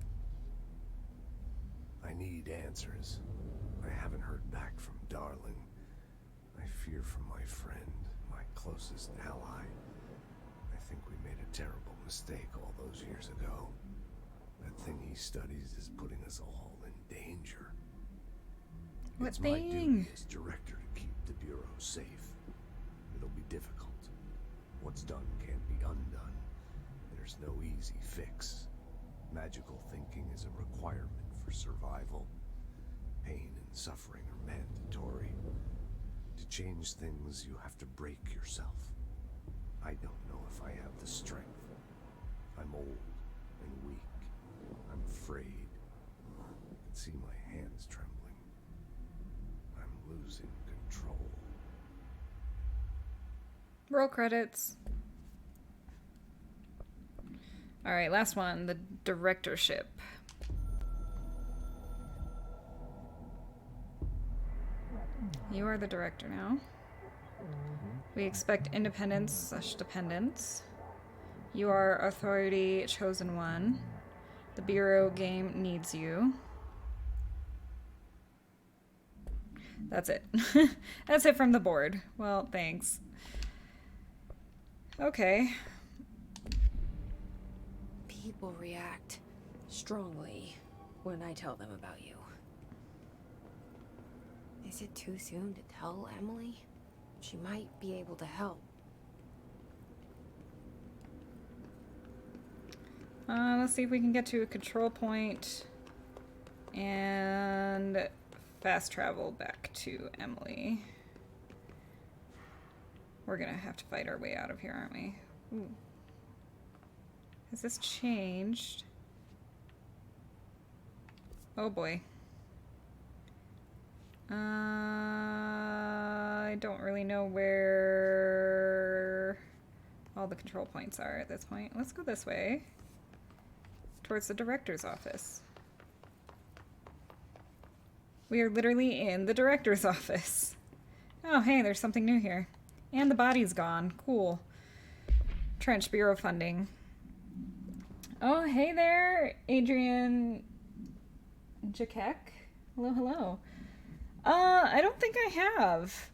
I need answers. I haven't heard back from Darling. I fear for my friend, my closest ally. I think we made a terrible mistake all those years ago. That thing he studies is putting us all in danger. What It's my thing? duty as director to keep the Bureau safe. It'll be difficult. What's done can't be undone. There's no easy fix. Magical thinking is a requirement for survival. Pain and suffering are mandatory. To change things, you have to break yourself. I don't know if I have the strength. I'm old and weak. I'm afraid. I can see my hands trembling. I'm losing control. Roll credits. Alright, last one. The Directorship. You are the director now. We expect independence/dependence. You are authority chosen one. The Bureau game needs you. That's it. That's it from the board. Well, thanks. Okay. People react strongly when I tell them about you. Is it too soon to tell Emily? She might be able to help. Let's see if we can get to a control point and fast travel back to Emily. We're gonna have to fight our way out of here, aren't we? Ooh. Has this changed? Oh boy. I don't really know where all the control points are at this point. Let's go this way. Towards the director's office. We are literally in the director's office. Oh, hey, there's something new here. And the body's gone. Cool. Trench Bureau funding. Oh, hey there, Adrian Jakek. Hello, hello. I don't think I have.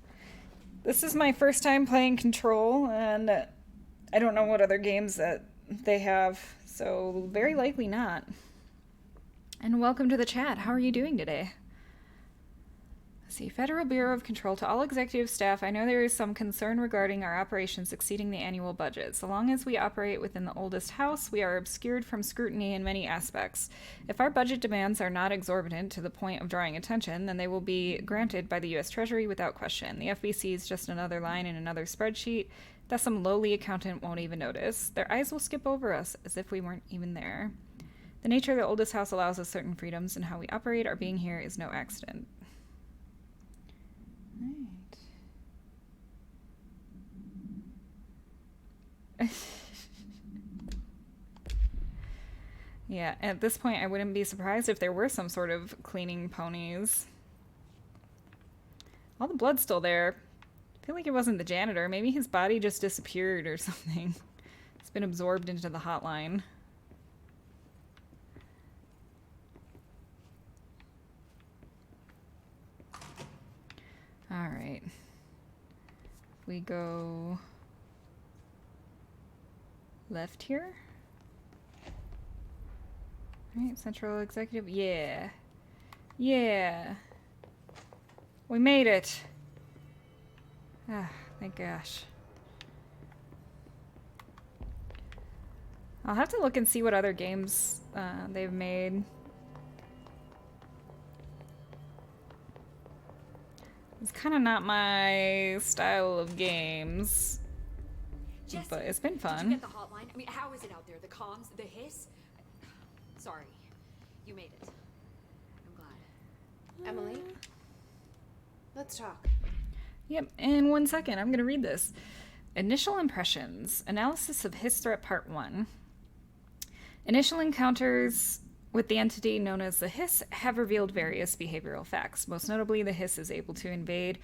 This is my first time playing Control, and I don't know what other games that they have, so very likely not. And welcome to the chat. How are you doing today? Let's see, Federal Bureau of Control. To all executive staff, I know there is some concern regarding our operations exceeding the annual budget. So long as we operate within the oldest house, we are obscured from scrutiny in many aspects. If our budget demands are not exorbitant to the point of drawing attention, then they will be granted by the U.S. Treasury without question. The FBC is just another line in another spreadsheet that some lowly accountant won't even notice. Their eyes will skip over us as if we weren't even there. The nature of the oldest house allows us certain freedoms, and how we operate. Our being here is no accident. Right. Yeah, at this point I wouldn't be surprised if there were some sort of cleaning ponies. All the blood's still there. I feel like it wasn't the janitor. Maybe his body just disappeared or something. It's been absorbed into the hotline. Alright. We go left here. Right, Central Executive. Yeah. Yeah. We made it. Ah, thank gosh. I'll have to look and see what other games they've made. It's kind of not my style of games, Jesse, but it's been fun. Did you get the hotline? I mean, how is it out there? The comms, the hiss? Sorry, you made it. I'm glad. Emily, let's talk. Yep, in 1 second, I'm going to read this. Initial impressions. Analysis of Hiss Threat Part 1. Initial encounters with the entity known as the Hiss have revealed various behavioral facts. Most notably, the Hiss is able to invade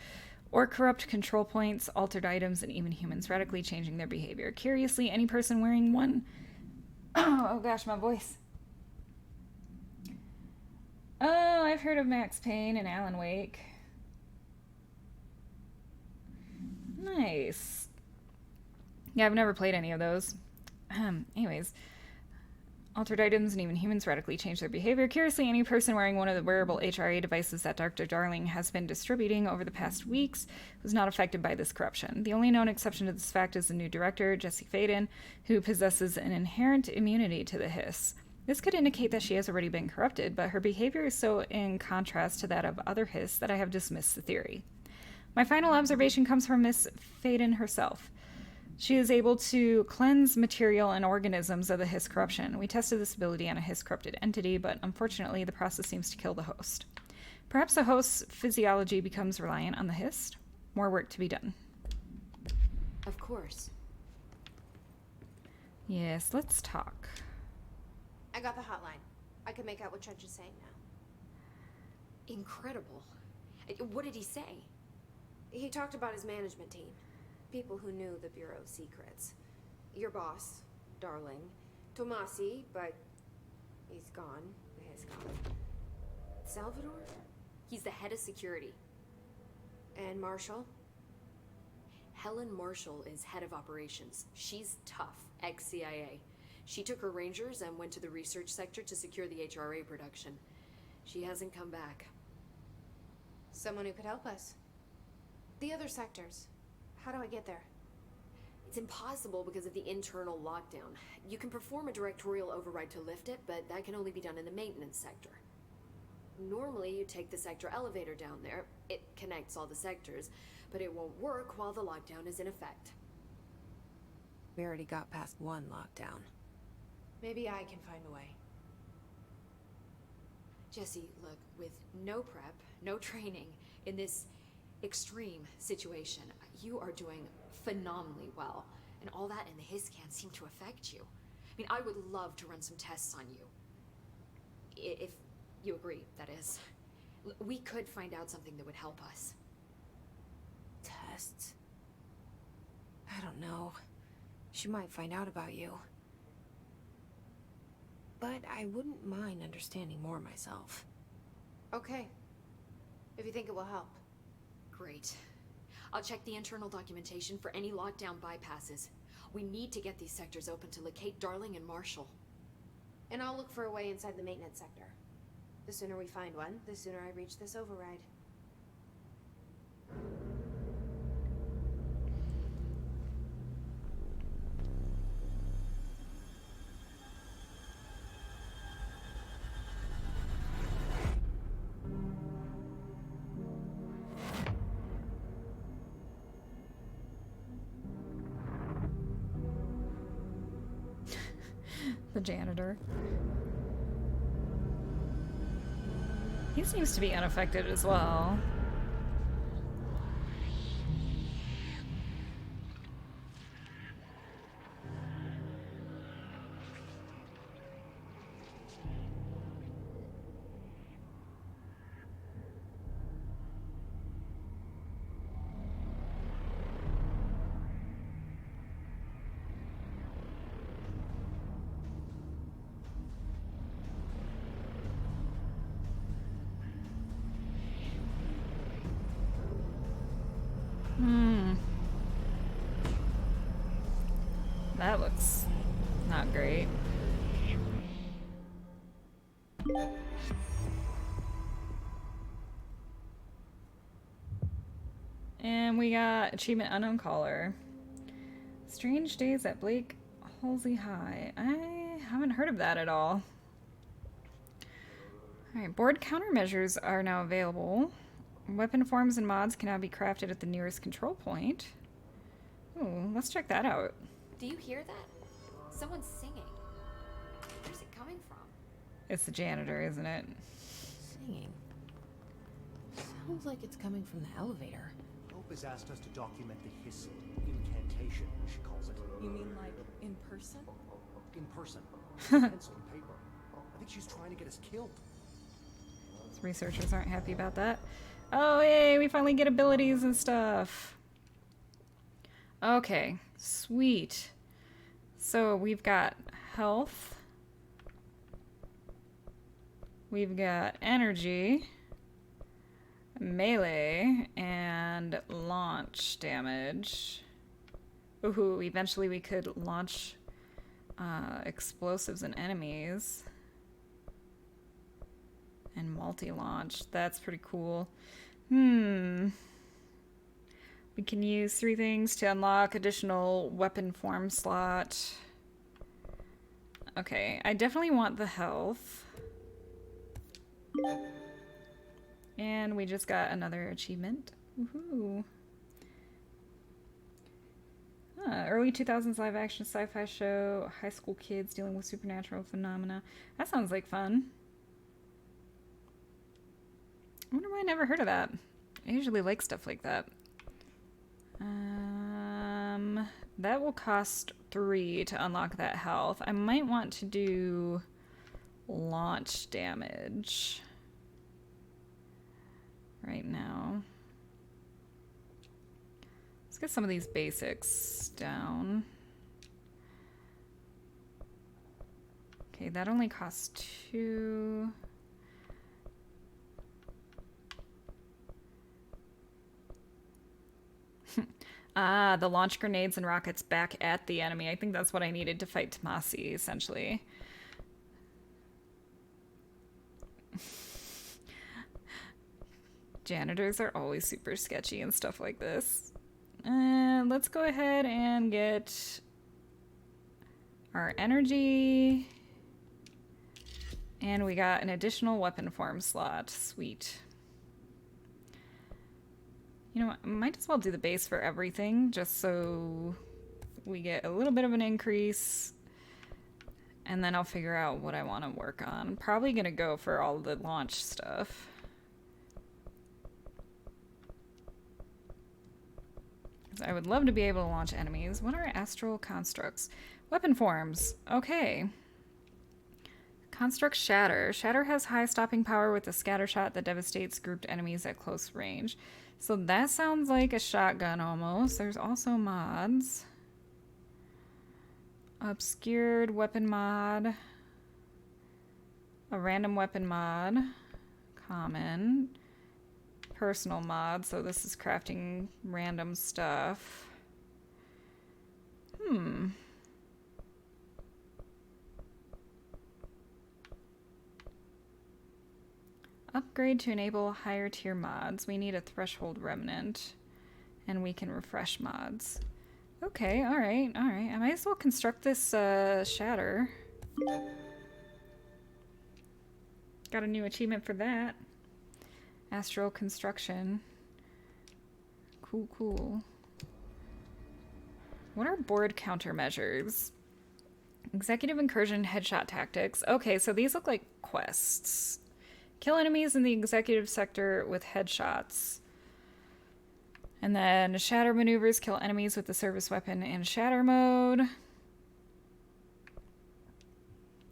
or corrupt control points, altered items, and even humans, radically changing their behavior. Curiously, any person wearing one... Oh gosh, my voice. Oh, I've heard of Max Payne and Alan Wake. Nice. Yeah, I've never played any of those. Anyways... Altered items and even humans radically change their behavior. Curiously, any person wearing one of the wearable HRA devices that Dr. Darling has been distributing over the past weeks was not affected by this corruption. The only known exception to this fact is the new director, Jessie Faden, who possesses an inherent immunity to the Hiss. This could indicate that she has already been corrupted, but her behavior is so in contrast to that of other Hiss that I have dismissed the theory. My final observation comes from Miss Faden herself. She is able to cleanse material and organisms of the Hiss corruption. We tested this ability on a Hiss-corrupted entity, but unfortunately the process seems to kill the host. Perhaps the host's physiology becomes reliant on the Hiss. More work to be done. Of course. Yes, let's talk. I got the hotline. I can make out what Trench is saying now. Incredible. What did he say? He talked about his management team. People who knew the Bureau's secrets. Your boss, Darling. Tomasi, but he's gone. He's gone. Salvador? He's the head of security. And Marshall? Helen Marshall is head of operations. She's tough, ex-CIA. She took her rangers and went to the research sector to secure the HRA production. She hasn't come back. Someone who could help us. The other sectors. How do I get there? It's impossible because of the internal lockdown. You can perform a directorial override to lift it, but that can only be done in the maintenance sector. Normally, you take the sector elevator down there. It connects all the sectors, but it won't work while the lockdown is in effect. We already got past one lockdown. Maybe I can find a way. Jesse, look, with no prep, no training, in this extreme situation, you are doing phenomenally well. And all that in the hiss can't seem to affect you. I mean, I would love to run some tests on you. If you agree, that is. We could find out something that would help us. Tests? I don't know. She might find out about you. But I wouldn't mind understanding more myself. Okay. If you think it will help. Great. I'll check the internal documentation for any lockdown bypasses. We need to get these sectors open to locate Darling and Marshall. And I'll look for a way inside the maintenance sector. The sooner we find one, the sooner I reach this override. The janitor. He seems to be unaffected as well. That looks not great. And we got achievement unknown caller. Strange days at Blake Halsey High. I haven't heard of that at all. Alright, board countermeasures are now available. Weapon forms and mods can now be crafted at the nearest control point. Ooh, let's check that out. Do you hear that? Someone's singing. Where's it coming from? It's the janitor, isn't it? Singing. Sounds like it's coming from the elevator. Hope has asked us to document the hissing incantation, she calls it. You mean like in person? In person. Pencil and paper. I think she's trying to get us killed. Those researchers aren't happy about that. Oh, yay, we finally get abilities and stuff. Okay, sweet. So we've got health. We've got energy, melee, and launch damage. Ooh, eventually we could launch explosives and enemies. And multi-launch. That's pretty cool. We can use 3 things to unlock additional weapon form slot. Okay, I definitely want the health. And we just got another achievement. Woohoo. Early 2000s live action sci-fi show, high school kids dealing with supernatural phenomena. That sounds like fun. I wonder why I never heard of that. I usually like stuff like that. That will cost 3 to unlock that health. I might want to do launch damage right now. Let's get some of these basics down. Okay, that only costs 2. The launch grenades and rockets back at the enemy. I think that's what I needed to fight Tomasi, essentially. Janitors are always super sketchy and stuff like this. And let's go ahead and get our energy. And we got an additional weapon form slot. Sweet. You know what? I might as well do the base for everything just so we get a little bit of an increase. And then I'll figure out what I want to work on. Probably going to go for all the launch stuff. I would love to be able to launch enemies. What are astral constructs? Weapon forms. Okay. Construct Shatter. Shatter has high stopping power with a scatter shot that devastates grouped enemies at close range. So that sounds like a shotgun almost. There's also mods. Obscured weapon mod. A random weapon mod. Common. Personal mod, so this is crafting random stuff. Upgrade to enable higher tier mods. We need a threshold remnant, and we can refresh mods. Okay, alright, alright. I might as well construct this shatter. Got a new achievement for that. Astral construction. Cool, cool. What are board countermeasures? Executive incursion headshot tactics. Okay, so these look like quests. Kill enemies in the executive sector with headshots. And then shatter maneuvers. Kill enemies with the service weapon in shatter mode.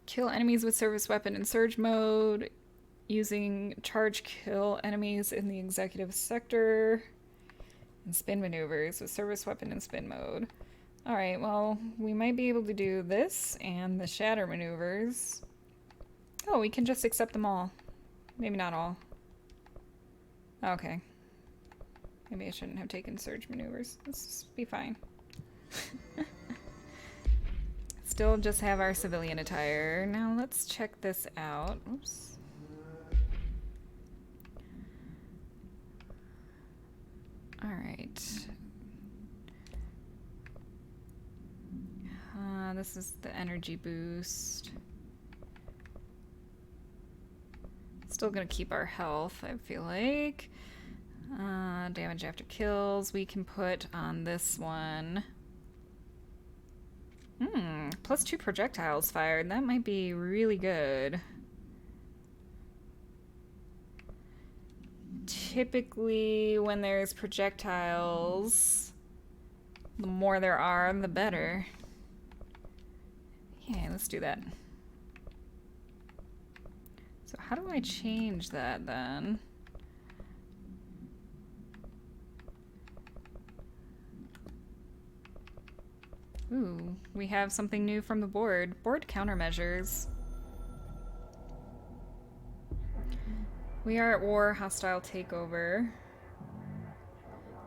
Kill enemies with service weapon in surge mode. Using charge kill enemies in the executive sector. And spin maneuvers with service weapon in spin mode. Alright, well, we might be able to do this and the shatter maneuvers. Oh, we can just accept them all. Maybe not all. Okay. Maybe I shouldn't have taken surge maneuvers. This will be fine. Still just have our civilian attire. Now let's check this out. Oops. Alright. This is the energy boost. Still gonna keep our health, I feel like. Damage after kills we can put on this one. +2 projectiles fired. That might be really good. Typically, when there's projectiles, the more there are, the better. Yeah, let's do that. So how do I change that then? Ooh, we have something new from the board. Board countermeasures. We are at war, hostile takeover.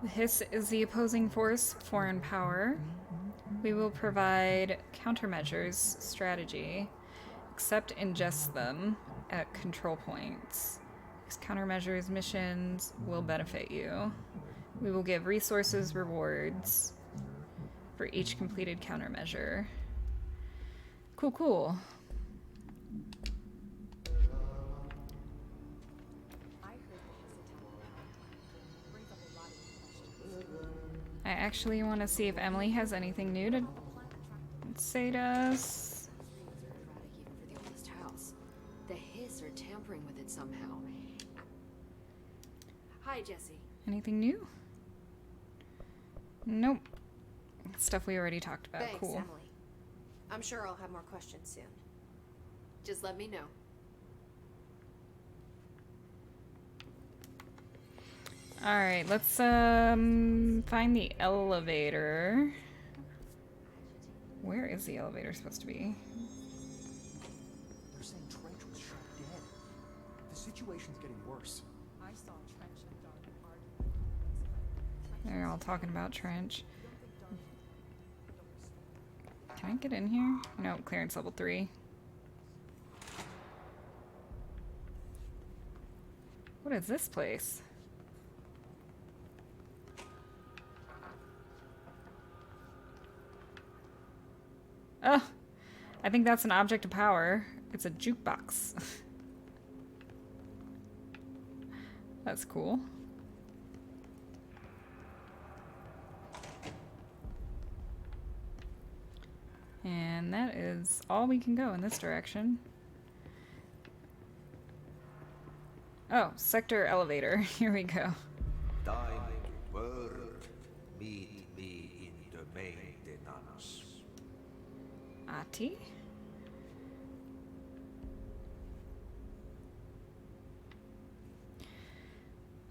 The Hiss is the opposing force, foreign power. We will provide countermeasures, strategy. Accept, ingest them at control points. These countermeasures missions will benefit you. We will give resources, rewards for each completed countermeasure. Cool, cool. I actually want to see if Emily has anything new to say to us. Even for the oldest house. The Hiss are tampering with it somehow. Hi, Jesse. Anything new? Nope. Stuff we already talked about. Thanks, Cool. Emily. I'm sure I'll have more questions soon. Just let me know. Alright, let's find the elevator. Where is the elevator supposed to be? They're saying Trench was shot dead. The situation's getting worse. I saw Trench and Dark arguing. They're all talking about Trench. Can I get in here? No, clearance level 3. What is this place? I think that's an object of power. It's a jukebox. That's cool. And that is all we can go in this direction. Oh, sector elevator. Here we go. Time to work. Meet me in the maintenance. Ati?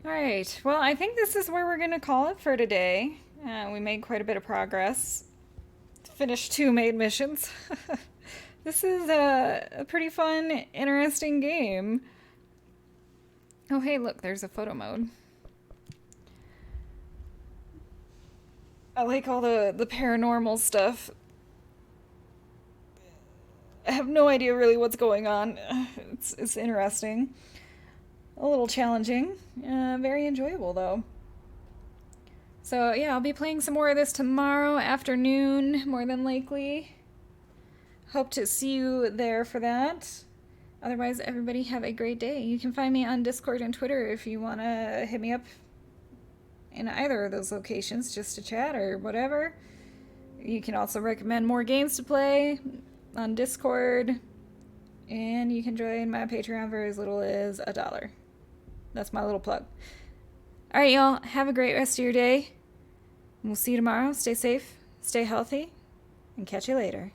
Alright, well, I think this is where we're going to call it for today. We made quite a bit of progress. Finished 2 main missions. This is a pretty fun, interesting game. Oh, hey, look, there's a photo mode. I like all the paranormal stuff. I have no idea really what's going on. It's interesting. A little challenging. Very enjoyable, though. So, yeah, I'll be playing some more of this tomorrow afternoon, more than likely. Hope to see you there for that. Otherwise, everybody have a great day. You can find me on Discord and Twitter if you want to hit me up in either of those locations just to chat or whatever. You can also recommend more games to play on Discord. And you can join my Patreon for as little as $1. That's my little plug. Alright, y'all. Have a great rest of your day. We'll see you tomorrow. Stay safe, stay healthy, and catch you later.